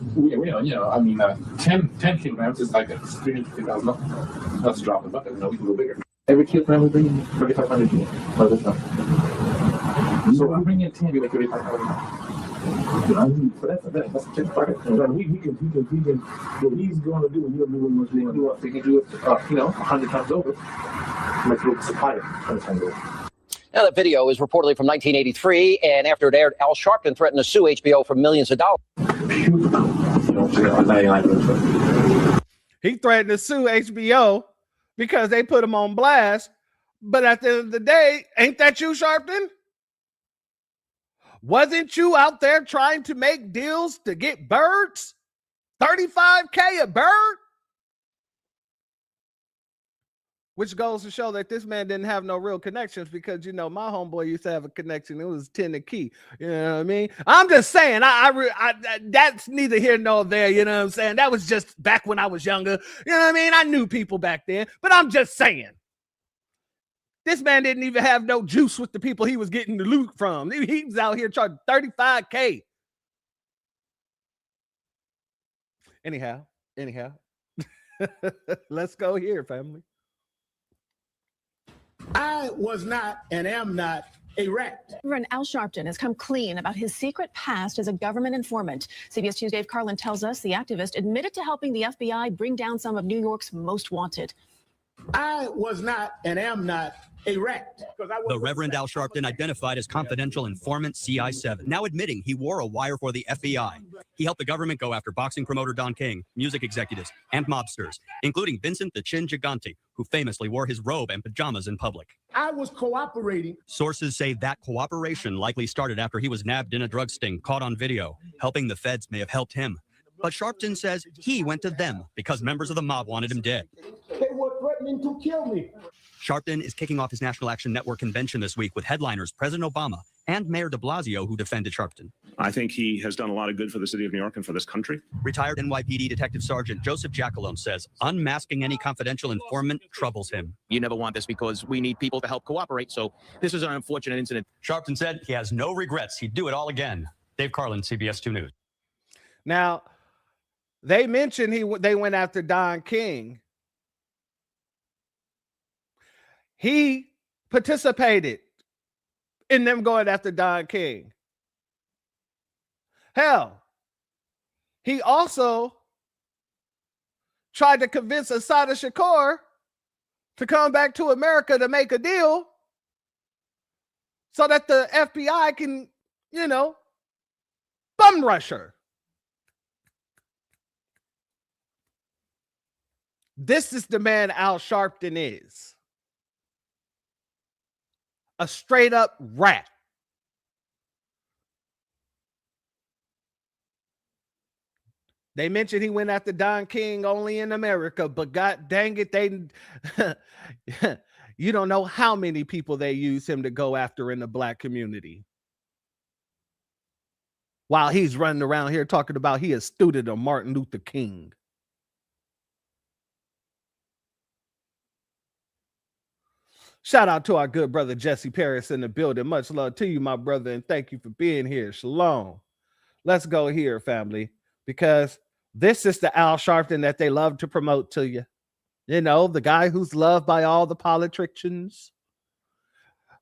I mean, 10 kilograms is like $350,000. That's a drop in the bucket. We can go bigger. Every kilogram we bring in 3,500. So I'm bringing in 10, we make 3,500. That's a check target. We can. What he's going to do, we'll do what much they do. They can do it, 100 times over. Like a supplier, 100 times over. Now, that video is reportedly from 1983, and after it aired, Al Sharpton threatened to sue HBO for millions of dollars. He threatened to sue HBO because they put him on blast. But at the end of the day, ain't that you, Sharpton? Wasn't you out there trying to make deals to get birds? $35K a bird? Which goes to show that this man didn't have no real connections, because, my homeboy used to have a connection. It was 10 a key. You know what I mean? I'm just saying, I that's neither here nor there. You know what I'm saying? That was just back when I was younger. You know what I mean? I knew people back then, but I'm just saying. This man didn't even have no juice with the people he was getting the loot from. He was out here charging $35K. Anyhow. Let's go here, family. I was not and am not a rat. Reverend Al Sharpton has come clean about his secret past as a government informant. CBS 2's Dave Carlin tells us the activist admitted to helping the FBI bring down some of New York's most wanted. I was not and am not a rat. The Reverend Al Sharpton identified as confidential informant CI7, now admitting he wore a wire for the FBI. He helped the government go after boxing promoter Don King, music executives, and mobsters, including Vincent the Chin Gigante, who famously wore his robe and pajamas in public. I was cooperating. Sources say that cooperation likely started after he was nabbed in a drug sting caught on video. Helping the feds may have helped him. But Sharpton says he went to them because members of the mob wanted him dead. They were threatening to kill me. Sharpton is kicking off his National Action Network convention this week with headliners President Obama and Mayor de Blasio, who defended Sharpton. I think he has done a lot of good for the city of New York and for this country. Retired NYPD Detective Sergeant Joseph Jackalone says unmasking any confidential informant troubles him. You never want this because we need people to help cooperate, so this is an unfortunate incident. Sharpton said he has no regrets. He'd do it all again. Dave Carlin, CBS 2 News. Now, they mentioned they went after Don King. He participated in them going after Don King. Hell, he also tried to convince Assata Shakur to come back to America to make a deal so that the FBI can, bum rush her. This is the man Al Sharpton is. A straight up rat. They mentioned he went after Don King only in America, but god dang it, they you don't know how many people they use him to go after in the black community. While he's running around here talking about he is student of Martin Luther King. Shout out to our good brother Jesse Paris in the building. Much love to you, my brother, and thank you for being here. Shalom. Let's go here, family, because this is the Al Sharpton that they love to promote to you. You know, the guy who's loved by all the politicians.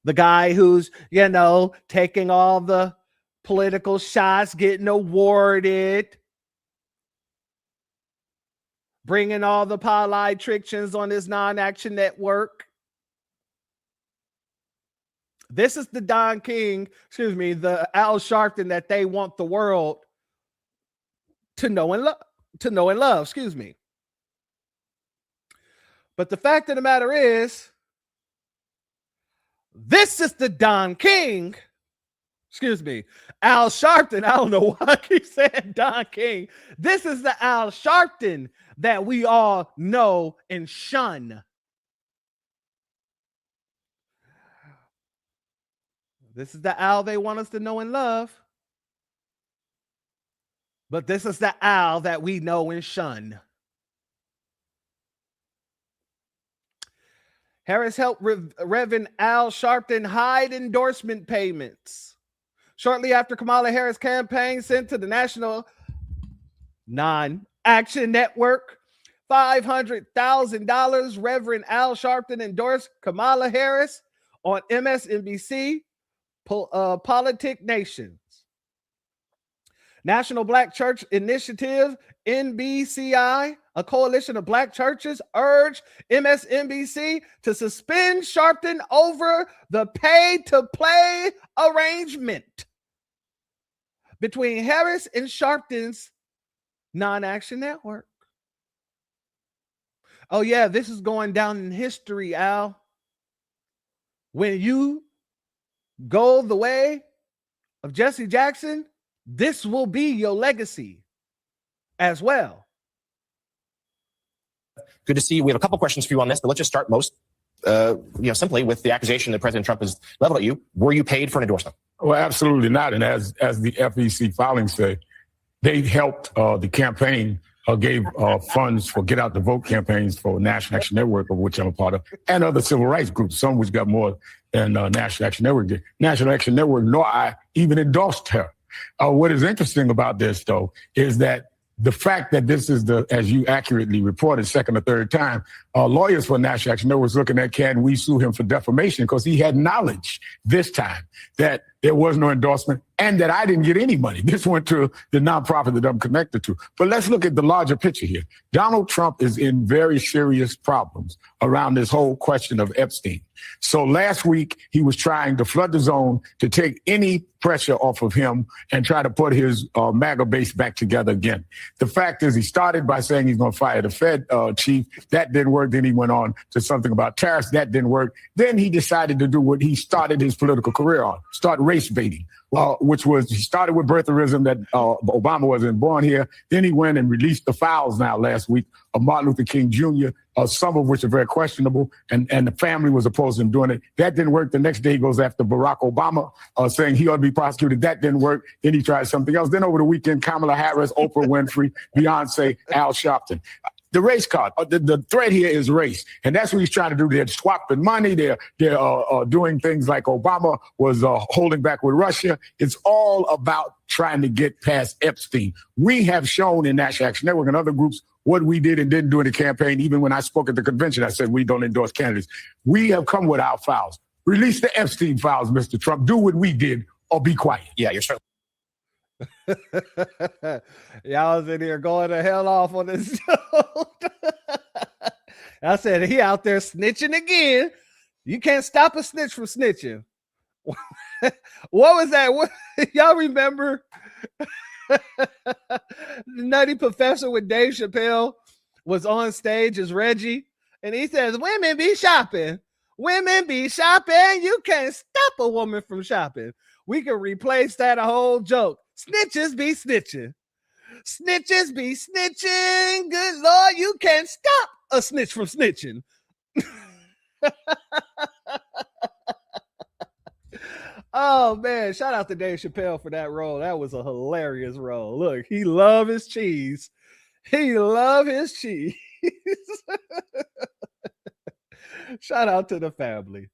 The guy who's, you know, taking all the political shots, getting awarded. Bringing all the politicians on his non-action network. This is the Don King, the Al Sharpton that they want the world to know and love, But the fact of the matter is, this is the Don King, Al Sharpton. I don't know why I keep saying Don King. This is the Al Sharpton that we all know and shun. This is the Al they want us to know and love. But this is the Al that we know and shun. Harris helped Reverend Al Sharpton hide endorsement payments. Shortly after Kamala Harris' campaign sent to the National Non-Action Network $500,000, Reverend Al Sharpton endorsed Kamala Harris on MSNBC Politic Nations. National Black Church Initiative, NBCI, a coalition of black churches, urged MSNBC to suspend Sharpton over the pay-to-play arrangement between Harris and Sharpton's non-action network. Oh yeah, this is going down in history, Al. When you go the way of Jesse Jackson, this will be your legacy as well. Good to see you. We have a couple questions for you on this, but let's just start simply with the accusation that President Trump has leveled at you. Were you paid for an endorsement? Well, absolutely not. And as the FEC filings say, they helped the campaign, gave funds for Get Out the Vote campaigns for National Action Network, of which I'm a part of, and other civil rights groups, some which got more than National Action Network did. National Action Network, nor I even endorsed her. What is interesting about this, though, is that the fact that this is as you accurately reported, second or third time, lawyers for National Action Network was looking at, can we sue him for defamation? Because he had knowledge this time that there was no endorsement and that I didn't get any money. This went to the nonprofit that I'm connected to. But let's look at the larger picture here. Donald Trump is in very serious problems around this whole question of Epstein. So last week, he was trying to flood the zone to take any pressure off of him and try to put his MAGA base back together again. The fact is, he started by saying he's going to fire the Fed chief. That didn't work. Then he went on to something about tariffs. That didn't work. Then he decided to do what he started his political career on, start race baiting. Which was, he started with birtherism, that Obama wasn't born here. Then he went and released the files now last week of Martin Luther King Jr., some of which are very questionable, and the family was opposed to him doing it. That didn't work. The next day he goes after Barack Obama, saying he ought to be prosecuted. That didn't work. Then he tried something else. Then over the weekend, Kamala Harris, Oprah Winfrey, Beyonce, Al Sharpton. The race card, the thread here is race. And that's what he's trying to do. They're swapping money. They're doing things like Obama was holding back with Russia. It's all about trying to get past Epstein. We have shown in National Action Network and other groups what we did and didn't do in the campaign. Even when I spoke at the convention, I said we don't endorse candidates. We have come with our files. Release the Epstein files, Mr. Trump. Do what we did or be quiet. Yeah, you're certainly. Y'all was in here going to hell off on this show. I said he out there snitching again. You can't stop a snitch from snitching. What was that? Y'all remember the Nutty Professor with Dave Chappelle was on stage as Reggie, and he says women be shopping. Women be shopping. You can't stop a woman from shopping. We can replace that whole joke. Snitches be snitching. Snitches be snitching. Good Lord, you can't stop a snitch from snitching. Oh man, shout out to Dave Chappelle for that role. That was a hilarious role. Look, he love his cheese. He love his cheese. Shout out to the family.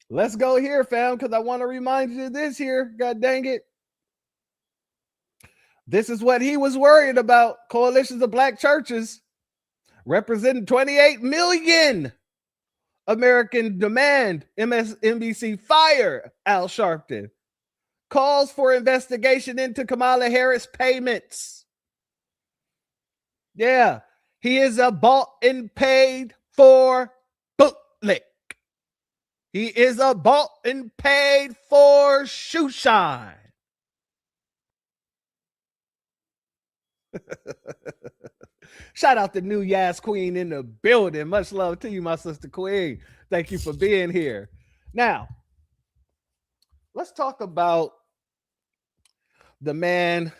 Let's go here, fam, because I want to remind you of this here. God dang it. This is what he was worried about. Coalitions of black churches representing 28 million American demand MSNBC fire Al Sharpton. Calls for investigation into Kamala Harris payments. Yeah, he is a bought and paid for bootlick. He is a bought and paid for shoe shine. Shout out to New Yas Queen in the building. Much love to you, my sister Queen. Thank you for being here. Now, let's talk about the man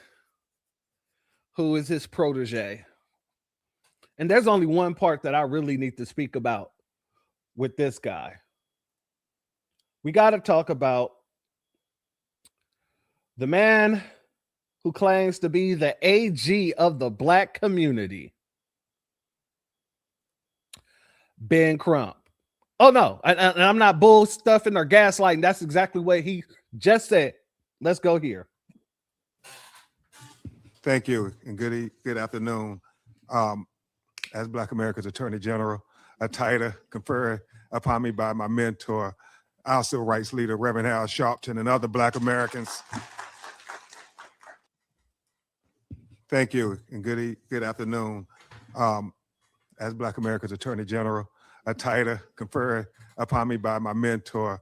who is his protege. And there's only one part that I really need to speak about with this guy. We got to talk about the man who claims to be the AG of the black community, Ben Crump. Oh, no, I'm not bull stuffing or gaslighting. That's exactly what he just said. Let's go here. Thank you, and good afternoon. As Black America's Attorney General, a title conferred upon me by my mentor, our civil rights leader, Reverend Al Sharpton, and other Black Americans. Thank you, and good afternoon. As Black America's Attorney General, a title conferred upon me by my mentor,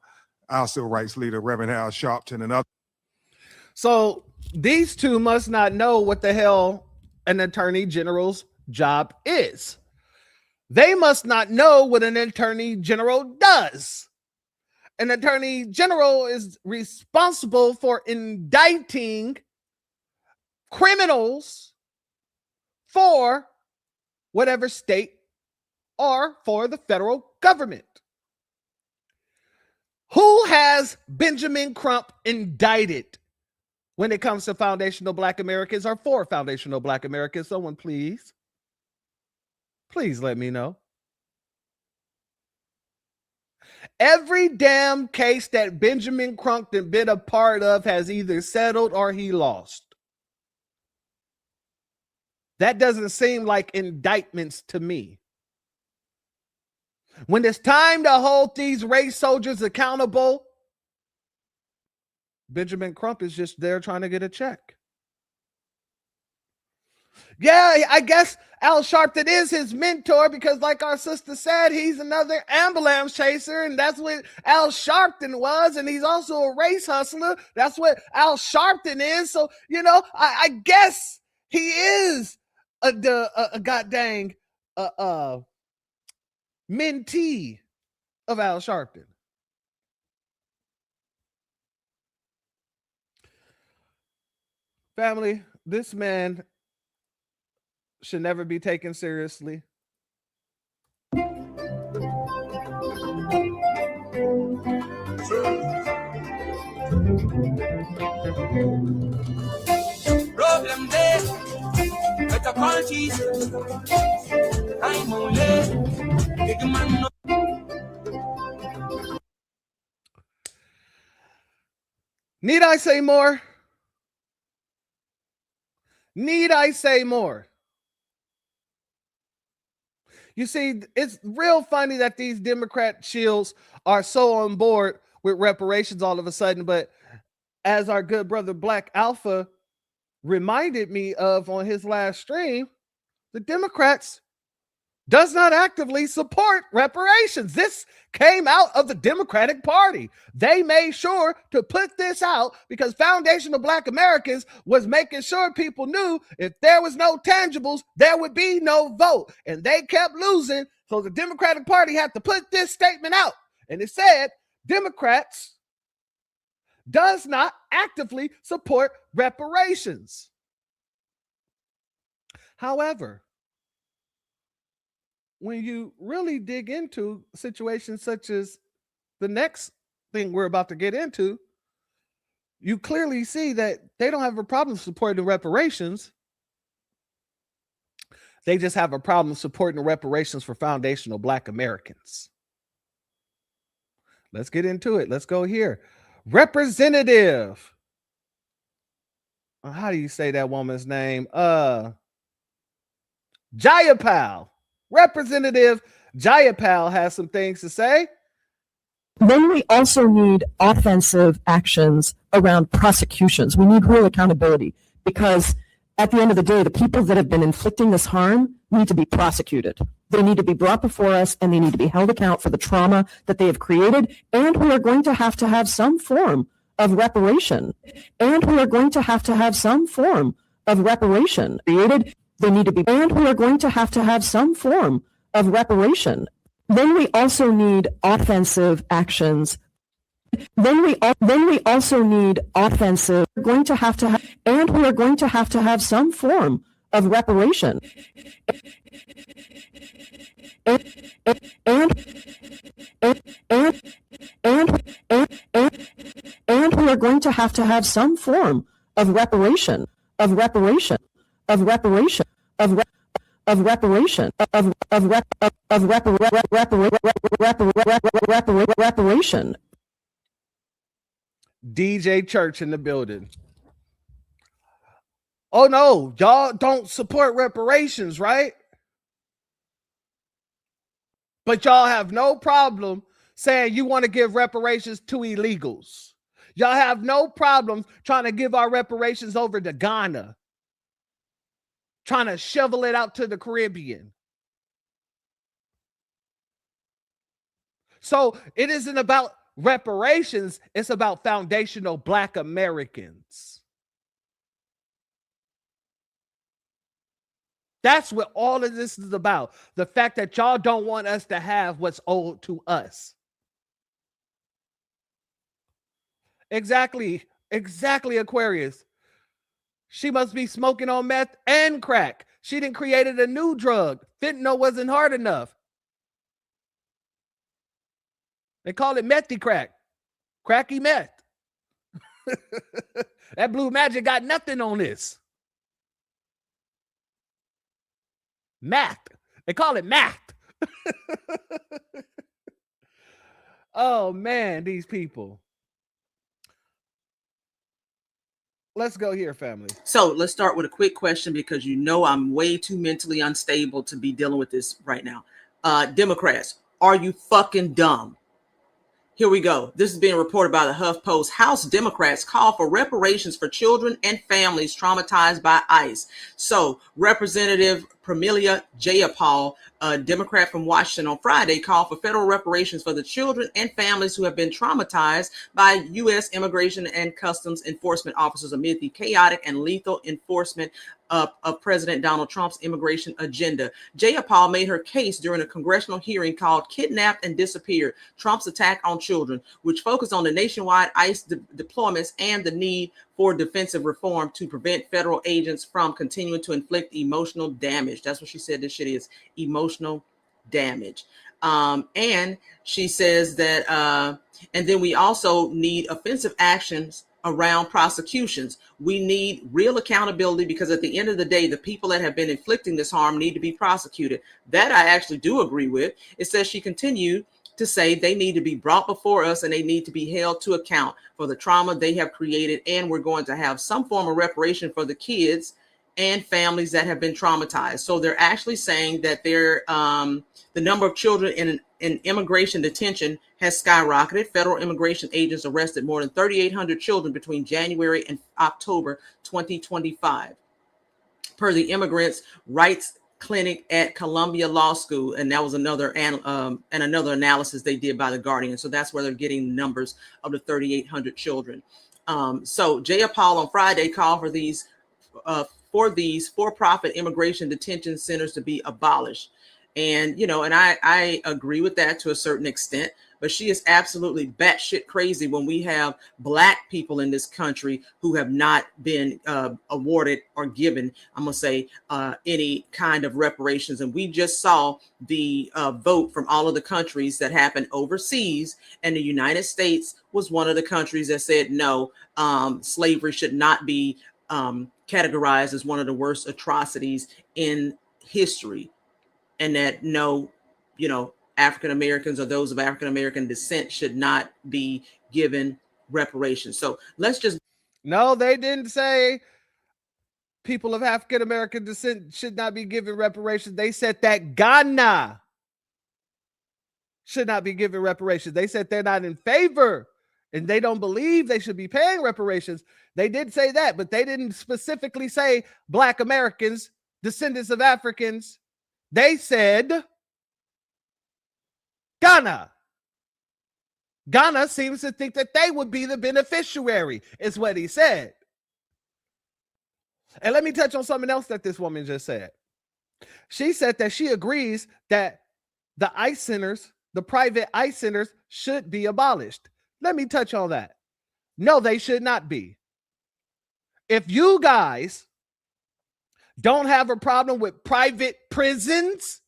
our civil rights leader, Reverend Al Sharpton, and others. So these two must not know what the hell an attorney general's job is. They must not know what an attorney general does. An attorney general is responsible for indicting criminals for whatever state or for the federal government. Who has Benjamin Crump indicted when it comes to foundational Black Americans or for foundational Black Americans? Someone please let me know. Every damn case that Benjamin Crump has been a part of has either settled or he lost. That doesn't seem like indictments to me. When it's time to hold these race soldiers accountable, Benjamin Crump is just there trying to get a check. Yeah, I guess Al Sharpton is his mentor because, like our sister said, he's another ambulance chaser, and that's what Al Sharpton was, and he's also a race hustler. That's what Al Sharpton is. So, you know, I guess he is a goddamn mentee of Al Sharpton. Family, this man should never be taken seriously. Problem there, better parties. I'm only big man. Need I say more? Need I say more? You see, it's real funny that these Democrat shills are so on board with reparations all of a sudden, but as our good brother Black Alpha reminded me of on his last stream, the Democrats does not actively support reparations. This came out of the Democratic Party. They made sure to put this out because foundational Black Americans was making sure people knew if there was no tangibles, there would be no vote. And they kept losing. So the Democratic Party had to put this statement out. And it said Democrats does not actively support reparations. However, when you really dig into situations such as the next thing we're about to get into, you clearly see that they don't have a problem supporting reparations. They just have a problem supporting reparations for foundational Black Americans. Let's get into it. Let's go here. Representative. How do you say that woman's name? Jayapal. Representative Jayapal has some things to say. Then we also need offensive actions around prosecutions. We need real accountability because at the end of the day, the people that have been inflicting this harm need to be prosecuted. They need to be brought before us and they need to be held account for the trauma that they have created. And we are going to have some form of reparation. And we are going to have some form of reparation created. They need to be, and we are going to have some form of reparation. Then we also need offensive actions. Then we also need offensive. We're going to have, and we are going to have some form of reparation. And we are going to have some form of reparation. Reparation. DJ Church in the building. Oh no, y'all don't support reparations, right? But y'all have no problem saying you want to give reparations to illegals. Y'all have no problem trying to give our reparations over to Ghana, trying to shovel it out to the Caribbean. So it isn't about reparations, it's about foundational Black Americans. That's what all of this is about. The fact that y'all don't want us to have what's owed to us. Exactly, Aquarius. She must be smoking on meth and crack. She done created a new drug. Fentanyl wasn't hard enough. They call it methy crack. Cracky meth. That blue magic got nothing on this. Math. They call it math. Oh man, these people. Let's go here, family. So let's start with a quick question because you know I'm way too mentally unstable to be dealing with this right now. Democrats, are you fucking dumb? Here we go. This is being reported by the HuffPost. House Democrats call for reparations for children and families traumatized by ICE. So Representative Premilia Jayapal, a Democrat from Washington, on Friday called for federal reparations for the children and families who have been traumatized by U.S. Immigration and Customs Enforcement officers amid the chaotic and lethal enforcement of President Donald Trump's immigration agenda. Jayapal made her case during a congressional hearing called Kidnapped and Disappeared, Trump's Attack on Children, which focused on the nationwide ICE deployments and the need for defensive reform to prevent federal agents from continuing to inflict emotional damage. That's what she said this shit is, emotional damage. And she says that, and then we also need offensive actions around prosecutions. We need real accountability because at the end of the day, the people that have been inflicting this harm need to be prosecuted. That I actually do agree with. It says she continued to say they need to be brought before us and they need to be held to account for the trauma they have created. And we're going to have some form of reparation for the kids and families that have been traumatized. So they're actually saying that they're, the number of children in immigration detention has skyrocketed. Federal immigration agents arrested more than 3,800 children between January and October 2025, per the Immigrants' Rights Clinic at Columbia Law School. And that was another analysis they did by The Guardian. So that's where they're getting numbers of the 3,800 children. So Jayapal on Friday called for these for-profit immigration detention centers to be abolished. And, you know, and I agree with that to a certain extent, but she is absolutely batshit crazy when we have Black people in this country who have not been awarded or given, I'm gonna say, any kind of reparations. And we just saw the vote from all of the countries that happened overseas, and the United States was one of the countries that said no, slavery should not be categorized as one of the worst atrocities in history, and that no, you know, African Americans or those of African American descent should not be given reparations. So let's just. No, they didn't say people of African American descent should not be given reparations. They said that Ghana should not be given reparations. They said they're not in favor and they don't believe they should be paying reparations. They did say that, but they didn't specifically say Black Americans, descendants of Africans. They said Ghana. Ghana seems to think that they would be the beneficiary, is what he said. And let me touch on something else that this woman just said. She said that she agrees that the ICE centers, the private ICE centers, should be abolished. Let me touch on that. No, they should not be. If you guys don't have a problem with private prisons,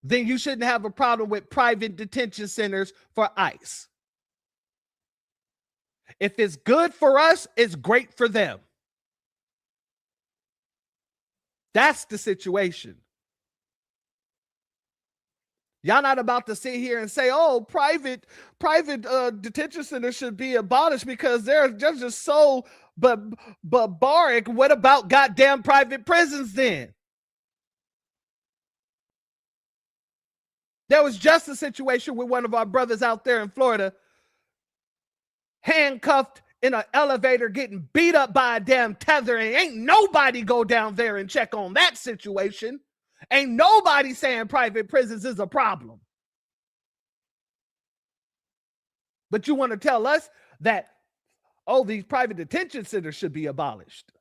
then you shouldn't have a problem with private detention centers for ICE. If it's good for us, it's great for them. That's the situation. Y'all not about to sit here and say, oh, private detention centers should be abolished because they're just so barbaric. What about goddamn private prisons then? There was just a situation with one of our brothers out there in Florida, handcuffed in an elevator, getting beat up by a damn tether, and ain't nobody go down there and check on that situation. Ain't nobody saying private prisons is a problem. But you want to tell us that, oh, these private detention centers should be abolished.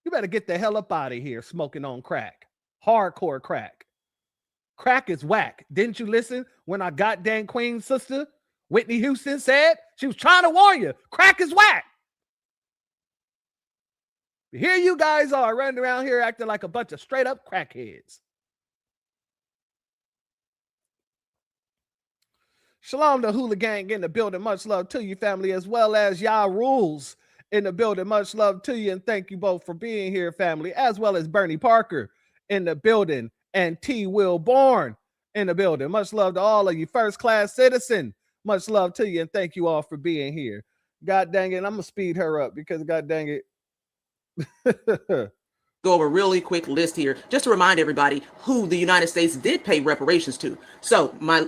You better get the hell up out of here smoking on crack. Hardcore crack. Crack is whack. Didn't you listen when our goddamn Queen sister, Whitney Houston, said? She was trying to warn you. Crack is whack. Here you guys are running around here acting like a bunch of straight up crackheads. Shalom to Hula Gang in the building. Much love to you, family, as well as y'all rules in the building. Much love to you, and thank you both for being here, family, as well as Bernie Parker in the building and T. Will Bourne in the building. Much love to all of you, first-class citizen. Much love to you, and thank you all for being here. God dang it, I'm going to speed her up because, God dang it, go over a really quick list here just to remind everybody who the United States did pay reparations to. So my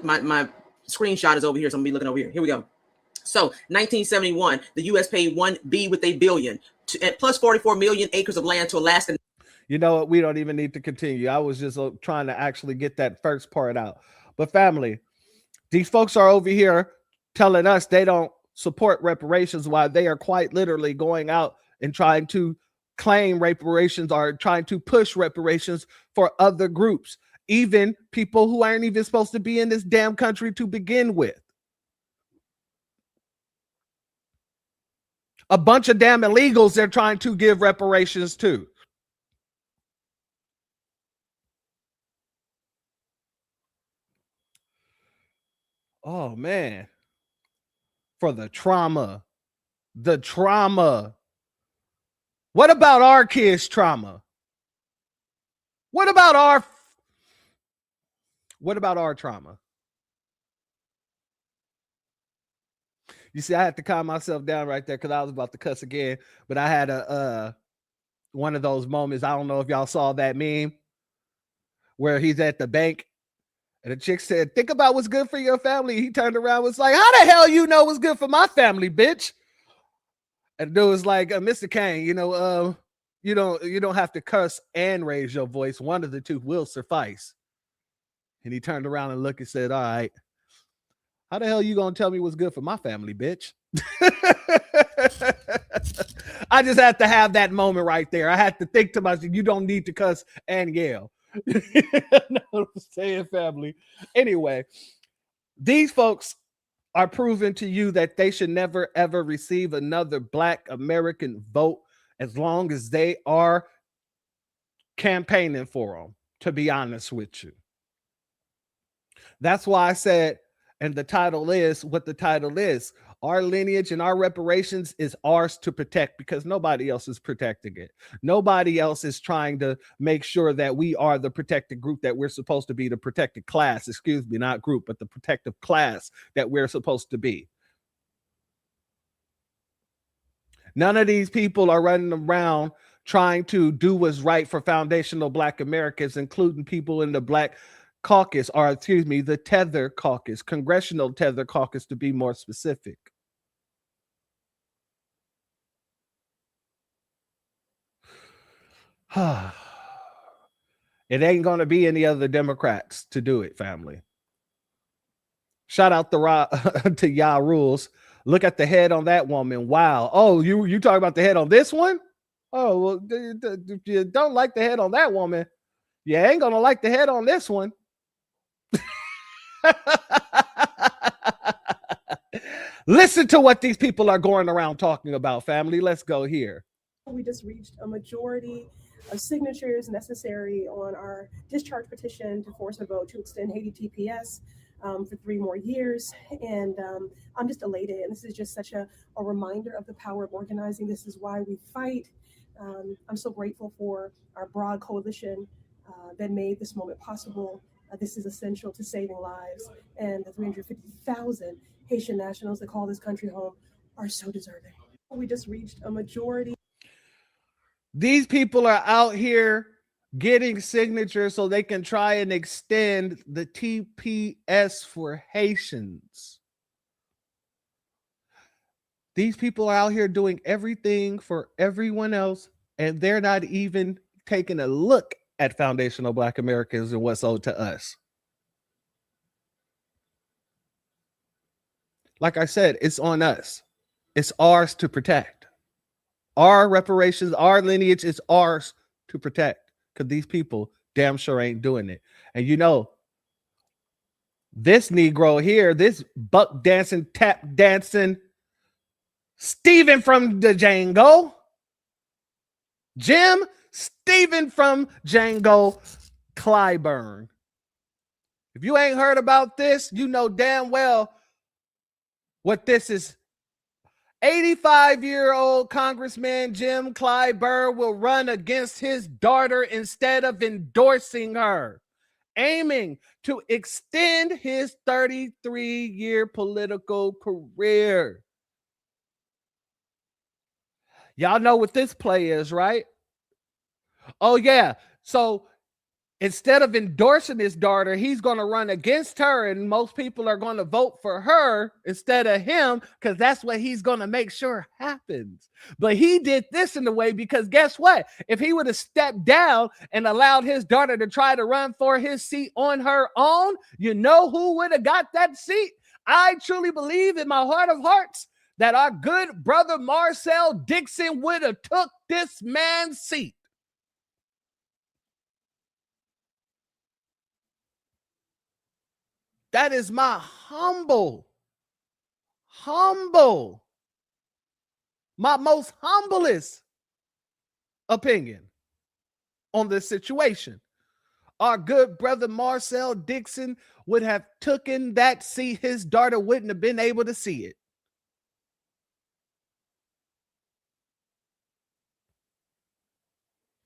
screenshot is over here, so I'm gonna be looking over here. Here we go. So 1971, the U.S. paid $1 with $1 billion plus 44 million acres of land to Alaska. You know what? We don't even need to continue. I was just trying to actually get that first part out. But family, these folks are over here telling us they don't support reparations while they are quite literally going out and trying to claim reparations or trying to push reparations for other groups, even people who aren't even supposed to be in this damn country to begin with. A bunch of damn illegals they're trying to give reparations to. Oh, man. For the trauma. The trauma. What about our kids' trauma? What about our trauma? You see, I had to calm myself down right there because I was about to cuss again, but I had one of those moments. I don't know if y'all saw that meme where he's at the bank and the chick said, "Think about what's good for your family." He turned around and was like, "How the hell you know what's good for my family, bitch?" And the dude was like, "Mr. Kane, you don't have to cuss and raise your voice. One of the two will suffice." And he turned around and looked and said, "All right, how the hell you gonna tell me what's good for my family, bitch?" I just had to have that moment right there. I had to think to myself, you don't need to cuss and yell. No, I'm saying, family. Anyway, these folks are proving to you that they should never ever receive another Black American vote as long as they are campaigning for them, to be honest with you. That's why I said, and the title is what the title is. Our lineage and our reparations is ours to protect, because nobody else is protecting it. Nobody else is trying to make sure that we are the protected group that we're supposed to be, the protected class, excuse me, not group, but the protective class that we're supposed to be. None of these people are running around trying to do what's right for foundational Black Americans, including people in the Black Caucus, or excuse me, the Tether Caucus, Congressional Tether Caucus to be more specific. It ain't going to be any other Democrats to do it, family. Shout out to Ya Rules. Look at the head on that woman. Wow. Oh, you talk about the head on this one? Oh, well, if you don't like the head on that woman, you ain't going to like the head on this one. Listen to what these people are going around talking about, family. Let's go here. We just reached a majority of signatures necessary on our discharge petition to force a vote to extend Haiti TPS for 3 more years. And I'm just elated. And this is just such a reminder of the power of organizing. This is why we fight. I'm so grateful for our broad coalition that made this moment possible. This is essential to saving lives. And the 350,000 Haitian nationals that call this country home are so deserving. We just reached a majority. These people are out here getting signatures so they can try and extend the TPS for Haitians. These people are out here doing everything for everyone else, and they're not even taking a look at foundational Black Americans and what's owed to us. Like I said, it's on us. It's ours to protect. Our reparations, our lineage is ours to protect, because these people damn sure ain't doing it. And you know, this Negro here, this buck dancing, tap dancing, Stephen from the Django, Jim Stephen from Django Clyburn. If you ain't heard about this, you know damn well what this is. 85-year-old Congressman Jim Clyburn will run against his daughter instead of endorsing her, aiming to extend his 33-year political career. Y'all know what this play is, right? Oh, yeah. So instead of endorsing his daughter, he's going to run against her, and most people are going to vote for her instead of him, because that's what he's going to make sure happens. But he did this in a way because guess what? If he would have stepped down and allowed his daughter to try to run for his seat on her own, you know who would have got that seat? I truly believe in my heart of hearts that our good brother Marcel Dixon would have took this man's seat. That is my humble, my most humblest opinion on this situation. Our good brother Marcel Dixon would have taken that seat. His daughter wouldn't have been able to see it.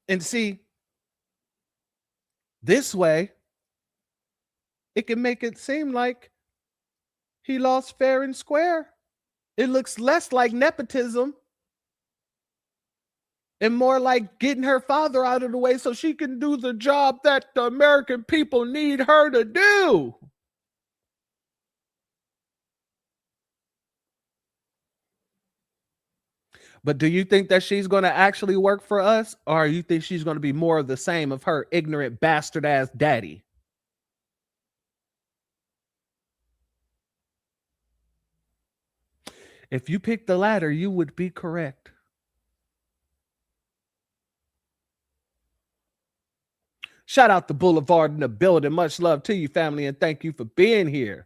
And see, this way, it can make it seem like he lost fair and square. It looks less like nepotism and more like getting her father out of the way so she can do the job that the American people need her to do. But do you think that she's going to actually work for us, or you think she's going to be more of the same of her ignorant bastard ass daddy? If you pick the latter, you would be correct. Shout out to Boulevard in the building. Much love to you, family, and thank you for being here.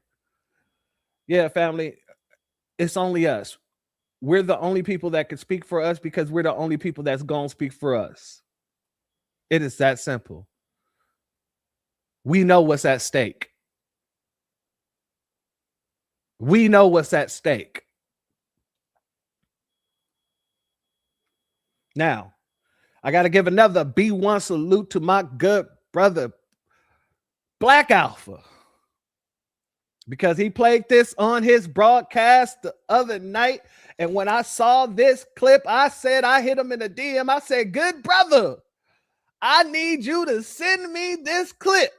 Yeah, family, it's only us. We're the only people that can speak for us because we're the only people that's going to speak for us. It is that simple. We know what's at stake. We know what's at stake. Now, I got to give another B1 salute to my good brother, Black Alpha, because he played this on his broadcast the other night. And when I saw this clip, I hit him in a DM. I said, good brother, I need you to send me this clip.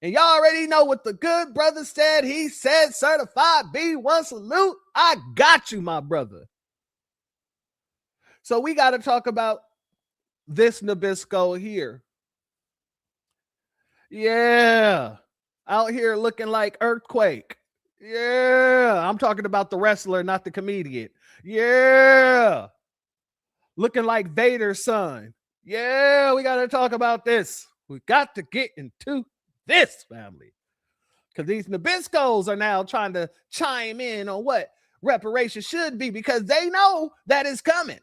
And y'all already know what the good brother said. He said, certified B1 salute. I got you, my brother. So we got to talk about this Nabisco here. Yeah. Out here looking like Earthquake. Yeah. I'm talking about the wrestler, not the comedian. Yeah. Looking like Vader's son. Yeah. We got to talk about this. We got to get into this, family, because these Nabiscos are now trying to chime in on what reparations should be because they know that is coming.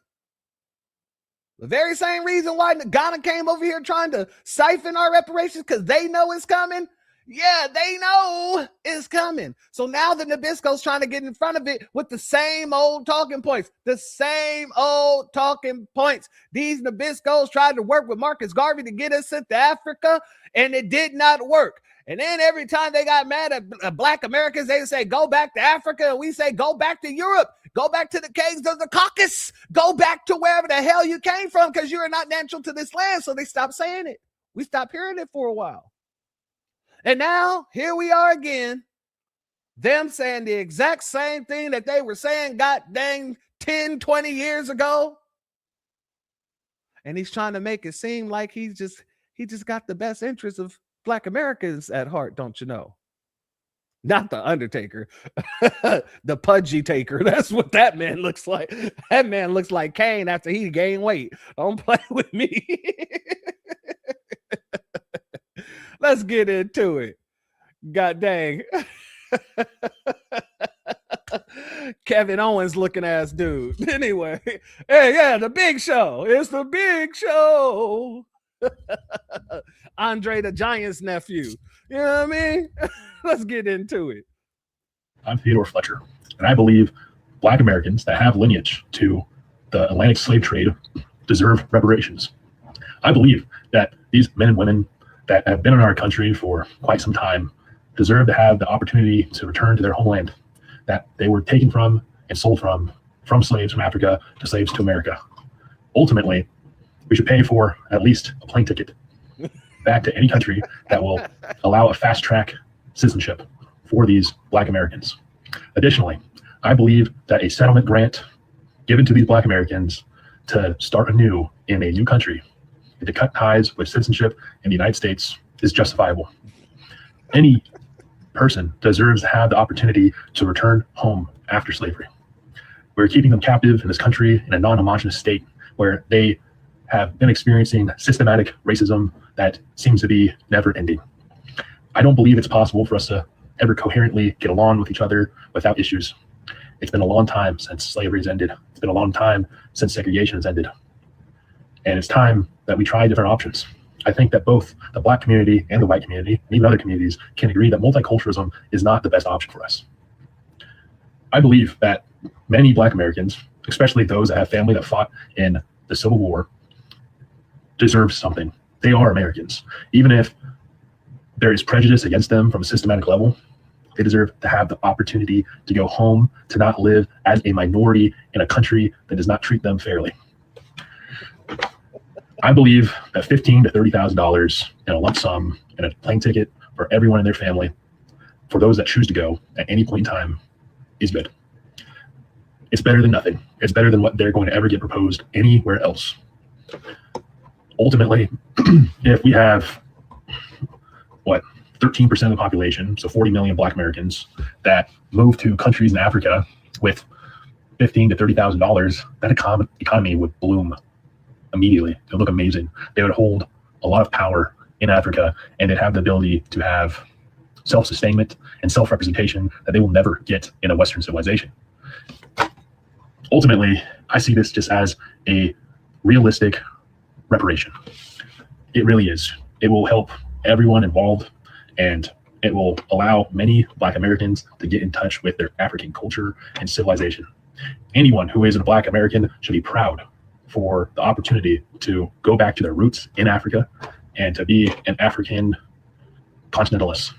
The very same reason why Ghana came over here trying to siphon our reparations, because they know it's coming. Yeah, they know it's coming. So now the Nabisco's trying to get in front of it with the same old talking points. The same old talking points. These Nabisco's tried to work with Marcus Garvey to get us sent to Africa, and it did not work. And then every time they got mad at Black Americans, they say, go back to Africa. And we say, go back to Europe. Go back to the caves of the Caucus. Go back to wherever the hell you came from because you are not natural to this land. So they stopped saying it. We stopped hearing it for a while. And now here we are again, them saying the exact same thing that they were saying, god dang, 10, 20 years ago. And he's trying to make it seem like he just got the best interests of Black Americans at heart, don't you know? Not the Undertaker, the pudgy taker. That's what that man looks like. That man looks like Kane after he gained weight. Don't play with me. Let's get into it. God dang. Kevin Owens looking ass dude. Anyway, hey, yeah, the big show. It's the big show. Andre the Giant's nephew. You know what I mean? Let's get into it. I'm Theodore Fletcher, and I believe Black Americans that have lineage to the Atlantic slave trade deserve reparations. I believe that these men and women that have been in our country for quite some time deserve to have the opportunity to return to their homeland that they were taken from and sold from slaves from Africa to slaves to America. Ultimately, we should pay for at least a plane ticket back to any country that will allow a fast track citizenship for these Black Americans. Additionally, I believe that a settlement grant given to these Black Americans to start anew in a new country and to cut ties with citizenship in the United States is justifiable. Any person deserves to have the opportunity to return home after slavery. We're keeping them captive in this country in a non-homogenous state where they have been experiencing systematic racism that seems to be never ending. I don't believe it's possible for us to ever coherently get along with each other without issues. It's been a long time since slavery has ended. It's been a long time since segregation has ended. And it's time that we try different options. I think that both the Black community and the white community, and even other communities, can agree that multiculturalism is not the best option for us. I believe that many Black Americans, especially those that have family that fought in the Civil War, deserve something. They are Americans. Even if there is prejudice against them from a systematic level, they deserve to have the opportunity to go home, to not live as a minority in a country that does not treat them fairly. I believe that $15,000 to $30,000 in a lump sum and a plane ticket for everyone in their family, for those that choose to go at any point in time, is good. It's better than nothing. It's better than what they're going to ever get proposed anywhere else. Ultimately, if we have, 13% of the population, so 40 million Black Americans that move to countries in Africa with $15,000 to $30,000, that economy would bloom immediately. It would look amazing. They would hold a lot of power in Africa, and they have the ability to have self-sustainment and self-representation that they will never get in a Western civilization. Ultimately, I see this just as a realistic reparation. It really is. It will help everyone involved, and it will allow many Black Americans to get in touch with their African culture and civilization. Anyone who is a Black American should be proud for the opportunity to go back to their roots in Africa and to be an African continentalist.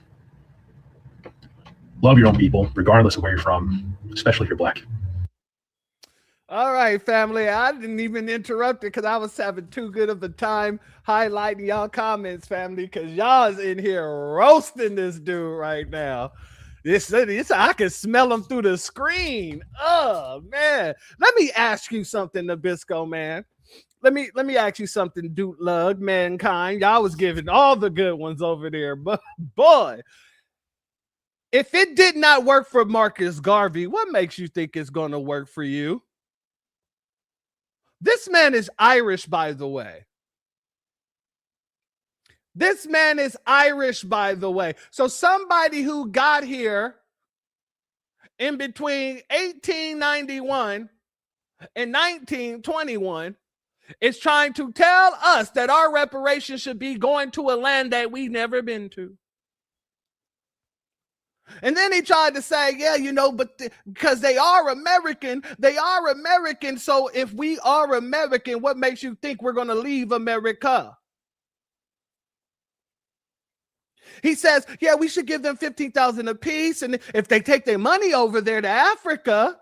Love your own people, regardless of where you're from, especially if you're Black. All right, family. I didn't even interrupt it because I was having too good of a time highlighting y'all comments, family, because y'all is in here roasting this dude right now. This I can smell him through the screen. Oh man. Let me ask you something, Nabisco, man. Let me ask you something, Dude Lug, Mankind. Y'all was giving all the good ones over there, but boy, if it did not work for Marcus Garvey, what makes you think it's going to work for you? This man is Irish, by the way. This man is Irish, by the way. So somebody who got here in between 1891 and 1921 is trying to tell us that our reparations should be going to a land that we've never been to. And then he tried to say, yeah, you know, but because they are American. So if we are American, what makes you think we're going to leave America? He says, yeah, we should give them $15,000 apiece. And if they take their money over there to Africa,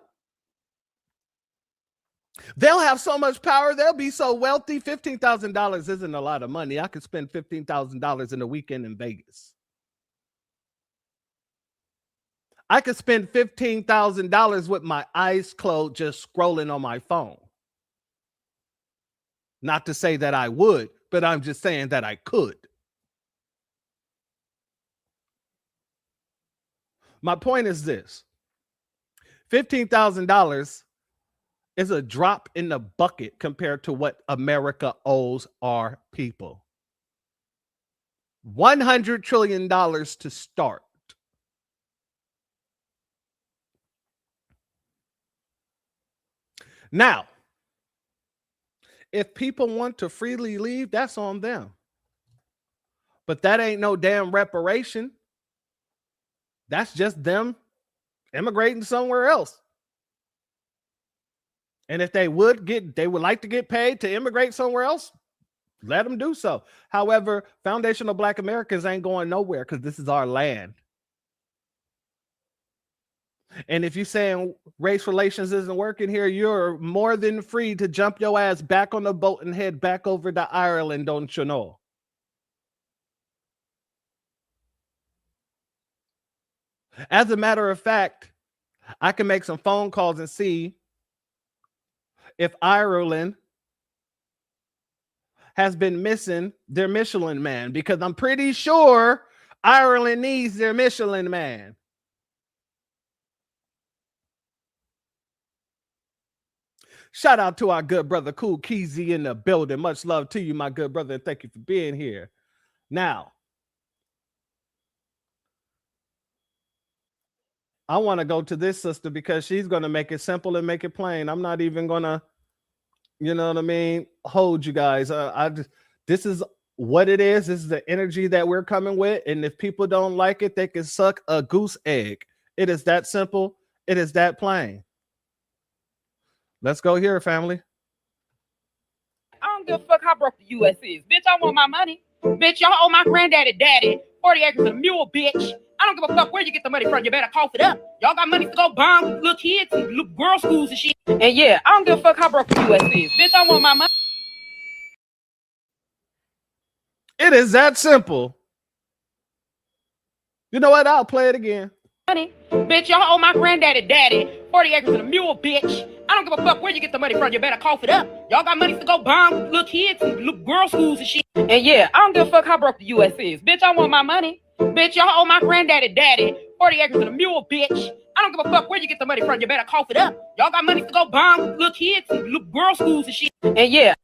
they'll have so much power. They'll be so wealthy. $15,000 isn't a lot of money. I could spend $15,000 in a weekend in Vegas. I could spend $15,000 with my eyes closed just scrolling on my phone. Not to say that I would, but I'm just saying that I could. My point is this. $15,000 is a drop in the bucket compared to what America owes our people. $100 trillion to start. Now, if people want to freely leave, that's on them. But that ain't no damn reparation. That's just them immigrating somewhere else. And if they would like to get paid to immigrate somewhere else, let them do so. However, foundational Black Americans ain't going nowhere because this is our land. And if you're saying race relations isn't working here, you're more than free to jump your ass back on the boat and head back over to Ireland, don't you know? As a matter of fact, I can make some phone calls and see if Ireland has been missing their Michelin man, because I'm pretty sure Ireland needs their Michelin man. Shout out to our good brother Cool Keezy in the building. Much love to you, my good brother, and thank you for being here. Now, I want to go to this sister because she's going to make it simple and make it plain. I'm not even going to, you know what I mean, hold you guys. This is what it is. This is the energy that we're coming with. And if people don't like it, they can suck a goose egg. It is that simple. It is that plain. Let's go here, family. I don't give a fuck how broke the U.S. is. Bitch, I want my money. Bitch, y'all owe my granddaddy daddy 40 acres of mule, bitch. I don't give a fuck where you get the money from. You better cough it up. Y'all got money to go bomb little kids and little girl schools and shit. And yeah, I don't give a fuck how broke the U.S. is. Bitch, I want my money. It is that simple. You know what? I'll play it again. Money. Bitch, y'all owe my granddaddy daddy 40 acres of a mule, bitch. I don't give a fuck where you get the money from. You better cough it up. Y'all got money to go bomb little kids and little girl schools and shit. And yeah, I don't give a fuck how broke the U.S. is. Bitch, I want my money. Bitch, y'all owe my granddaddy daddy 40 acres of a mule, bitch. I don't give a fuck where you get the money from. You better cough it up. Y'all got money to go bomb little kids, little girl schools and shit. And yeah.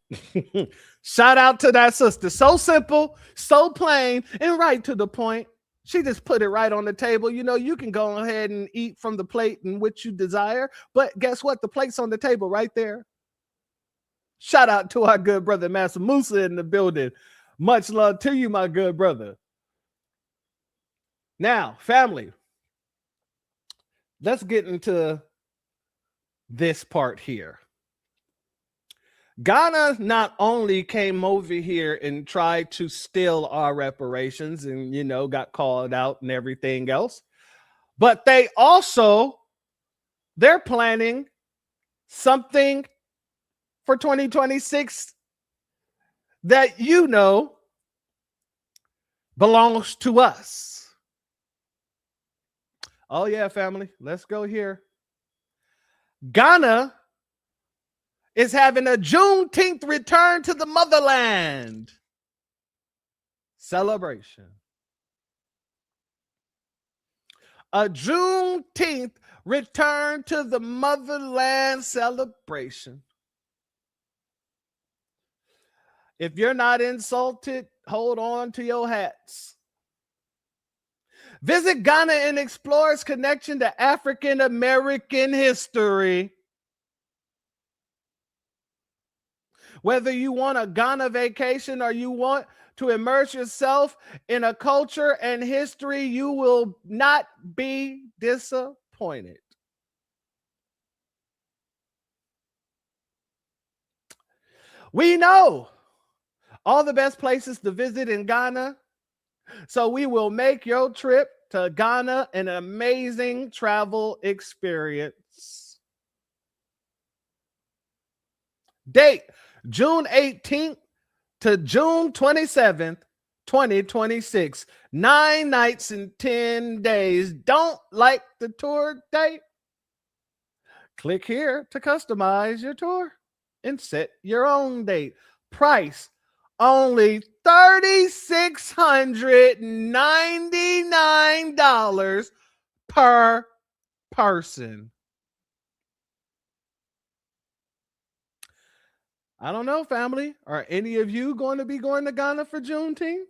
Shout out to that sister. So simple, so plain, and right to the point. She just put it right on the table. You know, you can go ahead and eat from the plate in which you desire, but guess what? The plate's on the table right there. Shout out to our good brother, Master Musa, in the building. Much love to you, my good brother. Now, family, let's get into this part here. Ghana not only came over here and tried to steal our reparations and, you know, got called out and everything else, but they're planning something for 2026 that, you know, belongs to us. Oh yeah, family, let's go here. Ghana is having a Juneteenth return to the motherland celebration. A Juneteenth return to the motherland celebration. If you're not insulted, hold on to your hats. Visit Ghana and explore its connection to African American history. Whether you want a Ghana vacation or you want to immerse yourself in a culture and history, you will not be disappointed. We know all the best places to visit in Ghana, so we will make your trip to Ghana an amazing travel experience. Date: June 18th to June 27th, 2026. 9 nights and 10 days. Don't like the tour date? Click here to customize your tour and set your own date. Price: only $3,699 per person. I don't know, family. Are any of you going to be going to Ghana for Juneteenth?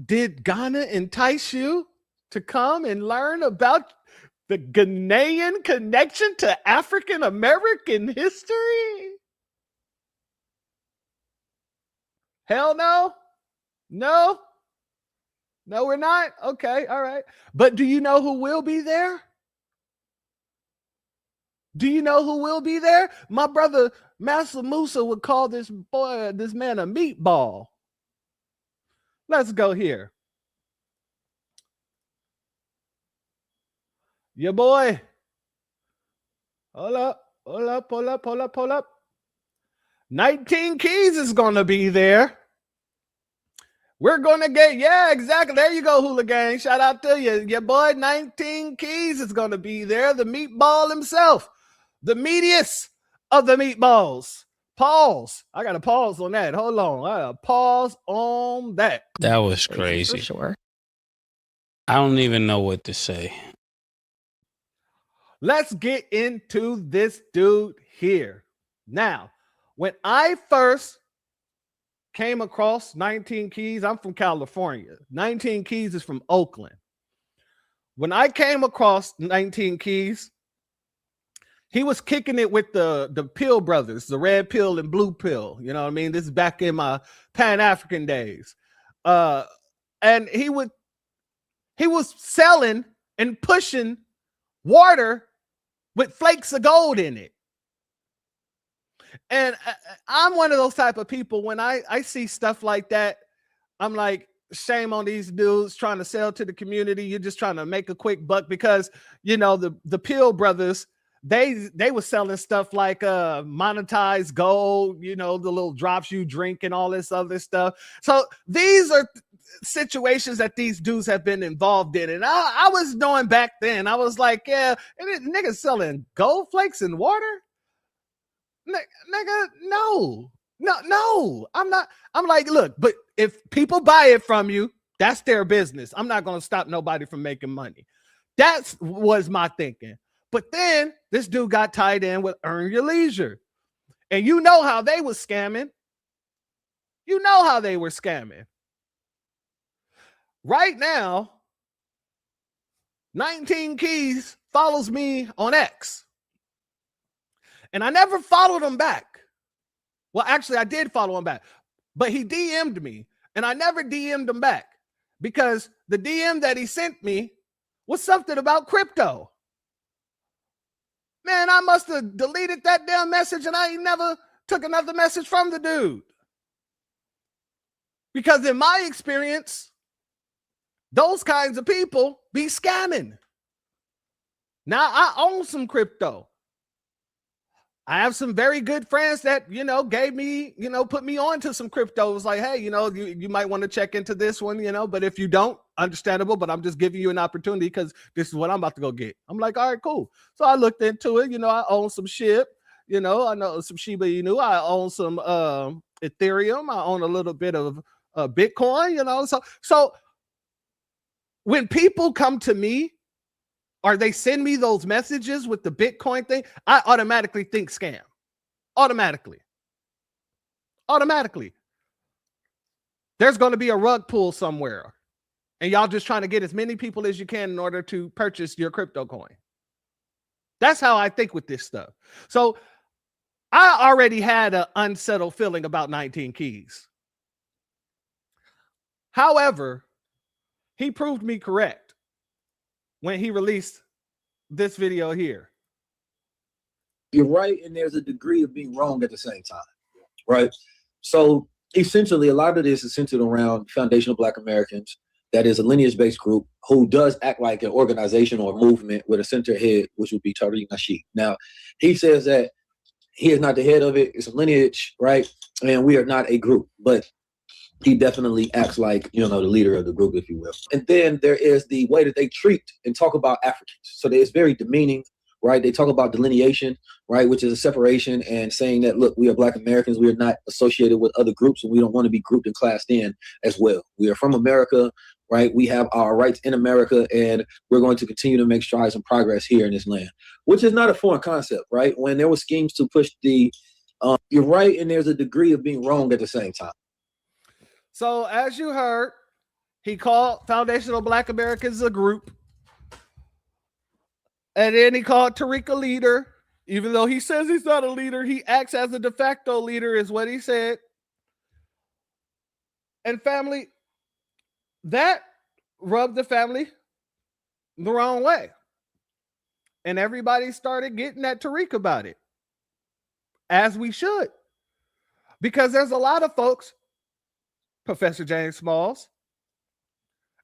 Did Ghana entice you to come and learn about the Ghanaian connection to African American history? Hell no. No, we're not. Okay, all right. But do you know who will be there? Do you know who will be there? My brother Master Musa would call this man a meatball. Let's go here. Your boy. Hold up. 19 Keys is going to be there. We're going to get, yeah, exactly. There you go, Hula Gang. Shout out to you. Your boy 19 Keys is going to be there. The meatball himself. The meatiest of the meatballs. Pause. I got to pause on that. Hold on. I got to pause on that. That was crazy. For sure. I don't even know what to say. Let's get into this dude here. Now, when I first came across 19 Keys, I'm from California. 19 Keys is from Oakland. When I came across 19 Keys, he was kicking it with the Pill brothers, the red pill and blue pill. You know what I mean? This is back in my Pan-African days. And he was selling and pushing water with flakes of gold in it. And I'm one of those type of people, when I see stuff like that, I'm like, shame on these dudes trying to sell to the community. You're just trying to make a quick buck, because, you know, the Pill brothers, they were selling stuff like monetized gold, you know, the little drops you drink and all this other stuff. So these are situations that these dudes have been involved in. And I was knowing back then, I was like, yeah, niggas selling gold flakes in water? Nigga, no. I'm not. I'm like, look, but if people buy it from you, That's their business. I'm not going to stop nobody from making money. That was my thinking. But then this dude got tied in with Earn Your Leisure. And you know how they was scamming. You know how they were scamming. Right now, 19 Keys follows me on X. And I never followed him back. Well, actually, I did follow him back. But he DM'd me. And I never DM'd him back. Because the DM that he sent me was something about crypto. Man, I must have deleted that damn message and I ain't never took another message from the dude. Because in my experience, those kinds of people be scamming. Now, I own some crypto. I have some very good friends that, gave me, put me on to some crypto. It was like, hey, you might want to check into this one, but if you don't, understandable, but I'm just giving you an opportunity because this is what I'm about to go get. I'm like, all right, cool. So I looked into it. I own some SHIB, I know some Shiba Inu. I own some Ethereum. I own a little bit of Bitcoin, So when people come to me, or they send me those messages with the Bitcoin thing, I automatically think scam. Automatically. There's going to be a rug pull somewhere. And y'all just trying to get as many people as you can in order to purchase your crypto coin. That's how I think with this stuff. So I already had an unsettled feeling about 19 Keys. However, he proved me correct when he released this video here. You're right, and there's a degree of being wrong at the same time, right? So essentially, a lot of this is centered around Foundational Black Americans. That is a lineage-based group who does act like an organization or a movement with a center head, which would be Tariq Nasheed. Now, he says that he is not the head of it. It's a lineage, right? And we are not a group, but he definitely acts like, the leader of the group, if you will. And then there is the way that they treat and talk about Africans. So it's very demeaning, right? They talk about delineation, right? Which is a separation and saying that, look, we are Black Americans. We are not associated with other groups and we don't want to be grouped and classed in as well. We are from America, right? We have our rights in America and we're going to continue to make strides and progress here in this land, which is not a foreign concept, right? When there were schemes to push you're right, and there's a degree of being wrong at the same time. So as you heard, he called Foundational Black Americans a group. And then he called Tariq a leader. Even though he says he's not a leader, he acts as a de facto leader is what he said. And family, that rubbed the family the wrong way. And everybody started getting at Tariq about it. As we should. Because there's a lot of folks, Professor James Smalls,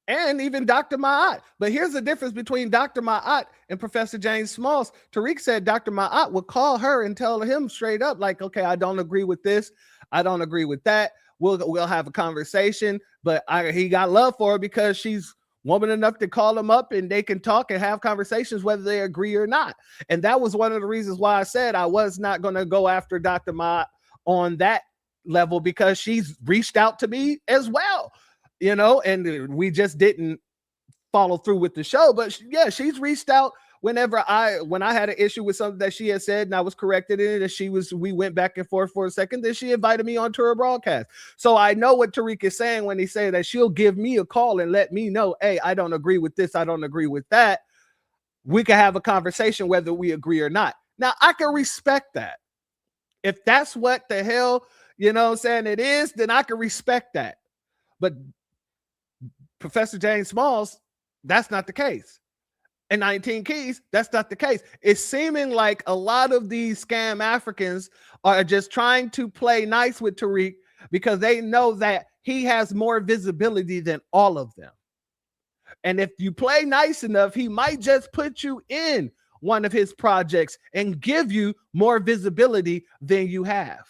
and even Dr. Ma'at. But here's the difference between Dr. Ma'at and Professor James Smalls. Tariq said Dr. Ma'at would call her and tell him straight up, like, okay, I don't agree with this. I don't agree with that. We'll have a conversation. But he got love for her because she's woman enough to call him up and they can talk and have conversations whether they agree or not. And that was one of the reasons why I said I was not going to go after Dr. Ma'at on that level, because she's reached out to me as well, and we just didn't follow through with the show. But yeah, she's reached out when I had an issue with something that she had said and I was corrected in it, and we went back and forth for a second. Then she invited me onto her broadcast. So I know what Tariq is saying when he said that she'll give me a call and let me know, hey, I don't agree with this. I don't agree with that. We can have a conversation whether we agree or not. Now, I can respect that. If that's what the hell, it is, then I can respect that. But Professor James Smalls, that's not the case. And 19 Keys, that's not the case. It's seeming like a lot of these scam Africans are just trying to play nice with Tariq because they know that he has more visibility than all of them. And if you play nice enough, he might just put you in one of his projects and give you more visibility than you have.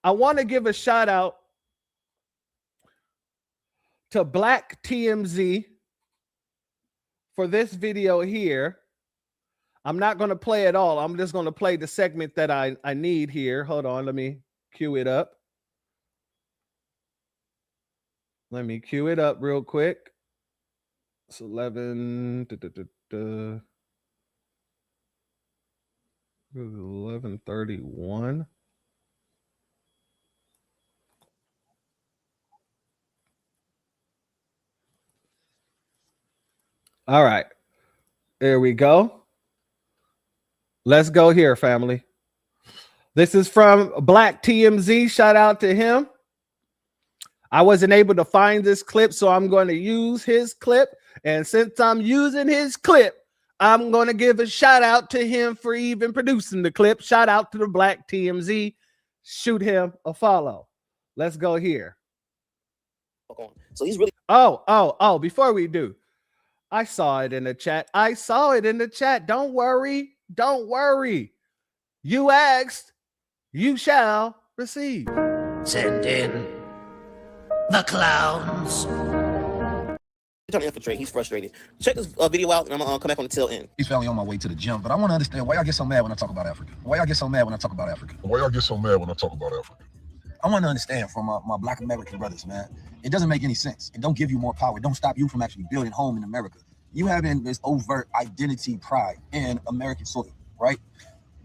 I want to give a shout out to Black TMZ for this video here. I'm not going to play it all. I'm just going to play the segment that I need here. Hold on. Let me cue it up. Let me cue it up real quick. It's 11:31. All right. There we go. Let's go here, family. This is from Black TMZ. Shout out to him. I wasn't able to find this clip, so I'm going to use his clip. And since I'm using his clip, I'm going to give a shout out to him for even producing the clip. Shout out to the Black TMZ. Shoot him a follow. Let's go here. So he's really. Oh, before we do, I saw it in the chat. Don't worry. You asked, you shall receive. Send in the clowns. He's trying to infiltrate. He's frustrated. Check this video out, and I'm gonna come back on the tail end. He's finally on my way to the gym, but I want to understand why y'all get so mad when I talk about Africa. Why y'all get so mad when I talk about Africa? I want to understand from my Black American brothers, man. It doesn't make any sense. It don't give you more power. It don't stop you from actually building home in America. You having this overt identity pride in American soil, right?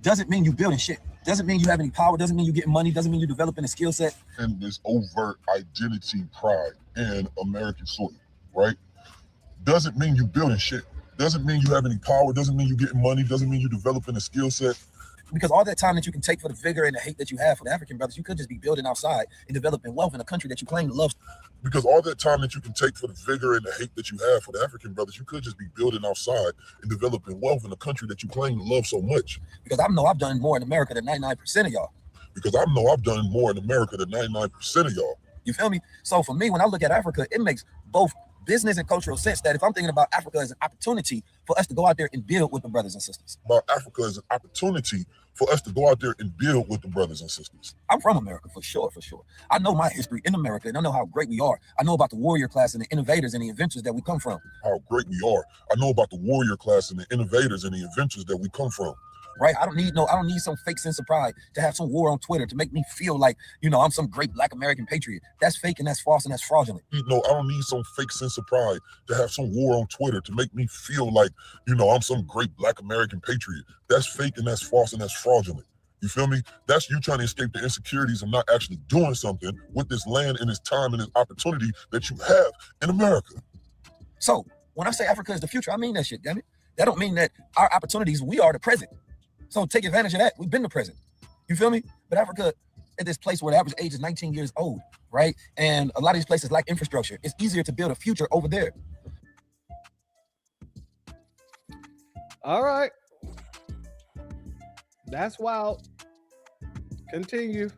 Doesn't mean you building shit. Doesn't mean you have any power. Doesn't mean you getting money. Doesn't mean you developing a skill set. And this overt identity pride in American soil, right? Doesn't mean you building shit. Doesn't mean you have any power. Doesn't mean you getting money. Doesn't mean you developing a skill set. Because all that time that you can take for the vigor and the hate that you have for the African brothers, you could just be building outside and developing wealth in a country that you claim to love. Because all that time that you can take for the vigor and the hate that you have for the African brothers, you could just be building outside and developing wealth in a country that you claim to love so much. Because I know I've done more in America than 99% of y'all. Because I know I've done more in America than 99% of y'all. You feel me? So for me, when I look at Africa, it makes both business and cultural sense that if I'm thinking about Africa as an opportunity for us to go out there and build with the brothers and sisters. About Africa as an opportunity for us to go out there and build with the brothers and sisters. I'm from America, for sure. I know my history in America, and I know how great we are. I know about the warrior class and the innovators and the inventors that we come from. How great we are. I know about the warrior class and the innovators and the inventors that we come from. Right? I don't need some fake sense of pride to have some war on Twitter to make me feel like, I'm some great Black American patriot. That's fake and that's false and that's fraudulent. I don't need some fake sense of pride to have some war on Twitter to make me feel like, I'm some great Black American patriot. That's fake and that's false and that's fraudulent. You feel me? That's you trying to escape the insecurities of not actually doing something with this land and this time and this opportunity that you have in America. So when I say Africa is the future, I mean that shit, damn it. That don't mean that our opportunities, we are the present. So take advantage of that. We've been the present. You feel me? But Africa, at this place where the average age is 19 years old, right? And a lot of these places lack infrastructure. It's easier to build a future over there. All right. That's wild. Continue.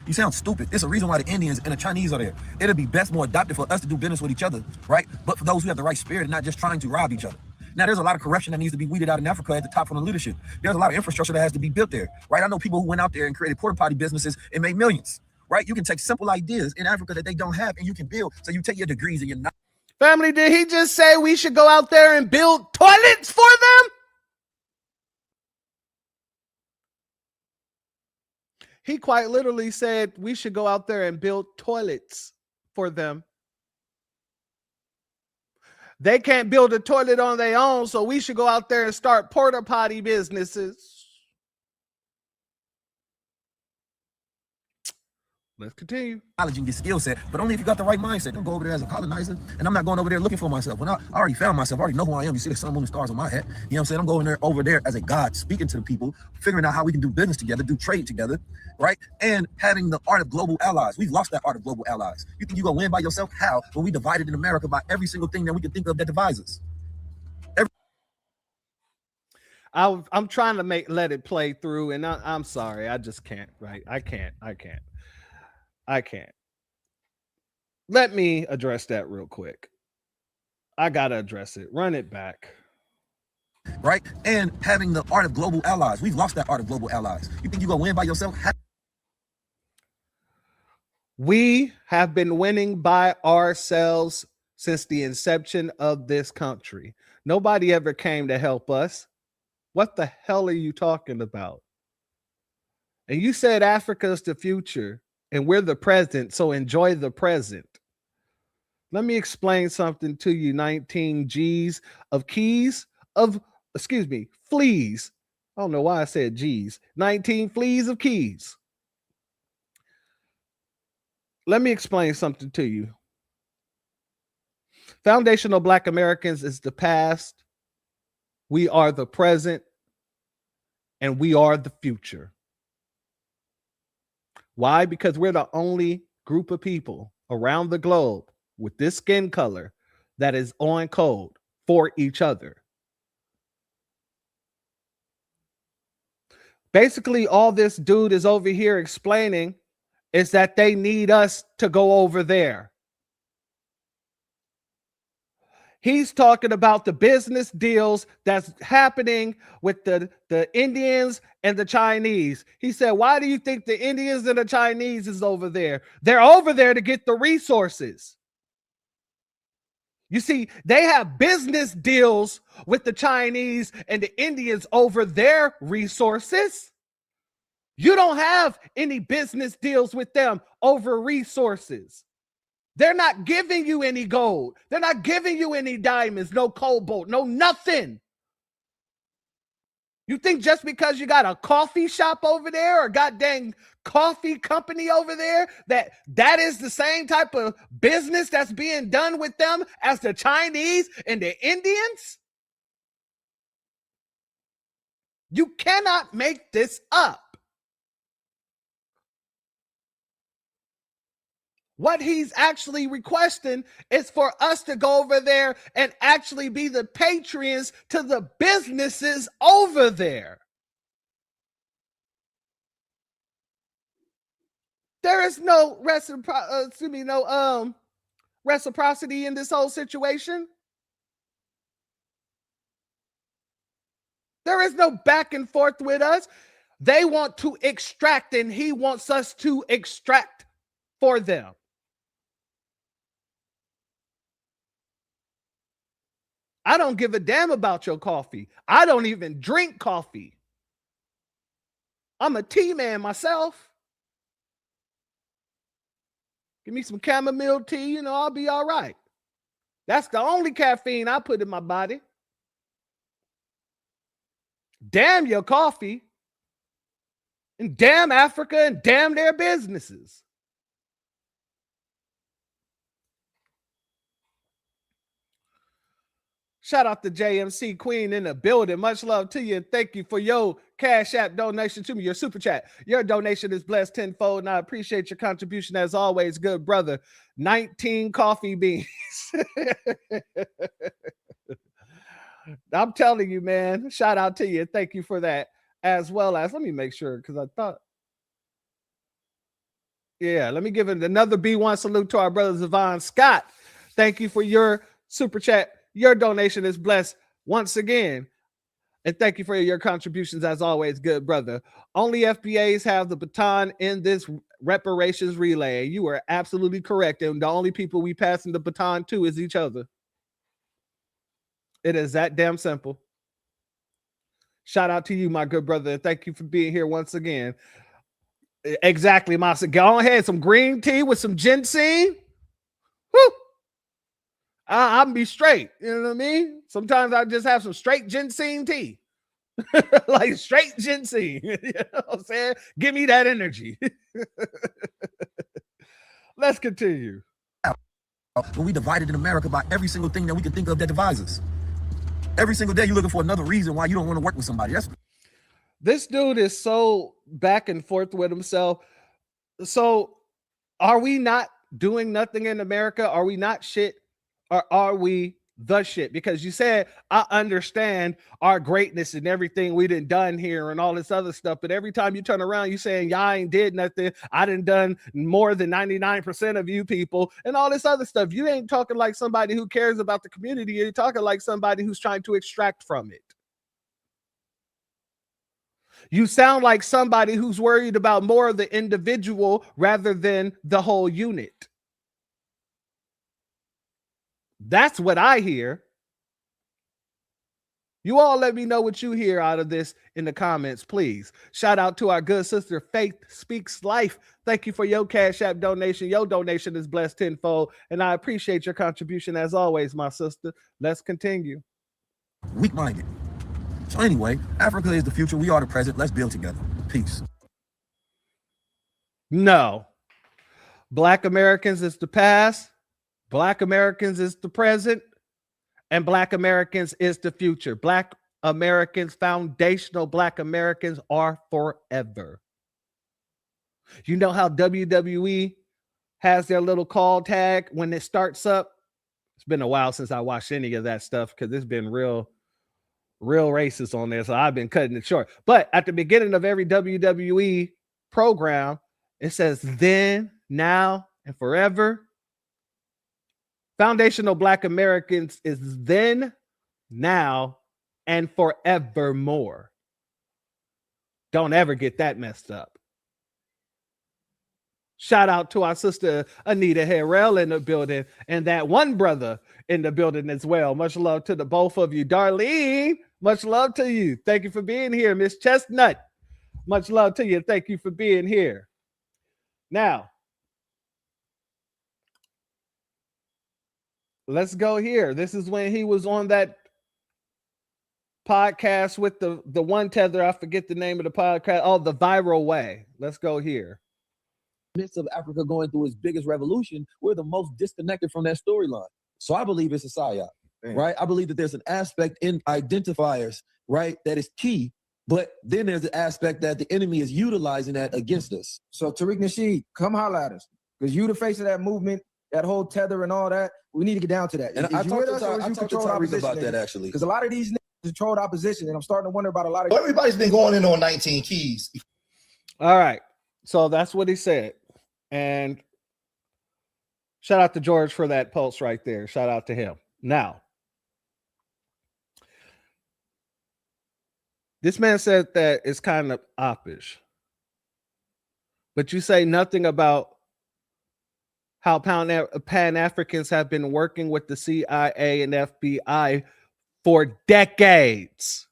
You sound stupid. It's a reason why the Indians and the Chinese are there. It'll be best more adaptive for us to do business with each other, right? But for those who have the right spirit and not just trying to rob each other. Now, there's a lot of corruption that needs to be weeded out in Africa at the top from the leadership. There's a lot of infrastructure that has to be built there, right? I know people who went out there and created porta potty businesses and made millions, right? You can take simple ideas in Africa that they don't have and you can build. So you take your degrees and you're not. Family, did he just say we should go out there and build toilets for them? He quite literally said we should go out there and build toilets for them. They can't build a toilet on their own, so we should go out there and start porta potty businesses. Let's continue. Knowledge and get skill set, but only if you got the right mindset. Don't go over there as a colonizer. And I'm not going over there looking for myself. When I already found myself, I already know who I am. You see the sun, moon, and stars on my head. You know what I'm saying? I'm going over there as a God, speaking to the people, figuring out how we can do business together, do trade together, right? And having the art of global allies. We've lost that art of global allies. You think you're going to win by yourself? How? When we divided in America by every single thing that we can think of that divides us. I'm trying to let it play through, and I'm sorry. I just can't, right? I can't. Let me address that real quick. I got to address it. Run it back. Right? And having the art of global allies. We've lost that art of global allies. You think you're going to win by yourself? We have been winning by ourselves since the inception of this country. Nobody ever came to help us. What the hell are you talking about? And you said Africa's the future and we're the present, so enjoy the present. Let me explain something to you. 19 G's of keys of, excuse me, fleas. I don't know why I said G's. 19 fleas of keys. Let me explain something to you. Foundational Black Americans is the past. We are the present. And we are the future. Why? Because we're the only group of people around the globe with this skin color that is on code for each other. Basically, all this dude is over here explaining is that they need us to go over there. He's talking about the business deals that's happening with the Indians and the Chinese. He said, why do you think the Indians and the Chinese is over there? They're over there to get the resources. You see, they have business deals with the Chinese and the Indians over their resources. You don't have any business deals with them over resources. They're not giving you any gold. They're not giving you any diamonds, no cobalt, no nothing. You think just because you got a coffee shop over there or goddamn coffee company over there that is the same type of business that's being done with them as the Chinese and the Indians? You cannot make this up. What he's actually requesting is for us to go over there and actually be the patrons to the businesses over there. There is no reciprocity in this whole situation. There is no back and forth with us. They want to extract, and he wants us to extract for them. I don't give a damn about your coffee. I don't even drink coffee. I'm a tea man myself. Give me some chamomile tea, I'll be all right. That's the only caffeine I put in my body. Damn your coffee. And damn Africa and damn their businesses. Shout out to JMC Queen in the building. Much love to you. And thank you for your Cash App donation to me, your super chat. Your donation is blessed tenfold, and I appreciate your contribution as always, good brother. 19 coffee beans. I'm telling you, man. Shout out to you. Thank you for that. As well as, let me make sure, because I thought. Yeah, let me give it another B1 salute to our brother Zavon Scott. Thank you for your super chat. Your donation is blessed once again. And thank you for your contributions as always, good brother. Only FBAs have the baton in this reparations relay. You are absolutely correct. And the only people we passing the baton to is each other. It is that damn simple. Shout out to you, my good brother. Thank you for being here once again. Exactly, Masa. Go ahead, some green tea with some ginseng. Woo! I'll be straight. You know what I mean? Sometimes I just have some straight ginseng tea. Like straight ginseng. You know what I'm saying? Give me that energy. Let's continue. But we divided in America by every single thing that we can think of that divides us. Every single day you're looking for another reason why you don't want to work with somebody. This dude is so back and forth with himself. So are we not doing nothing in America? Are we not shit? Or are we the shit? Because you said, I understand our greatness and everything we done here and all this other stuff. But every time you turn around, you saying, y'all ain't did nothing. I done more than 99% of you people and all this other stuff. You ain't talking like somebody who cares about the community. You're talking like somebody who's trying to extract from it. You sound like somebody who's worried about more of the individual rather than the whole unit. That's what I hear. You all let me know what you hear out of this in the comments, please. Shout out to our good sister, Faith Speaks Life. Thank you for your Cash App donation. Your donation is blessed tenfold, and I appreciate your contribution as always, my sister. Let's continue. Weak-minded. So anyway, Africa is the future. We are the present. Let's build together. Peace. No. Black Americans is the past. Black Americans is the present. And Black Americans is the future. Black Americans, foundational Black Americans are forever. You know how WWE has their little call tag when it starts up? It's been a while since I watched any of that stuff because it's been real racist on there. So I've been cutting it short. But at the beginning of every WWE program, it says then, now, and forever. Foundational Black Americans is then, now, and forevermore. Don't ever get that messed up. Shout out to our sister Anita Harrell in the building and that one brother in the building as well. Much love to the both of you. Darlene, much love to you. Thank you for being here. Miss Chestnut, much love to you. Thank you for being here. Now, let's go here. This is when he was on that podcast with the one tether. I forget the name of the podcast. Oh, The Viral Way. Let's go here. Midst of Africa going through its biggest revolution, we're the most disconnected from that storyline. So I believe it's a psyop, right? I believe that there's an aspect in identifiers, right, that is key. But then there's the aspect that the enemy is utilizing that against us. So Tariq Nasheed, come holler at us. Because you the face of that movement, that whole tether and all that. We need to get down to that. And I talked to Tariq about that, actually. Because a lot of these niggas control the opposition, and I'm starting to wonder about a lot of... Everybody's been going in on 19 keys. All right. So that's what he said. And shout out to George for that pulse right there. Shout out to him. Now, this man said that it's kind of oppish, but you say nothing about how Pan-Africans have been working with the CIA and FBI for decades.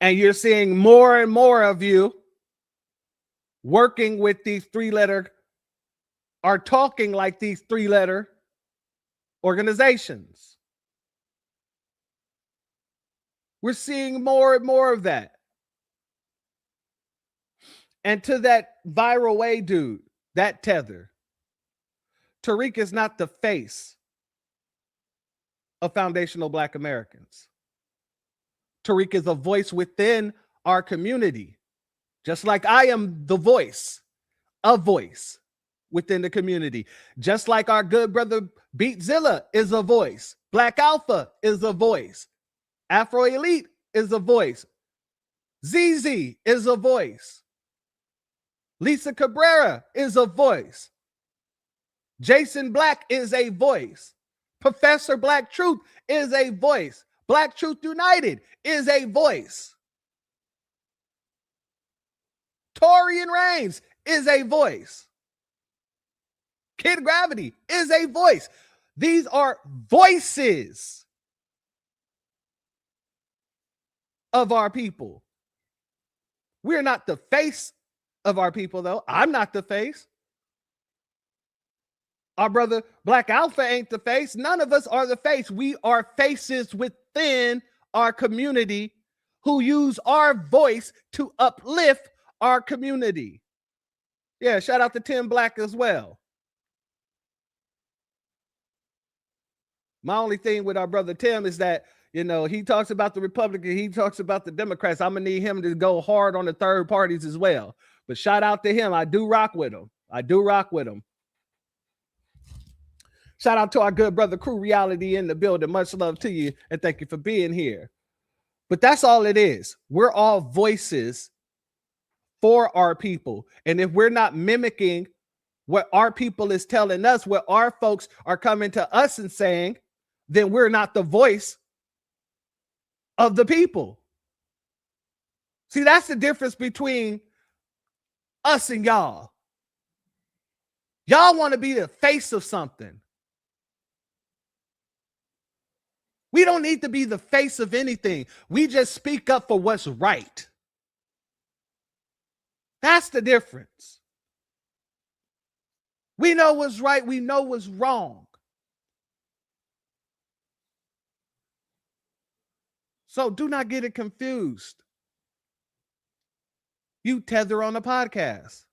And you're seeing more and more of you working with these three-letter, are talking like these three-letter organizations. We're seeing more and more of that. And to that Viral Way dude, that tether, Tariq is not the face of foundational Black Americans. Tariq is a voice within our community. Just like I am the voice, a voice within the community. Just like our good brother Beatzilla is a voice. Black Alpha is a voice. Afro Elite is a voice. ZZ is a voice. Lisa Cabrera is a voice. Jason Black is a voice. Professor Black Truth is a voice. Black Truth United is a voice. Torian Reigns is a voice. Kid Gravity is a voice. These are voices of our people. We're not the face of our people, though. I'm not the face. Our brother Black Alpha ain't the face. None of us are the face. We are faces within our community who use our voice to uplift our community. Yeah, shout out to Tim Black as well. My only thing with our brother Tim is that, you know, he talks about the Republican, he talks about the Democrats. I'm gonna need him to go hard on the third parties as well. But shout out to him. I do rock with him. Shout out to our good brother Crew Reality in the building. Much love to you and thank you for being here. But that's all it is. We're all voices for our people. And if we're not mimicking what our people is telling us, what our folks are coming to us and saying, then we're not the voice of the people. See, that's the difference between us and y'all. Y'all want to be the face of something. We don't need to be the face of anything. We just speak up for what's right. That's the difference. We know what's right. We know what's wrong. So do not get it confused. You tether on a podcast.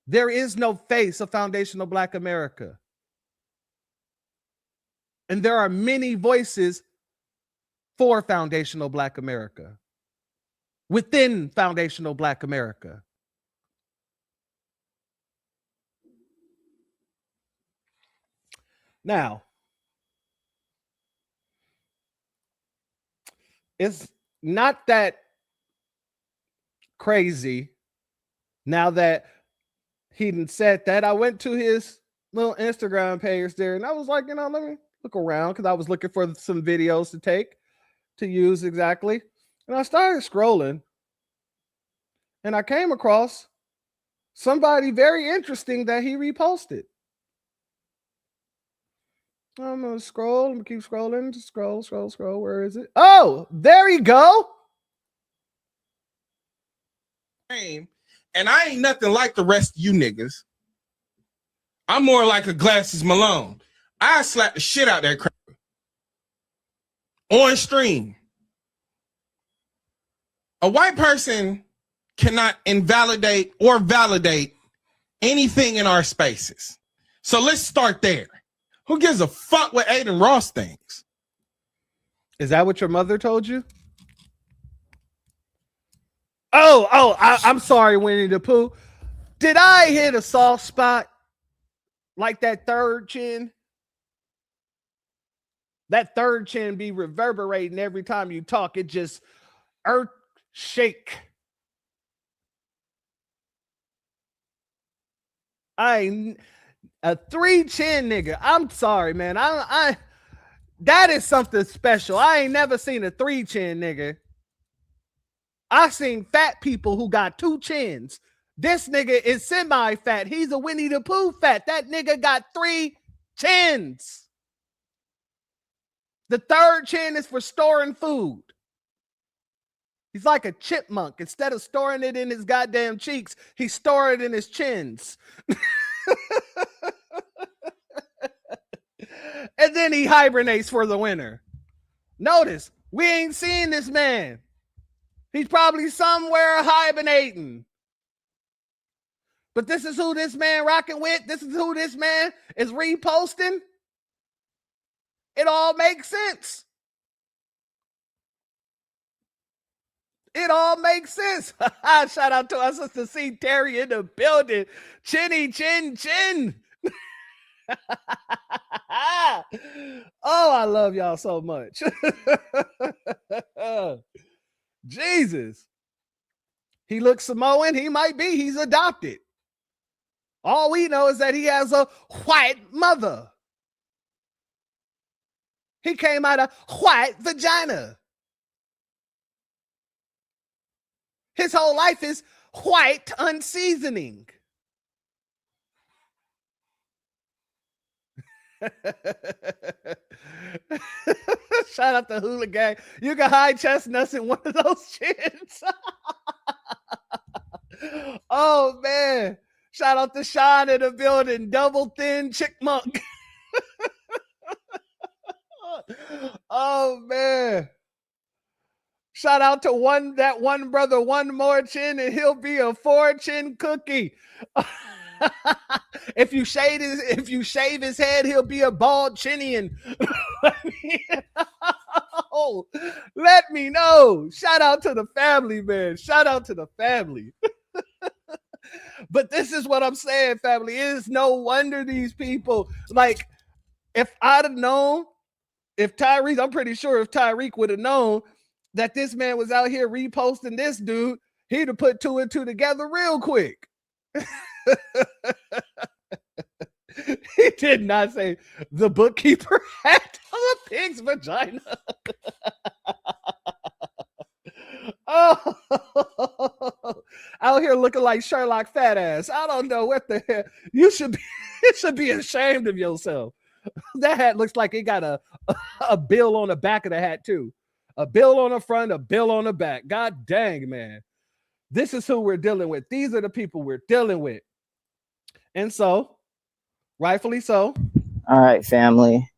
There is no face of foundational Black America. And there are many voices for foundational Black America, within foundational Black America. Now, it's not that crazy now that he done said that. I went to his little Instagram page there and I was like, let me look around because I was looking for some videos to use exactly. And I started scrolling and I came across somebody very interesting that he reposted. I'm going to scroll. I'm going to keep scrolling. Scroll. Where is it? Oh, there you go. And I ain't nothing like the rest of you niggas. I'm more like a Glasses Malone. I slap the shit out that crap on stream. A white person cannot invalidate or validate anything in our spaces. So let's start there. Who gives a fuck what Aiden Ross thinks? Is that what your mother told you? I'm sorry, Winnie the Pooh. Did I hit a soft spot? Like that third chin? That third chin be reverberating every time you talk. It just earth shake. A 3 chin nigga. I'm sorry, man. I that is something special. I ain't never seen a 3 chin nigga. I seen fat people who got 2 chins. This nigga is semi-fat. He's a Winnie the Pooh fat. That nigga got 3 chins. The third chin is for storing food. He's like a chipmunk. Instead of storing it in his goddamn cheeks, he stored it in his chins. And then he hibernates for the winter. Notice, we ain't seen this man. He's probably somewhere hibernating. But this is who this man rocking with. This is who this man is reposting. It all makes sense. It all makes sense. Shout out to our sister C. Terry in the building. Chinny chin chin. Oh, I love y'all so much. Jesus. He looks Samoan. He might be. He's adopted. All we know is that he has a white mother. He came out of white vagina. His whole life is white unseasoning. Shout out to Hula Gang. You can hide chestnuts in one of those chins. Oh, man. Shout out to Sean in the building. Double thin chickmunk. Oh, man. Shout out to that one brother, one more chin, and he'll be a 4-chin cookie. If you shave his head, he'll be a bald chinian. Oh, let me know. Shout out to the family, man. Shout out to the family. But this is what I'm saying, family. It is no wonder these people, like, if I'd have known, I'm pretty sure if Tyreek would have known that this man was out here reposting this dude, he'd have put 2 and 2 together real quick. He did not say the bookkeeper had a pig's vagina. Oh, out here looking like Sherlock fat ass. I don't know what the hell. You should be ashamed of yourself. That hat looks like it got a bill on the back of the hat too. A bill on the front, a bill on the back. God dang, man. This is who we're dealing with. These are the people we're dealing with. And so, rightfully so. All right, family.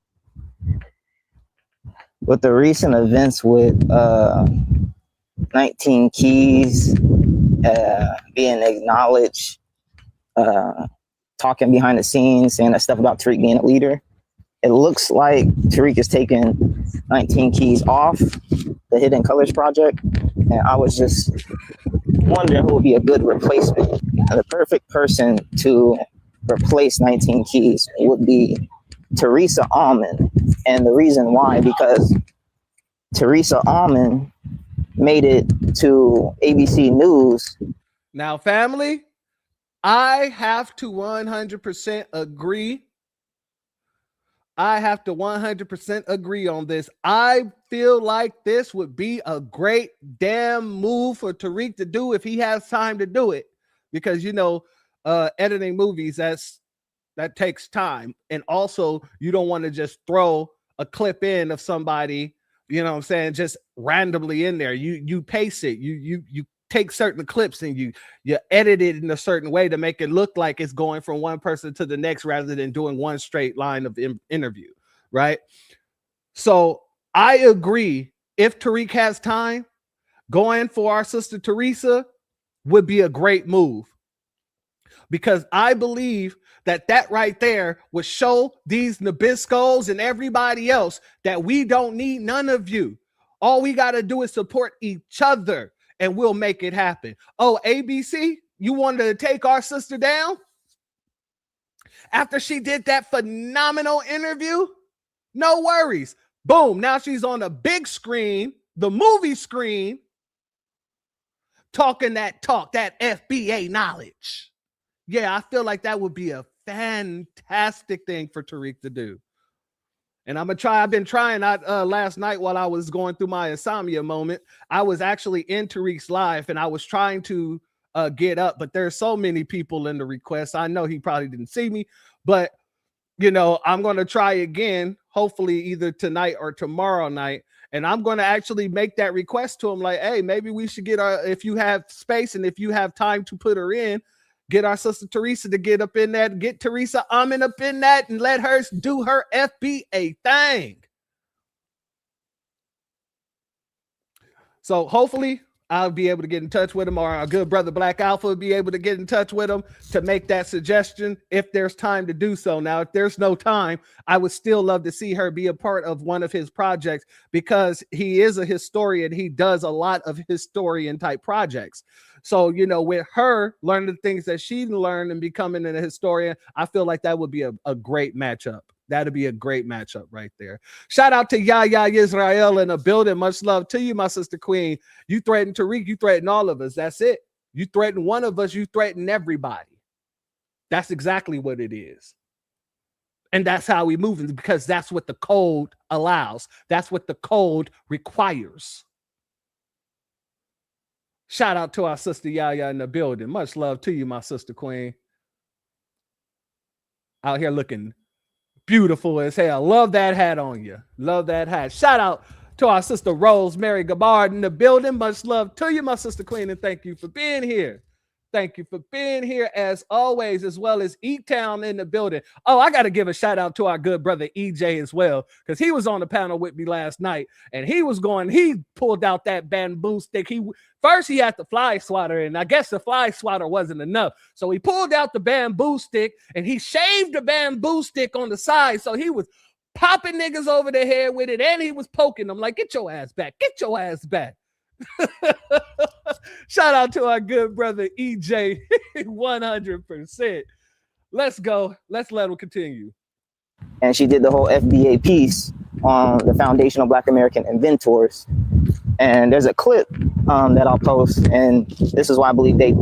With the recent events with 19 Keys being acknowledged, talking behind the scenes, saying that stuff about Tariq being a leader, it looks like Tariq is taking 19 Keys off the Hidden Colors project. And I was just wondering who would be a good replacement. The perfect person to replace 19 Keys would be Teresa Almond. And the reason why, because Teresa Almond made it to ABC News. Now, family, I have to 100% agree. I have to 100% agree on this. I feel like this would be a great damn move for Tariq to do if he has time to do it. Because, you know, editing movies, that takes time. And also, you don't want to just throw a clip in of somebody, you know what I'm saying, just randomly in there. You pace it. You take certain clips and you edit it in a certain way to make it look like it's going from one person to the next rather than doing one straight line of interview, right? So I agree. If Tariq has time, going for our sister Teresa would be a great move, because I believe that right there would show these Nabiscos and everybody else that we don't need none of you. All we got to do is support each other and we'll make it happen. Oh, ABC, you wanted to take our sister down after she did that phenomenal interview? No worries. Boom. Now she's on the big screen, the movie screen, talking that talk, that FBA knowledge. Yeah, I feel like that would be a fantastic thing for Tariq to do. And I'm going to try. I've been trying last night while I was going through my insomnia moment. I was actually in Tariq's live and I was trying to get up, but there's so many people in the request. I know he probably didn't see me, but you know, I'm going to try again, hopefully either tonight or tomorrow night. And I'm going to actually make that request to him. Like, hey, maybe we should get if you have space and if you have time to put her in, get our sister Teresa to get up in that, get Teresa Almond up in that and let her do her FBA thing. So hopefully I'll be able to get in touch with him, or our good brother Black Alpha will be able to get in touch with him to make that suggestion if there's time to do so. Now, if there's no time, I would still love to see her be a part of one of his projects, because he is a historian. He does a lot of historian type projects. So, you know, with her learning the things that she learned and becoming a historian, I feel like that would be a great matchup. That'd be a great matchup right there. Shout out to Yaya Israel in the building. Much love to you, my sister queen. You threatened Tariq, you threatened all of us. That's it. You threaten one of us, you threaten everybody. That's exactly what it is. And that's how we move, because that's what the code allows. That's what the code requires. Shout out to our sister Yaya in the building. Much love to you, my sister queen. Out here looking beautiful as hell. Love that hat on you. Love that hat. Shout out to our sister Rosemary Gabbard in the building. Much love to you, my sister queen, and thank you for being here. Thank you for being here as always, as well as E-Town in the building. Oh, I got to give a shout out to our good brother EJ as well, because he was on the panel with me last night, and he pulled out that bamboo stick. First he had the fly swatter, and I guess the fly swatter wasn't enough. So he pulled out the bamboo stick, and he shaved the bamboo stick on the side. So he was popping niggas over the head with it, and he was poking them like, get your ass back. Get your ass back. Shout out to our good brother EJ. 100%. Let's go. Let's let him continue. And she did the whole FBA piece on the Foundational Black American Inventors. And there's a clip that I'll post, and this is why I believe they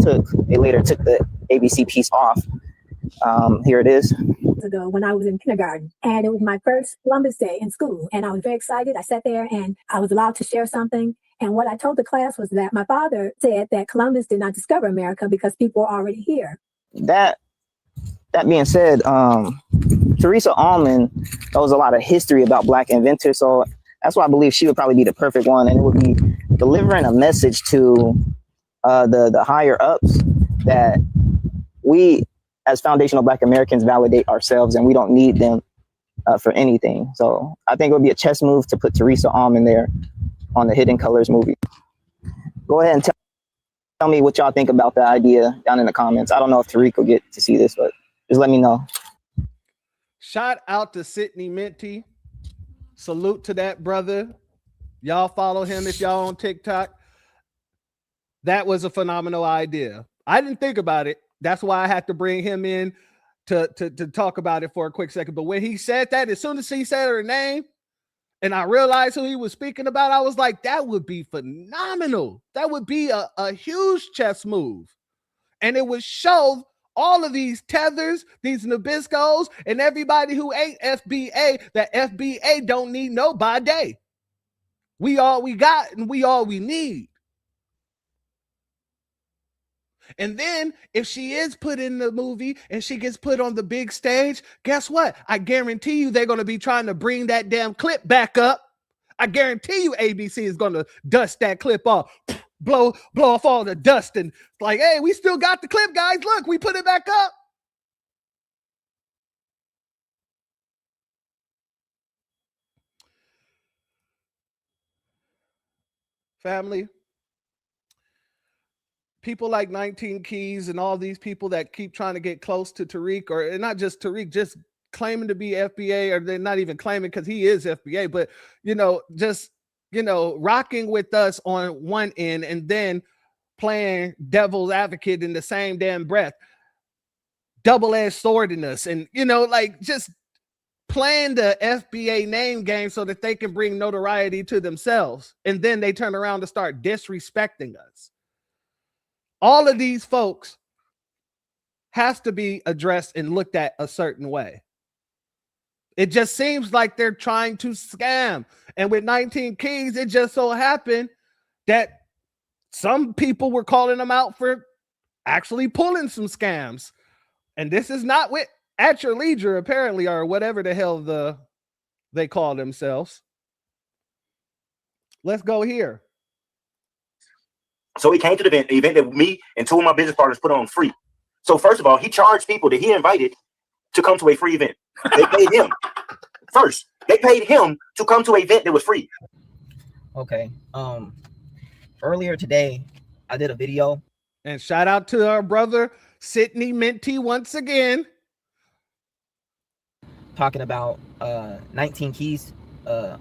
later took the ABC piece off. Here it is. Ago when I was in kindergarten, and it was my first Columbus Day in school, and I was very excited. I sat there and I was allowed to share something, and what I told the class was that my father said that Columbus did not discover America because people were already here. That that being said, Teresa Allman knows a lot of history about Black inventors, so that's why I believe she would probably be the perfect one, and it would be delivering a message to the higher ups that we, as foundational Black Americans, validate ourselves, and we don't need them for anything. So I think it would be a chess move to put Teresa Allman there on the Hidden Colors movie. Go ahead and tell me what y'all think about the idea down in the comments. I don't know if Tariq will get to see this, but just let me know. Shout out to Sydney Minty. Salute to that brother. Y'all follow him if y'all on TikTok. That was a phenomenal idea. I didn't think about it. That's why I had to bring him in to talk about it for a quick second. But when he said that, as soon as he said her name and I realized who he was speaking about, I was like, that would be phenomenal. That would be a huge chess move. And it would show all of these tethers, these Nabiscos, and everybody who ain't FBA, that FBA don't need nobody. We all we got and we all we need. And then if she is put in the movie and she gets put on the big stage, guess what? I guarantee you they're going to be trying to bring that damn clip back up. I guarantee you ABC is going to dust that clip off, blow off all the dust and like, hey, we still got the clip, guys. Look, we put it back up. Family. People like 19 Keys and all these people that keep trying to get close to Tariq, or not just Tariq, just claiming to be FBA, or they're not even claiming because he is FBA, but, just, rocking with us on one end and then playing devil's advocate in the same damn breath, double-edged sword in us, and, just playing the FBA name game so that they can bring notoriety to themselves. And then they turn around to start disrespecting us. All of these folks has to be addressed and looked at a certain way. It just seems like they're trying to scam. And with 19 Keys, it just so happened that some people were calling them out for actually pulling some scams. And this is not at your leisure, apparently, or whatever the hell they call themselves. Let's go here. So he came to the event that me and two of my business partners put on free. So first of all, he charged people that he invited to come to a free event. They paid him first. They paid him to come to an event that was free. Okay. Earlier today, I did a video. And shout out to our brother, Sydney Minty, once again. Talking about 19 Keys. Real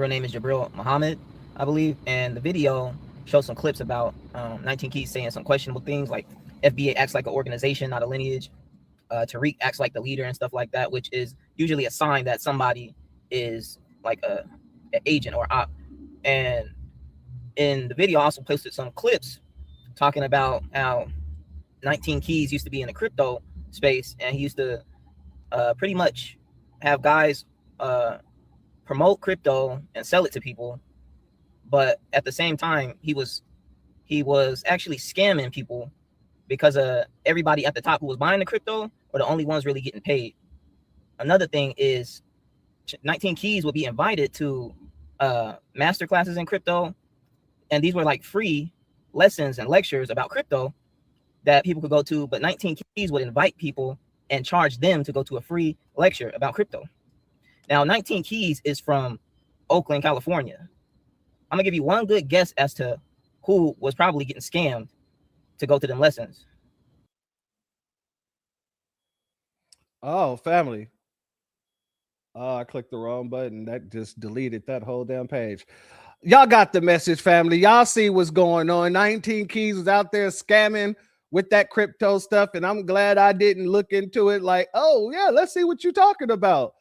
name is Jabril Muhammad, I believe. And the video shows some clips about 19 Keys saying some questionable things, like FBA acts like an organization, not a lineage. Tariq acts like the leader and stuff like that, which is usually a sign that somebody is like an agent or op. And in the video, I also posted some clips talking about how 19 Keys used to be in the crypto space, and he used to pretty much have guys promote crypto and sell it to people. But at the same time, he was actually scamming people because everybody at the top who was buying the crypto were the only ones really getting paid. Another thing is 19 Keys would be invited to master classes in crypto. And these were like free lessons and lectures about crypto that people could go to. But 19 Keys would invite people and charge them to go to a free lecture about crypto. Now, 19 Keys is from Oakland, California. I'm gonna give you one good guess as to who was probably getting scammed to go to them lessons. Oh, family. Oh, I clicked the wrong button. That just deleted that whole damn page. Y'all got the message, family. Y'all see what's going on. 19 Keys was out there scamming with that crypto stuff, and I'm glad I didn't look into it like, oh, yeah, let's see what you're talking about.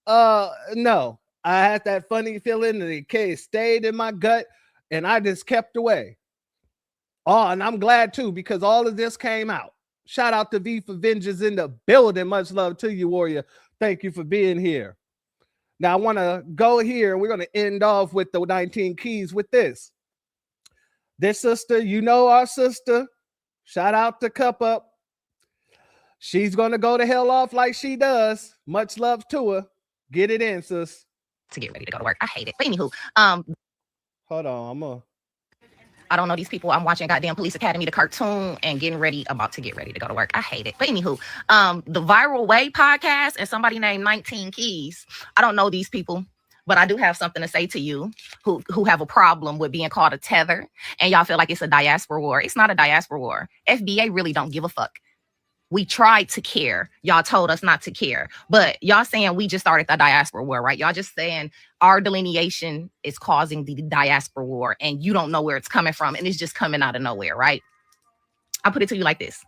No. I had that funny feeling that it stayed in my gut, and I just kept away. Oh, and I'm glad too, because all of this came out. Shout out to V for Vengeance in the building. Much love to you, Warrior. Thank you for being here. Now, I want to go here, and we're going to end off with the 19 Keys with this. This sister, our sister. Shout out to Cup Up. She's gonna go to hell off like she does. Much love to her. Get it in, sis. To get ready to go to work. I hate it. But anywho, hold on, I don't know these people. I'm watching goddamn Police Academy, the cartoon, and about to get ready to go to work. I hate it. But anywho, the Viral Way podcast and somebody named 19 Keys. I don't know these people, but I do have something to say to you who have a problem with being called a tether, and y'all feel like it's a diaspora war. It's not a diaspora war. FBA really don't give a fuck. We tried to care. Y'all told us not to care. But y'all saying we just started the diaspora war, right? Y'all just saying our delineation is causing the diaspora war and you don't know where it's coming from and it's just coming out of nowhere, right? I'll put it to you like this.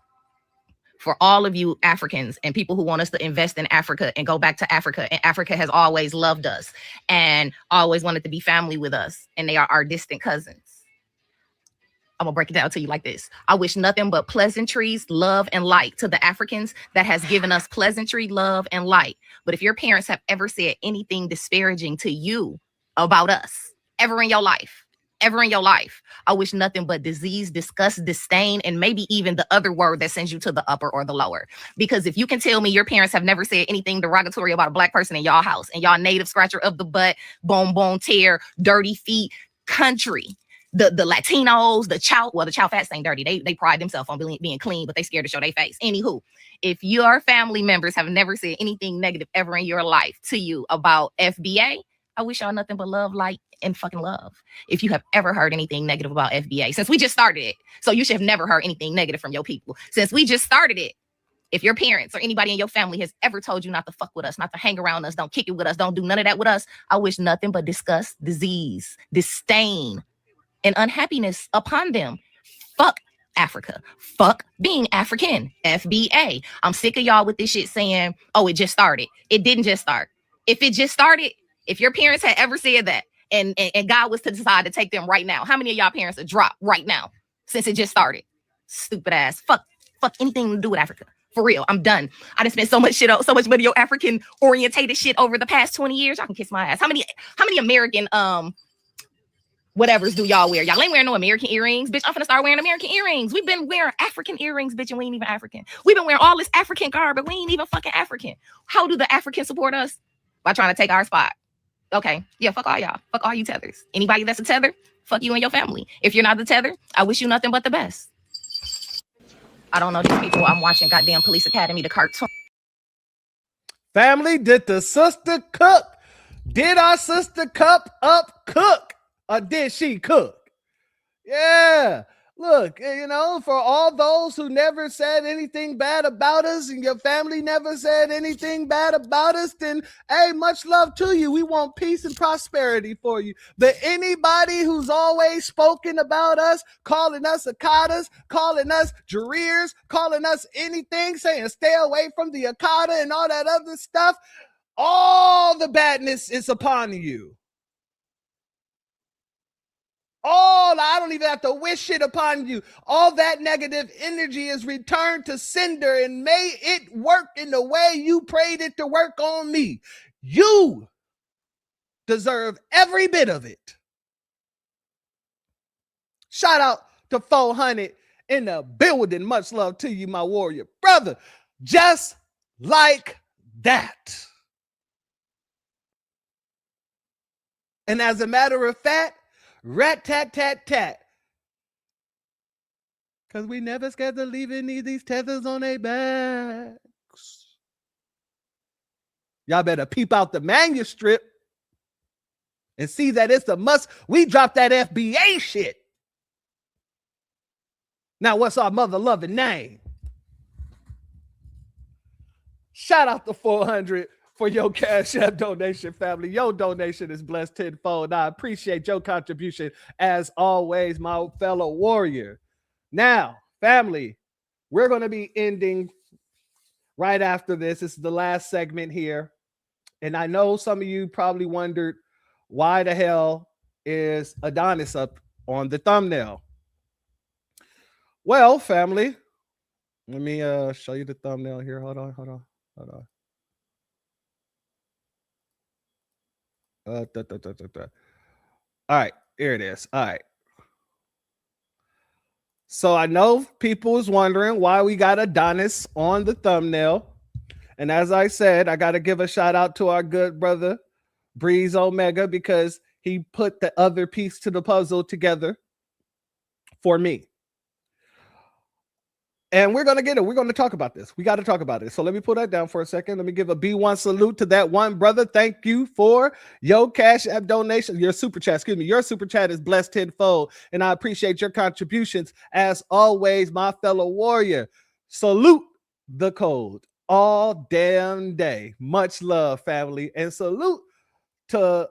For all of you Africans and people who want us to invest in Africa and go back to Africa, and Africa has always loved us and always wanted to be family with us, and they are our distant cousins. I'm gonna break it down to you like this. I wish nothing but pleasantries, love, and light to the Africans that has given us pleasantry, love, and light. But if your parents have ever said anything disparaging to you about us, ever in your life, I wish nothing but disease, disgust, disdain, and maybe even the other word that sends you to the upper or the lower. Because if you can tell me your parents have never said anything derogatory about a black person in y'all house, and y'all native scratcher of the butt, bone tear, dirty feet, country, the Latinos, the chow fats ain't dirty. They pride themselves on being clean, but they scared to show their face. Anywho, if your family members have never said anything negative ever in your life to you about FBA, I wish y'all nothing but love, light, and fucking love. If you have ever heard anything negative about FBA, since we just started it, so you should have never heard anything negative from your people. Since we just started it, if your parents or anybody in your family has ever told you not to fuck with us, not to hang around us, don't kick it with us, don't do none of that with us, I wish nothing but disgust, disease, disdain, and unhappiness upon them. Fuck Africa. Fuck being African. FBA. I'm sick of y'all with this shit saying, oh, it just started. It didn't just start. If it just started, if your parents had ever said that and God was to decide to take them right now, how many of y'all parents would drop right now since it just started? Stupid ass. Fuck anything to do with Africa. For real, I'm done. I done spent so much money on African orientated shit over the past 20 years. Y'all can kiss my ass. How many American whatevers do y'all wear? Y'all ain't wearing no American earrings. Bitch, I'm finna start wearing American earrings. We've been wearing African earrings, bitch, and we ain't even African. We've been wearing all this African garb, but we ain't even fucking African. How do the Africans support us? By trying to take our spot. Okay, yeah, fuck all y'all. Fuck all you tethers. Anybody that's a tether, fuck you and your family. If you're not the tether, I wish you nothing but the best. I don't know these people. I'm watching goddamn Police Academy, the cartoon. Family, did the sister cook? Did our sister cup up cook? Or did she cook? Yeah. Look, for all those who never said anything bad about us and your family never said anything bad about us, then, hey, much love to you. We want peace and prosperity for you. But anybody who's always spoken about us, calling us Akadas, calling us Jareers, calling us anything, saying stay away from the Akada and all that other stuff, all the badness is upon you. I don't even have to wish it upon you. All that negative energy is returned to sender, and may it work in the way you prayed it to work on me. You deserve every bit of it. Shout out to 400 in the building. Much love to you, my warrior brother. Just like that. And as a matter of fact, rat-tat-tat-tat. Because we never scared to leave any of these tethers on their backs. Y'all better peep out the manuscript and see that it's a must. We dropped that FBA shit. Now, what's our mother-loving name? Shout out to 400 for your Cashapp donation, family. Your donation is blessed tenfold. I appreciate your contribution as always, my fellow warrior. Now, family, we're going to be ending right after this. This is the last segment here. And I know some of you probably wondered, why the hell is Adonis up on the thumbnail? Well, family, let me show you the thumbnail here. Hold on. All right, here it is. All right. So I know people is wondering why we got Adonis on the thumbnail. And as I said, I got to give a shout out to our good brother, Breeze Omega, because he put the other piece to the puzzle together for me. And we're going to get it. We're going to talk about this. We got to talk about it. So let me put that down for a second. Let me give a B1 salute to that one brother. Thank you for your Cashapp donation. Your super chat, excuse me. Your super chat is blessed tenfold. And I appreciate your contributions as always, my fellow warrior. Salute the code all damn day. Much love, family. And salute to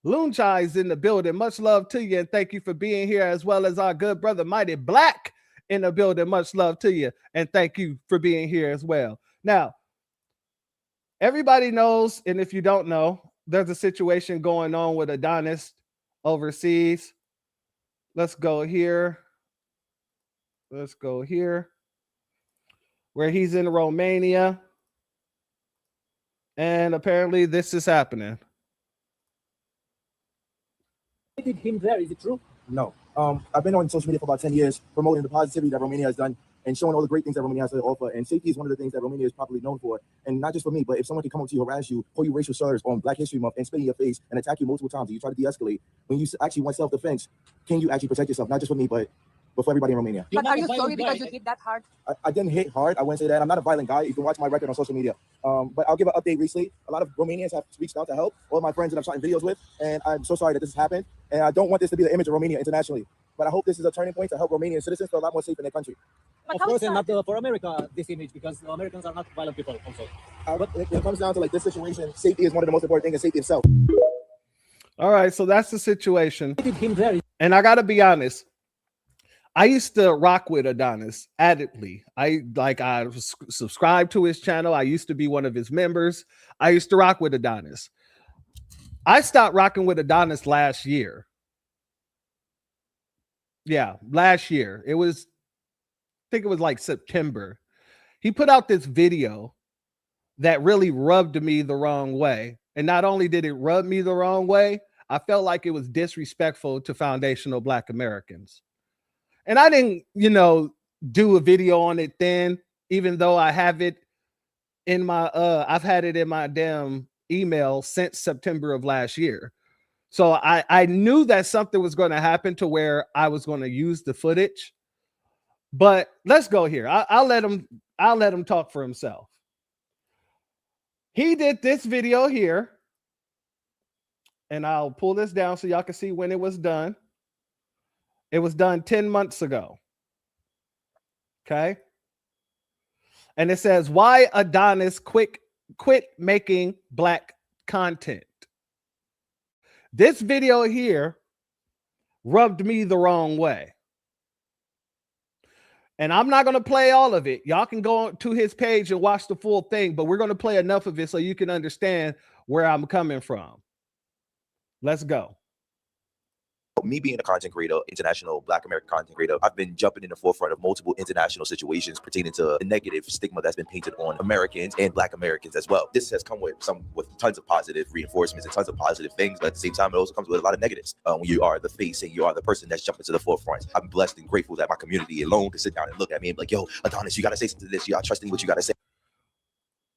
Loonchai's in the building. Much love to you. And thank you for being here, as well as our good brother, Mighty Black, in the building. Much love to you, and thank you for being here as well. Now, everybody knows, and if you don't know, there's a situation going on with Adonis overseas. Let's go here. Let's go here, where he's in Romania, and apparently this is happening. Him there, is it true? No. I've been on social media for about 10 years, promoting the positivity that Romania has done and showing all the great things that Romania has to offer. And safety is one of the things that Romania is probably known for. And not just for me, but if someone can come up to you, harass you, call you racial slurs on Black History Month and spit in your face and attack you multiple times, and you try to de-escalate, when you actually want self-defense, can you actually protect yourself? Not just for me, but for everybody in Romania. But are you sorry because you hit that hard? I didn't hit hard. I wouldn't say that. I'm not a violent guy. You can watch my record on social media. But I'll give an update recently. A lot of Romanians have reached out to help. All of my friends that I'm shooting videos with. And I'm so sorry that this has happened. And I don't want this to be the image of Romania internationally. But I hope this is a turning point to help Romanian citizens feel a lot more safe in their country. Of course, and not for America, this image, because Americans are not violent people also. But it comes down to like this situation. Safety is one of the most important things, and safety itself. All right, so that's the situation. And I got to be honest. I used to rock with Adonis avidly. I subscribed to his channel. I used to be one of his members. I used to rock with Adonis. I stopped rocking with Adonis last year. Yeah, last year. I think it was like September. He put out this video that really rubbed me the wrong way. And not only did it rub me the wrong way, I felt like it was disrespectful to foundational Black Americans. And I didn't, do a video on it then, even though I have it in my, I've had it in my damn email since September of last year. So I knew that something was going to happen to where I was going to use the footage. But let's go here. I'll let him talk for himself. He did this video here, and I'll pull this down so y'all can see when it was done. It was done 10 months ago. Okay. And it says, why Adonis quit making Black content. This video here rubbed me the wrong way. And I'm not going to play all of it. Y'all can go to his page and watch the full thing, but we're going to play enough of it so you can understand where I'm coming from. Let's go. Me being a content creator, international Black American content creator, I've been jumping in the forefront of multiple international situations pertaining to the negative stigma that's been painted on Americans and Black Americans as well. This has come with tons of positive reinforcements and tons of positive things, but at the same time, it also comes with a lot of negatives. When you are the face and you are the person that's jumping to the forefront, I'm blessed and grateful that my community alone can sit down and look at me and be like, yo, Adonis, you got to say something to this. I trust in what you got to say.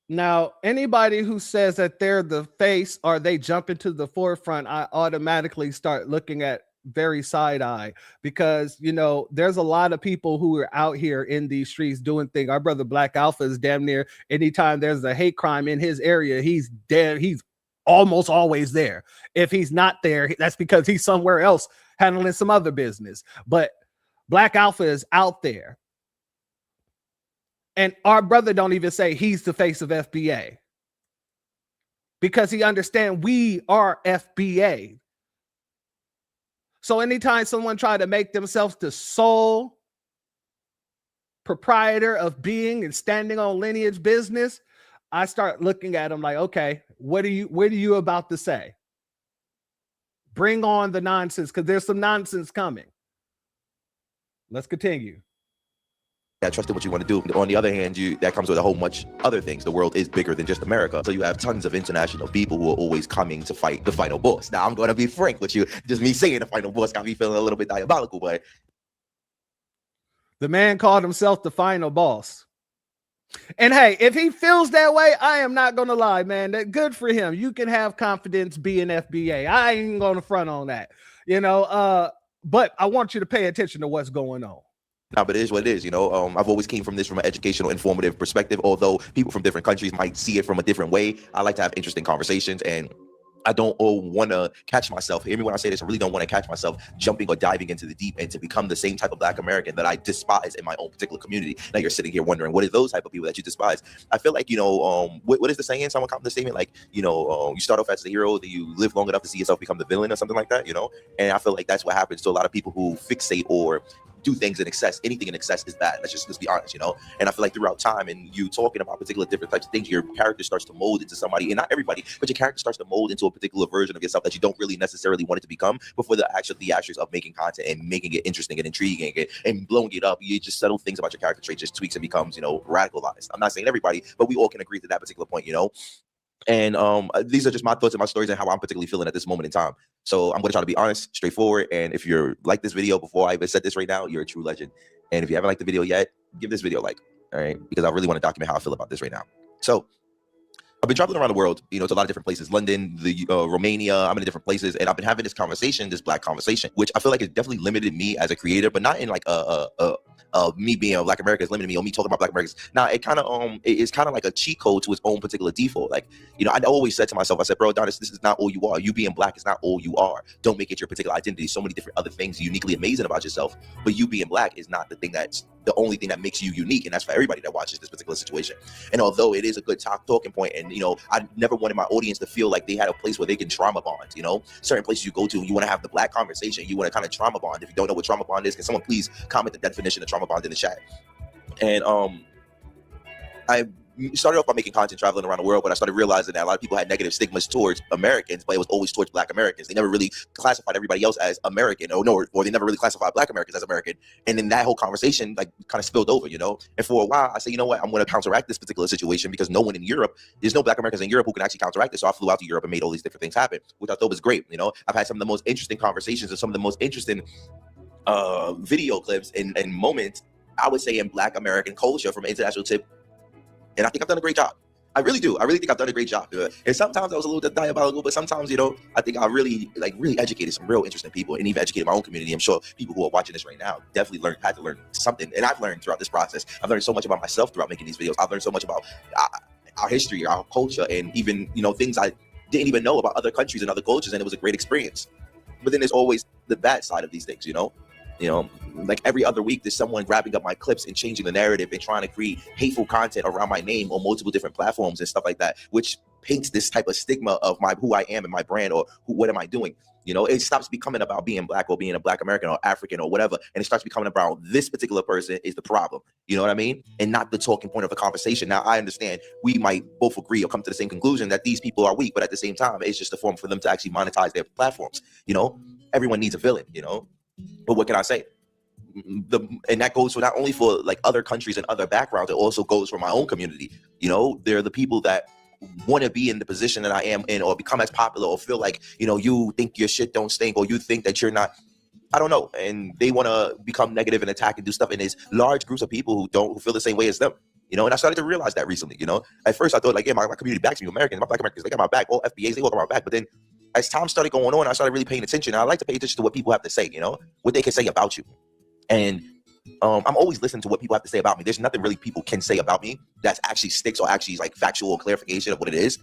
Now, anybody who says that they're the face or they jump into the forefront, I automatically start looking at very side eye, because there's a lot of people who are out here in these streets doing things. Our brother Black Alpha is damn near anytime there's a hate crime in his area, he's almost always there. If he's not there, that's because he's somewhere else handling some other business. But Black Alpha is out there. And our brother don't even say he's the face of FBA, because he understands we are FBA. So anytime someone try to make themselves the sole proprietor of being and standing on Lineage business, I start looking at them like, okay, what are you about to say? Bring on the nonsense, because there's some nonsense coming. Let's continue. I trust in what you want to do. On the other hand, that comes with a whole much other things. The world is bigger than just America. So you have tons of international people who are always coming to fight the final boss. Now, I'm going to be frank with you. Just me saying the final boss got me feeling a little bit diabolical, but The man called himself the final boss. And hey, if he feels that way, I am not going to lie, man. That good for him. You can have confidence being FBA. I ain't going to front on that, but I want you to pay attention to what's going on. No, but it is what it is, I've always came from this from an educational, informative perspective. Although people from different countries might see it from a different way, I like to have interesting conversations, and I don't want to catch myself. Hear me when I say this. I really don't want to catch myself jumping or diving into the deep end to become the same type of Black American that I despise in my own particular community. Now you're sitting here wondering, what are those type of people that you despise? I feel like, what is the saying? Someone come to the statement like, you start off as the hero, then you live long enough to see yourself become the villain or something like that, And I feel like that's what happens to a lot of people who fixate or do things in excess. Anything in excess is bad. Let's be honest, And I feel like throughout time and you talking about particular different types of things, your character starts to mold into somebody, and not everybody, but your character starts to mold into a particular version of yourself that you don't really necessarily want it to become. Before the actual theatrics of making content and making it interesting and intriguing and blowing it up, you just settle things about your character trait just tweaks and becomes, radicalized. I'm not saying everybody, but we all can agree to that particular point, And these are just my thoughts and my stories and how I'm particularly feeling at this moment in time. So I'm going to try to be honest, straightforward. And if you're like this video before I even said this right now, you're a true legend. And if you haven't liked the video yet, give this video a like, all right? Because I really want to document how I feel about this right now. So I've been traveling around the world, to a lot of different places, London, Romania, I'm in different places. And I've been having this conversation, this Black conversation, which I feel like has definitely limited me as a creator, but not in like me being a Black American is limiting me or me talking about Black Americans. Now it kind of it's kind of like a cheat code to its own particular default. Like, I always said to myself, I said, bro, Adonis, this is not all you are. You being Black is not all you are. Don't make it your particular identity. So many different other things uniquely amazing about yourself, but you being Black is not the only thing that makes you unique, and that's for everybody that watches this particular situation. And although it is a good talking point, and I never wanted my audience to feel like they had a place where they can trauma bond. Certain places you go to, you want to have the Black conversation, you want to kind of trauma bond. If you don't know what trauma bond is, can someone please comment the definition of trauma bond in the chat? And I started off by making content traveling around the world, but I started realizing that a lot of people had negative stigmas towards Americans, but it was always towards Black Americans. They never really classified everybody else as American, or they never really classified Black Americans as American. And then that whole conversation kind of spilled over, And for a while, I said, you know what, I'm going to counteract this particular situation because no one in Europe, there's no Black Americans in Europe who can actually counteract it. So I flew out to Europe and made all these different things happen, which I thought was great. I've had some of the most interesting conversations and some of the most interesting video clips and moments, I would say, in Black American culture from an international tip. And I think I've done a great job. I really do. I really think I've done a great job. And sometimes I was a little bit diabolical, but sometimes, I think I really educated some real interesting people and even educated my own community. I'm sure people who are watching this right now definitely had to learn something. And I've learned throughout this process. I've learned so much about myself throughout making these videos. I've learned so much about our history, our culture, and even, things I didn't even know about other countries and other cultures. And it was a great experience. But then there's always the bad side of these things, like every other week, there's someone grabbing up my clips and changing the narrative and trying to create hateful content around my name on multiple different platforms and stuff like that, which paints this type of stigma of who I am and my brand, or what am I doing? It stops becoming about being Black or being a Black American or African or whatever, and it starts becoming about this particular person is the problem. You know what I mean? And not the talking point of the conversation. Now, I understand we might both agree or come to the same conclusion that these people are weak, but at the same time, it's just a form for them to actually monetize their platforms. Everyone needs a villain. But what can I say? And that goes for not only for like other countries and other backgrounds, it also goes for my own community. They're the people that want to be in the position that I am in, or become as popular, or feel like, you think your shit don't stink, or you think that you're not, I don't know, and they want to become negative and attack and do stuff, and there's large groups of people who feel the same way as them. And I started to realize that recently. At first I thought like, yeah, my community backs me, Americans, my Black Americans, they got my back, all FBAs, they walk on my back. But then as time started going on, I started really paying attention. I like to pay attention to what people have to say, what they can say about you. And I'm always listening to what people have to say about me. There's nothing really people can say about me that actually sticks or actually is like factual clarification of what it is.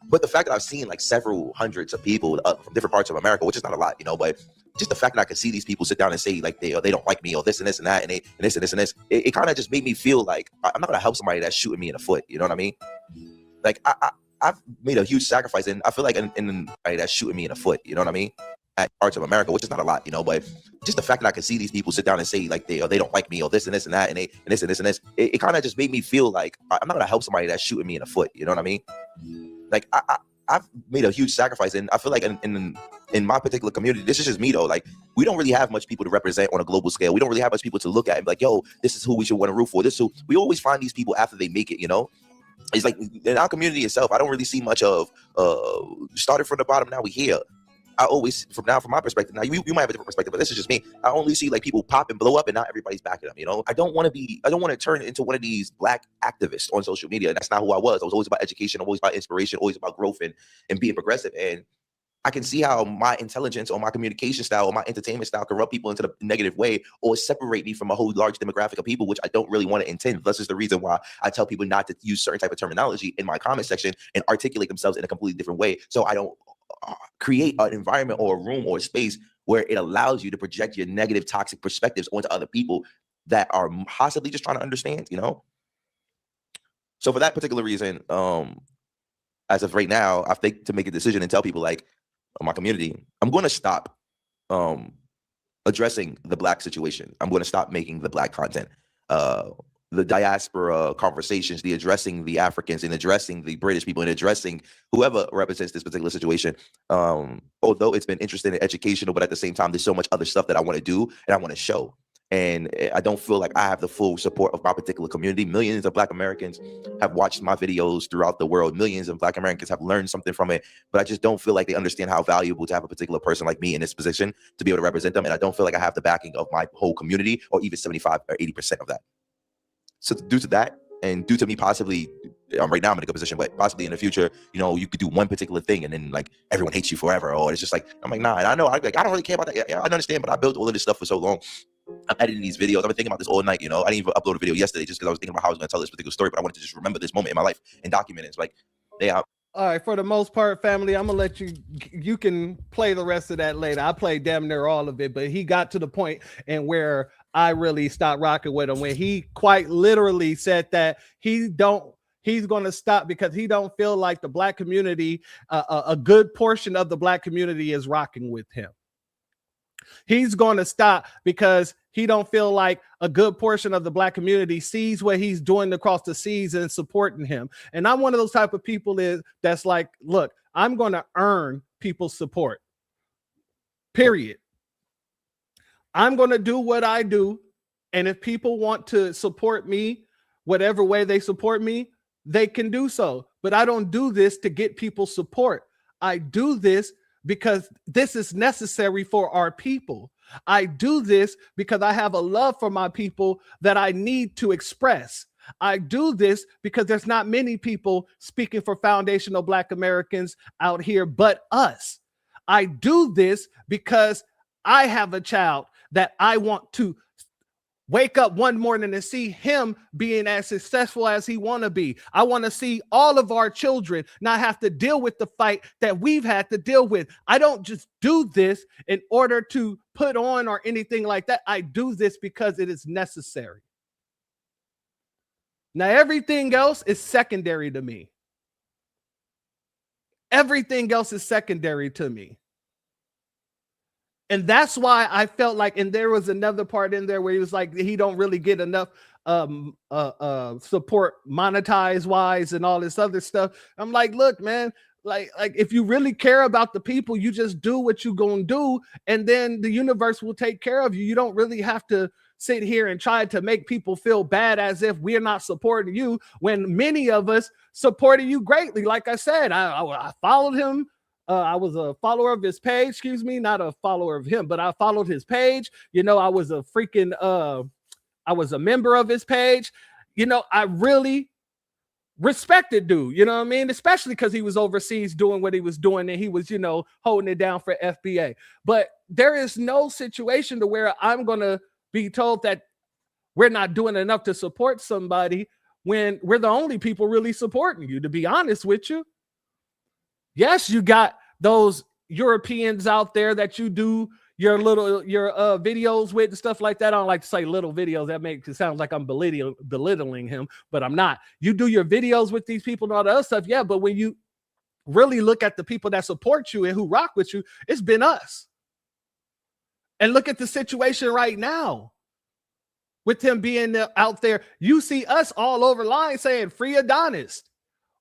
But the fact that I've seen like several hundreds of people from different parts of America, which is not a lot, but just the fact that I can see these people sit down and say like they don't like me, or this and this and that, and this and this and this, it kind of just made me feel like I'm not gonna help somebody that's shooting me in the foot. You know what I mean? Like I've made a huge sacrifice, and I feel like in that's shooting me in the foot. You know what I mean? At parts of America, which is not a lot, but just the fact that I can see these people sit down and say like they don't like me, or this and this and that, and this and this and this, it kind of just made me feel like I'm not gonna help somebody that's shooting me in the foot. You know what I mean? Like I've made a huge sacrifice, and I feel like in my particular community, this is just me though. Like we don't really have much people to represent on a global scale. We don't really have much people to look at and be like, yo, this is who we should want to root for. This is who we always find these people after they make it. It's like in our community itself, I don't really see much of started from the bottom. Now we here. I always, from my perspective, now you might have a different perspective, but this is just me. I only see like people pop and blow up and not everybody's backing them, you know? I don't want to turn into one of these black activists on social media. That's not who I was. I was always about education, always about inspiration, always about growth and being progressive. And I can see how my intelligence or my communication style or my entertainment style can rub people into the negative way or separate me from a whole large demographic of people, which I don't really want to intend. This is the reason why I tell people not to use certain type of terminology in my comment section and articulate themselves in a completely different way. So I don't create an environment or a room or a space where it allows you to project your negative, toxic perspectives onto other people that are possibly just trying to understand, you know? So for that particular reason, as of right now, I think to make a decision and tell people like, my community, I'm going to stop addressing the black situation. I'm going to stop making the black content. The diaspora conversations, the addressing the Africans and addressing the British people and addressing whoever represents this particular situation. Although it's been interesting and educational, but at the same time, there's so much other stuff that I want to do and I want to show. And I don't feel like I have the full support of my particular community. Millions of Black Americans have watched my videos throughout the world. Millions of Black Americans have learned something from it, but I just don't feel like they understand how valuable to have a particular person like me in this position to be able to represent them. And I don't feel like I have the backing of my whole community or even 75 or 80% of that. So due to that, and due to me possibly, right now I'm in a good position, but possibly in the future, you know, you could do one particular thing and then like everyone hates you forever. Or it's just like, I'm like, nah, and I know, I don't really care about that. Yeah, I understand, but I built all of this stuff for so long. I'm editing these videos. I've been thinking about this all night, you know. I didn't even upload a video yesterday just because I was thinking about how I was going to tell this particular story, but I wanted to just remember this moment in my life and document it. It's like, yeah. All right, for the most part, family, I'm gonna let you can play the rest of that later. I played damn near all of it, but he got to the point and where I really stopped rocking with him when he quite literally said that he's going to stop because he don't feel like the Black community, a good portion of the Black community is rocking with him. He's going to stop because he don't feel like a good portion of the Black community sees what he's doing across the seas and supporting him. And I'm one of those type of people that's like, look, I'm going to earn people's support. Period. I'm going to do what I do. And if people want to support me, whatever way they support me, they can do so. But I don't do this to get people's support. I do this because this is necessary for our people. I do this because I have a love for my people that I need to express. I do this because there's not many people speaking for foundational Black Americans out here but us. I do this because I have a child that I want to wake up one morning and see him being as successful as he want to be. I want to see all of our children not have to deal with the fight that we've had to deal with. I don't just do this in order to put on or anything like that. I do this because it is necessary. Now, everything else is secondary to me. Everything else is secondary to me. And that's why I felt like, and there was another part in there where he was like, he don't really get enough support monetize wise and all this other stuff. I'm like, look, man, like if you really care about the people, you just do what you're going to do. And then the universe will take care of you. You don't really have to sit here and try to make people feel bad as if we're not supporting you when many of us supported you greatly. Like I said, I followed him. I was a follower of his page, excuse me, not a follower of him, but I followed his page. You know, I was a member of his page. You know, I really respected dude, you know what I mean? Especially because he was overseas doing what he was doing and he was, you know, holding it down for FBA. But there is no situation to where I'm going to be told that we're not doing enough to support somebody when we're the only people really supporting you, to be honest with you. Yes, you got those Europeans out there that you do your videos with and stuff like that. I don't like to say little videos. That makes it sound like I'm belittling him, but I'm not. You do your videos with these people and all the other stuff. Yeah, but when you really look at the people that support you and who rock with you, it's been us. And look at the situation right now with him being out there. You see us all over line saying free Adonis.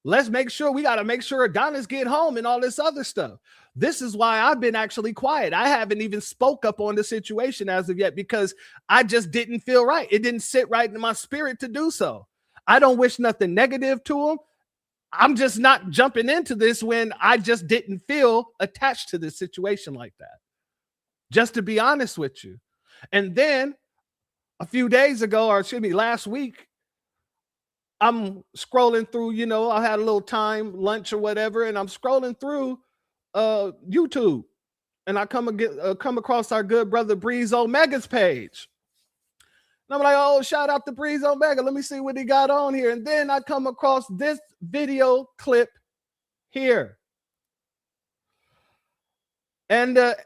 Let's make sure, we got to make sure Adonis get home and all this other stuff. This is why I've been actually quiet. I haven't even spoke up on the situation as of yet because I just didn't feel right. It didn't sit right in my spirit to do so. I don't wish nothing negative to him. I'm just not jumping into this when I just didn't feel attached to this situation like that. Just to be honest with you. And then a few days ago, or excuse me, last week, I'm scrolling through, you know, I had a little time, lunch or whatever, and I'm scrolling through YouTube. And I come across our good brother Breeze Omega's page. And I'm like, oh, shout out to Breeze Omega. Let me see what he got on here. And then I come across this video clip here. And the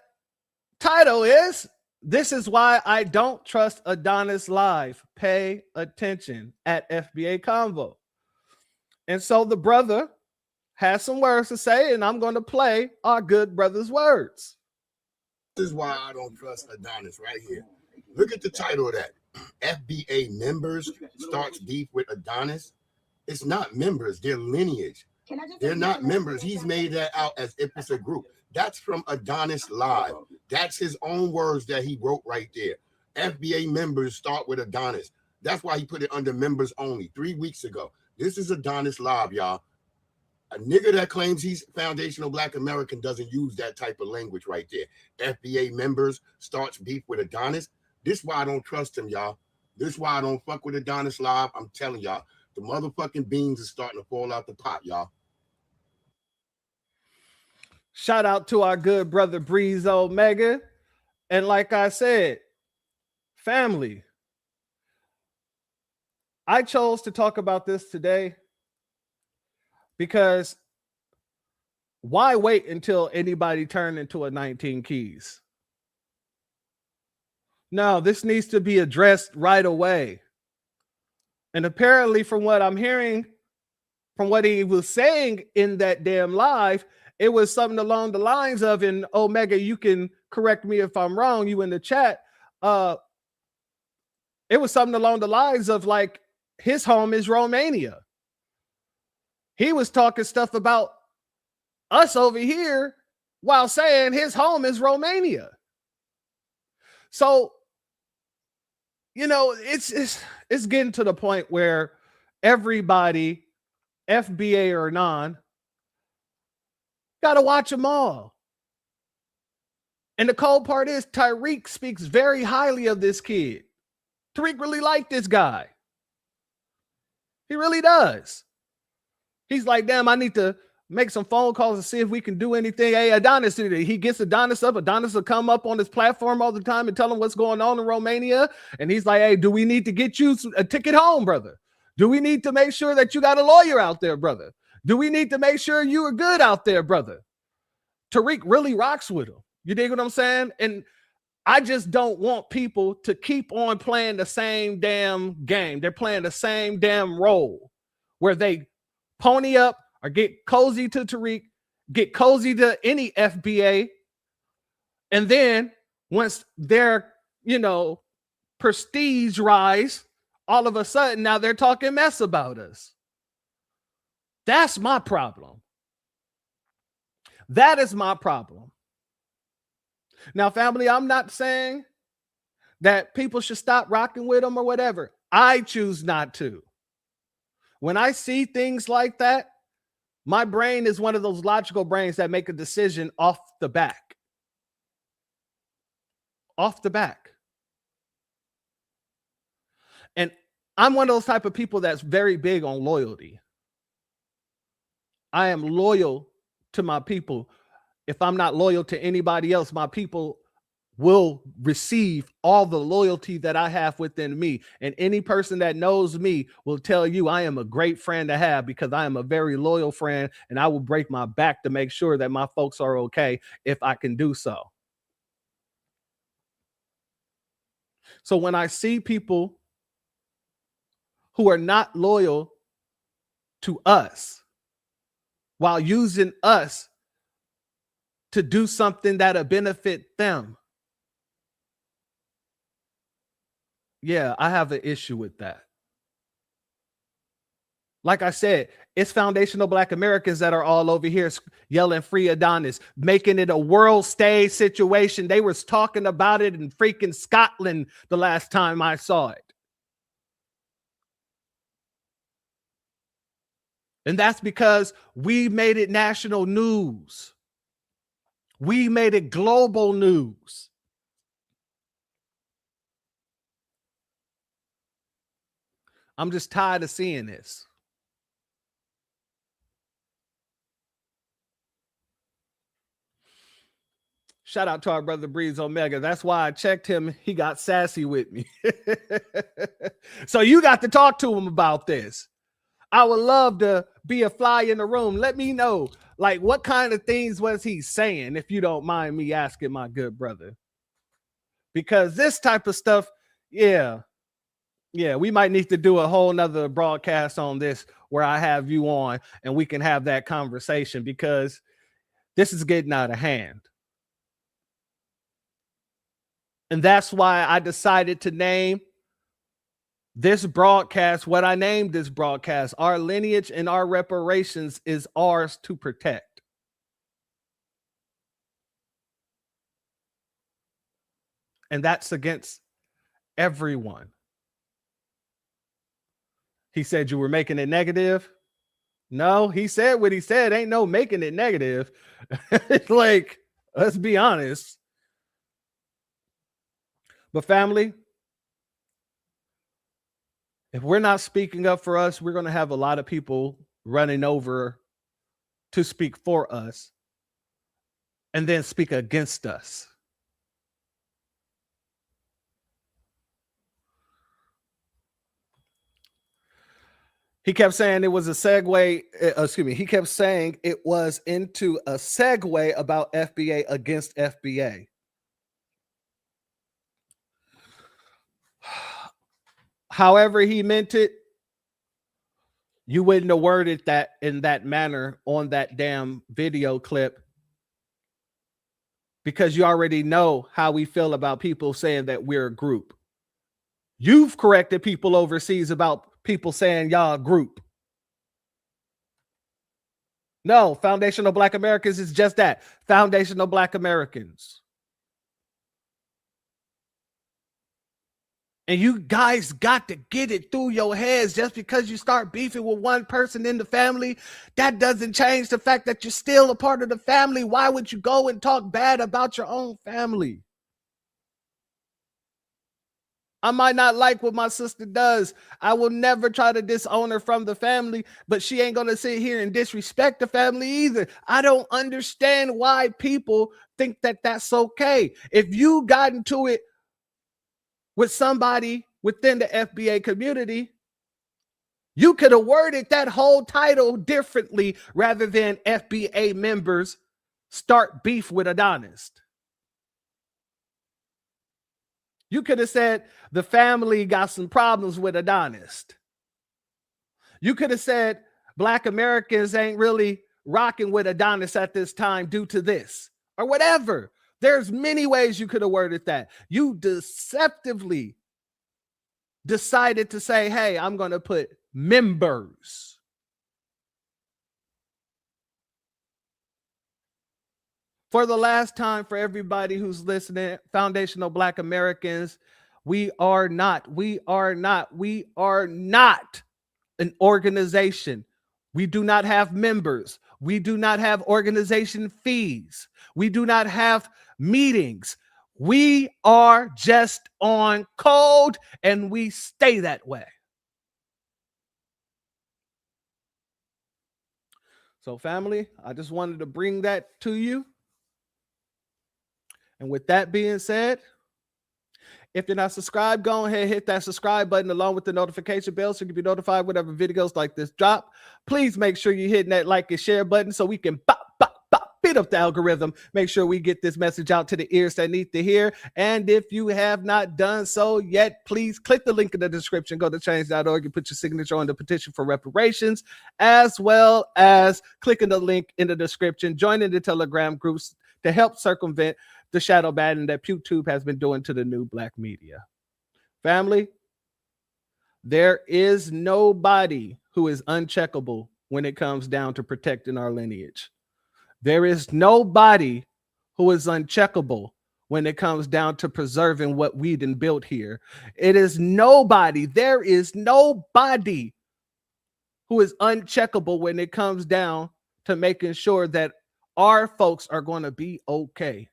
title is, "This is why I don't trust Adonis live. Pay attention," at FBA Convo. And so the brother has some words to say, and I'm going to play our good brother's words. This is why I don't trust Adonis right here. Look at the title of that. FBA members starts beef with Adonis. It's not members, they're Lineage. They're not members. He's made that out as if it's a group. That's from Adonis Live. That's his own words that he wrote right there. FBA members start with Adonis. That's why he put it under members only 3 weeks ago. This is Adonis Live, y'all. A nigga that claims he's foundational Black American doesn't use that type of language right there. FBA members starts beef with Adonis. This is why I don't trust him, y'all. This is why I don't fuck with Adonis Live. I'm telling y'all, the motherfucking beans are starting to fall out the pot, y'all. Shout out to our good brother Breeze Omega. And like I said, family, I chose to talk about this today because why wait until anybody turned into a 19 Keys? No, this needs to be addressed right away. And apparently, from what I'm hearing, from what he was saying in that damn live, it was something along the lines of, and Omega, you can correct me if I'm wrong, you in the chat. It was something along the lines of like, his home is Romania. He was talking stuff about us over here while saying his home is Romania. So, you know, it's getting to the point where everybody, FBA or non, got to watch them all. And the cold part is Tariq speaks very highly of this kid. Tariq really liked this guy. He really does. He's like, damn, I need to make some phone calls and see if we can do anything. Hey, Adonis, he gets Adonis up. Adonis will come up on his platform all the time and tell him what's going on in Romania. And he's like, hey, do we need to get you a ticket home, brother? Do we need to make sure that you got a lawyer out there, brother? Do we need to make sure you are good out there, brother? Tariq really rocks with him. You dig what I'm saying? And I just don't want people to keep on playing the same damn game. They're playing the same damn role where they pony up or get cozy to Tariq, get cozy to any FBA. And then once their, you know, prestige rise, all of a sudden now they're talking mess about us. That's my problem. That is my problem. Now, family, I'm not saying that people should stop rocking with them or whatever. I choose not to. When I see things like that, my brain is one of those logical brains that make a decision off the back. Off the back. And I'm one of those type of people that's very big on loyalty. I am loyal to my people. If I'm not loyal to anybody else, my people will receive all the loyalty that I have within me. And any person that knows me will tell you I am a great friend to have because I am a very loyal friend and I will break my back to make sure that my folks are okay if I can do so. So when I see people who are not loyal to us while using us to do something that'll benefit them, yeah, I have an issue with that. Like I said, it's foundational Black Americans that are all over here yelling free Adonis, making it a world stage situation. They was talking about it in freaking Scotland the last time I saw it. And that's because we made it national news. We made it global news. I'm just tired of seeing this. Shout out to our brother Breeze Omega. That's why I checked him. He got sassy with me. So you got to talk to him about this. I would love to be a fly in the room. Let me know, like, what kind of things was he saying, if you don't mind me asking, my good brother. Because this type of stuff, yeah, we might need to do a whole nother broadcast on this where I have you on and we can have that conversation, because this is getting out of hand. And that's why I decided to name this broadcast what I named this broadcast. Our lineage and our reparations is ours to protect. And that's against everyone. He said you were making it negative. No, he said what he said. Ain't no making it negative. It's like, let's be honest. But family, if we're not speaking up for us, we're going to have a lot of people running over to speak for us and then speak against us. He kept saying it was a segue. He kept saying it was into a segue about FBA against FBA. However he meant it, you wouldn't have worded that in that manner on that damn video clip, because you already know how we feel about people saying that we're a group. You've corrected people overseas about people saying y'all a group. No, Foundational Black Americans is just that. Foundational Black Americans. And you guys got to get it through your heads. Just because you start beefing with one person in the family, that doesn't change the fact that you're still a part of the family. Why would you go and talk bad about your own family? I might not like what my sister does. I will never try to disown her from the family, but she ain't going to sit here and disrespect the family either. I don't understand why people think that that's okay. If you got into it with somebody within the FBA community, you could have worded that whole title differently rather than FBA members start beef with Adonis. You could have said the family got some problems with Adonis. You could have said Black Americans ain't really rocking with Adonis at this time due to this or whatever. There's many ways you could have worded that. You deceptively decided to say, hey, I'm going to put members. For the last time, for everybody who's listening, Foundational Black Americans, we are not an organization. We do not have members. We do not have organization fees. We do not have meetings. We are just on code, and we stay that way. So, family, I just wanted to bring that to you. And with that being said, if you're not subscribed, go ahead and hit that subscribe button along with the notification bell so you can be notified whenever videos like this drop. Please make sure you're hitting that like and share button so we can beat up the algorithm. Make sure we get this message out to the ears that need to hear. And if you have not done so yet, please click the link in the description. Go to change.org and put your signature on the petition for reparations, as well as clicking the link in the description, joining the Telegram groups to help circumvent the shadow banning that PewTube has been doing to the new Black media. Family, there is nobody who is uncheckable when it comes down to protecting our lineage. There is nobody who is uncheckable when it comes down to preserving what we done built here. There is nobody who is uncheckable when it comes down to making sure that our folks are going to be okay.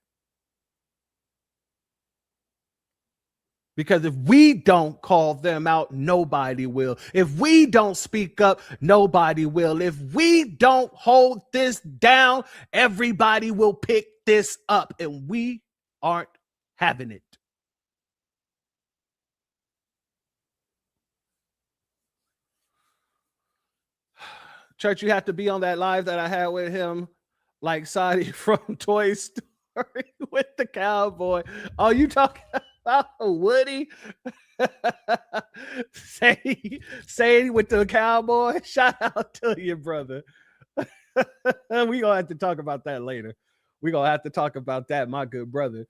Because if we don't call them out, nobody will. If we don't speak up, nobody will. If we don't hold this down, everybody will pick this up, and we aren't having it. Church, you have to be on that live that I had with him, like Saudi from Toy Story with the cowboy. Oh, you talking about Woody? say with the cowboy. Shout out to you, brother. We're gonna have to talk about that later. We're gonna have to talk about that, my good brother.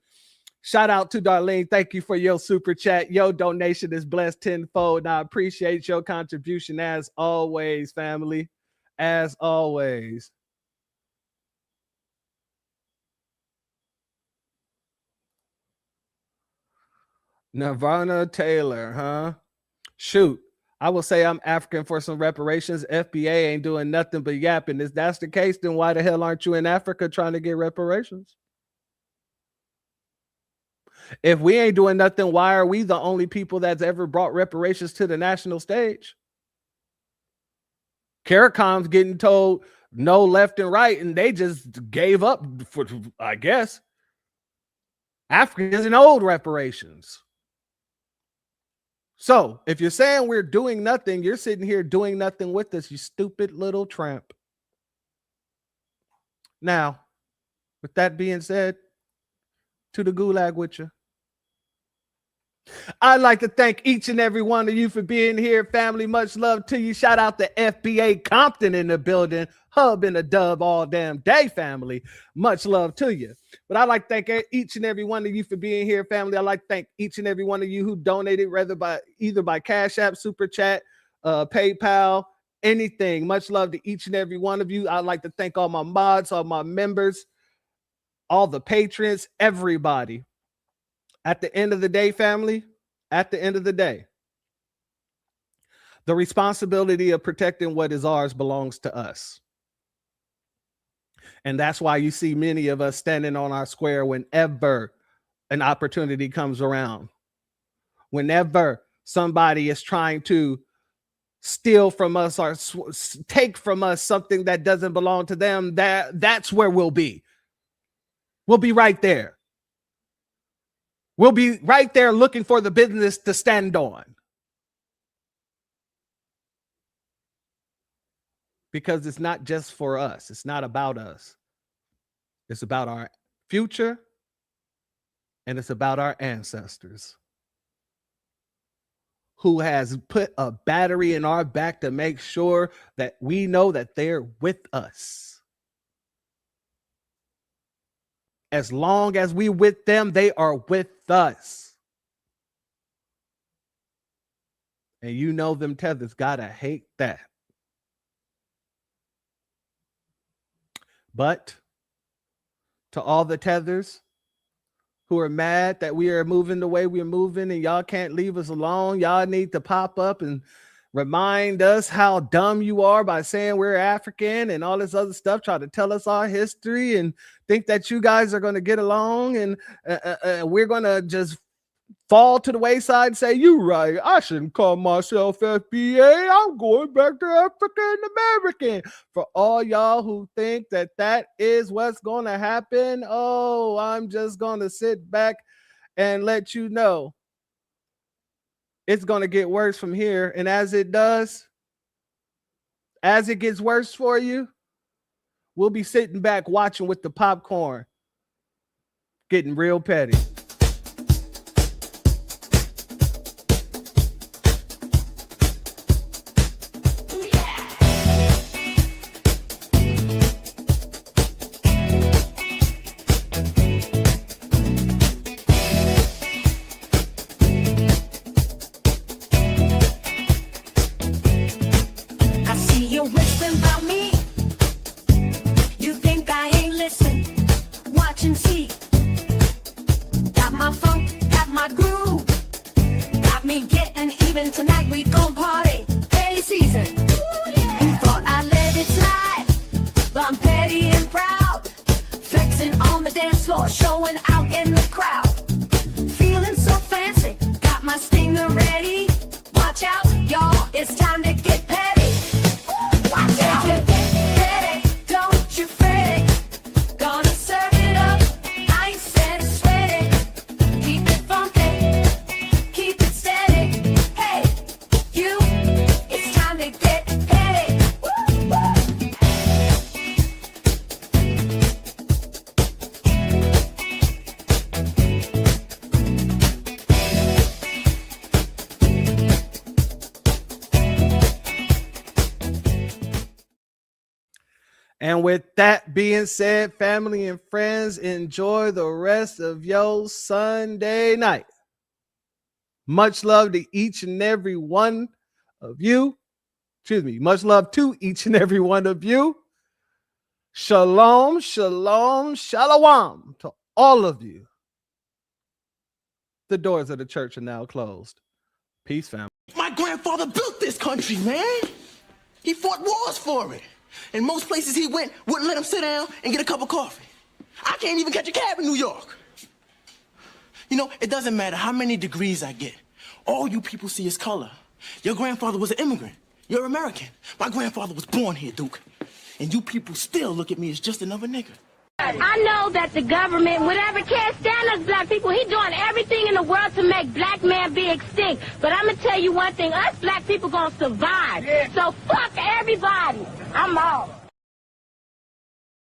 Shout out to Darlene. Thank you for your super chat. Your donation is blessed tenfold, and I appreciate your contribution as always, family. As always. Nirvana Taylor, huh? Shoot, I will say I'm African for some reparations. FBA ain't doing nothing but yapping. If that's the case, then why the hell aren't you in Africa trying to get reparations? If we ain't doing nothing, why are we the only people that's ever brought reparations to the national stage? CARICOM's getting told no left and right, and they just gave up for, I guess. Africa isn't owed reparations. So if you're saying we're doing nothing, you're sitting here doing nothing with us, you stupid little tramp. Now, with that being said, to the gulag with you. I'd like to thank each and every one of you for being here, family. Much love to you. Shout out to FBA Compton in the building. Hub in the dub all damn day, family. Much love to you. But I'd like to thank each and every one of you for being here, family. I'd like to thank each and every one of you who donated, either by Cashapp, Super Chat, PayPal, anything. Much love to each and every one of you. I'd like to thank all my mods, all my members, all the patrons, everybody. At the end of the day, family, at the end of the day, the responsibility of protecting what is ours belongs to us. And that's why you see many of us standing on our square whenever an opportunity comes around. Whenever somebody is trying to steal from us or take from us something that doesn't belong to them, that's where we'll be. We'll be right there. We'll be right there looking for the business to stand on. Because it's not just for us. It's not about us. It's about our future, and it's about our ancestors who has put a battery in our back to make sure that we know that they're with us. As long as we with them, they are with us. And you know them tethers gotta hate that. But to all the tethers who are mad that we are moving the way we're moving and y'all can't leave us alone, y'all need to pop up and remind us how dumb you are by saying we're African and all this other stuff, try to tell us our history and think that you guys are going to get along and we're going to just fall to the wayside and say, you right, I shouldn't call myself FBA. I'm going back to African American. For all y'all who think that that is what's going to happen, oh, I'm just going to sit back and let you know it's going to get worse from here. And as it does, as it gets worse for you, we'll be sitting back watching with the popcorn, getting real petty. Tonight we gon' party, early season. Ooh, yeah. And with that being said, family and friends, enjoy the rest of your Sunday night. Much love to each and every one of you. Excuse me. Much love to each and every one of you. Shalom, shalom, shalom to all of you. The doors of the church are now closed. Peace, family. My grandfather built this country, man. He fought wars for it. And most places he went wouldn't let him sit down and get a cup of coffee. I can't even catch a cab in New York. You know, it doesn't matter how many degrees I get. All you people see is color. Your grandfather was an immigrant. You're American. My grandfather was born here, Duke. And you people still look at me as just another nigga. I know that the government, whatever, can't stand us black people. He's doing everything in the world to make black man be extinct. But I'm going to tell you one thing. Us black people going to survive. So fuck everybody. I'm out.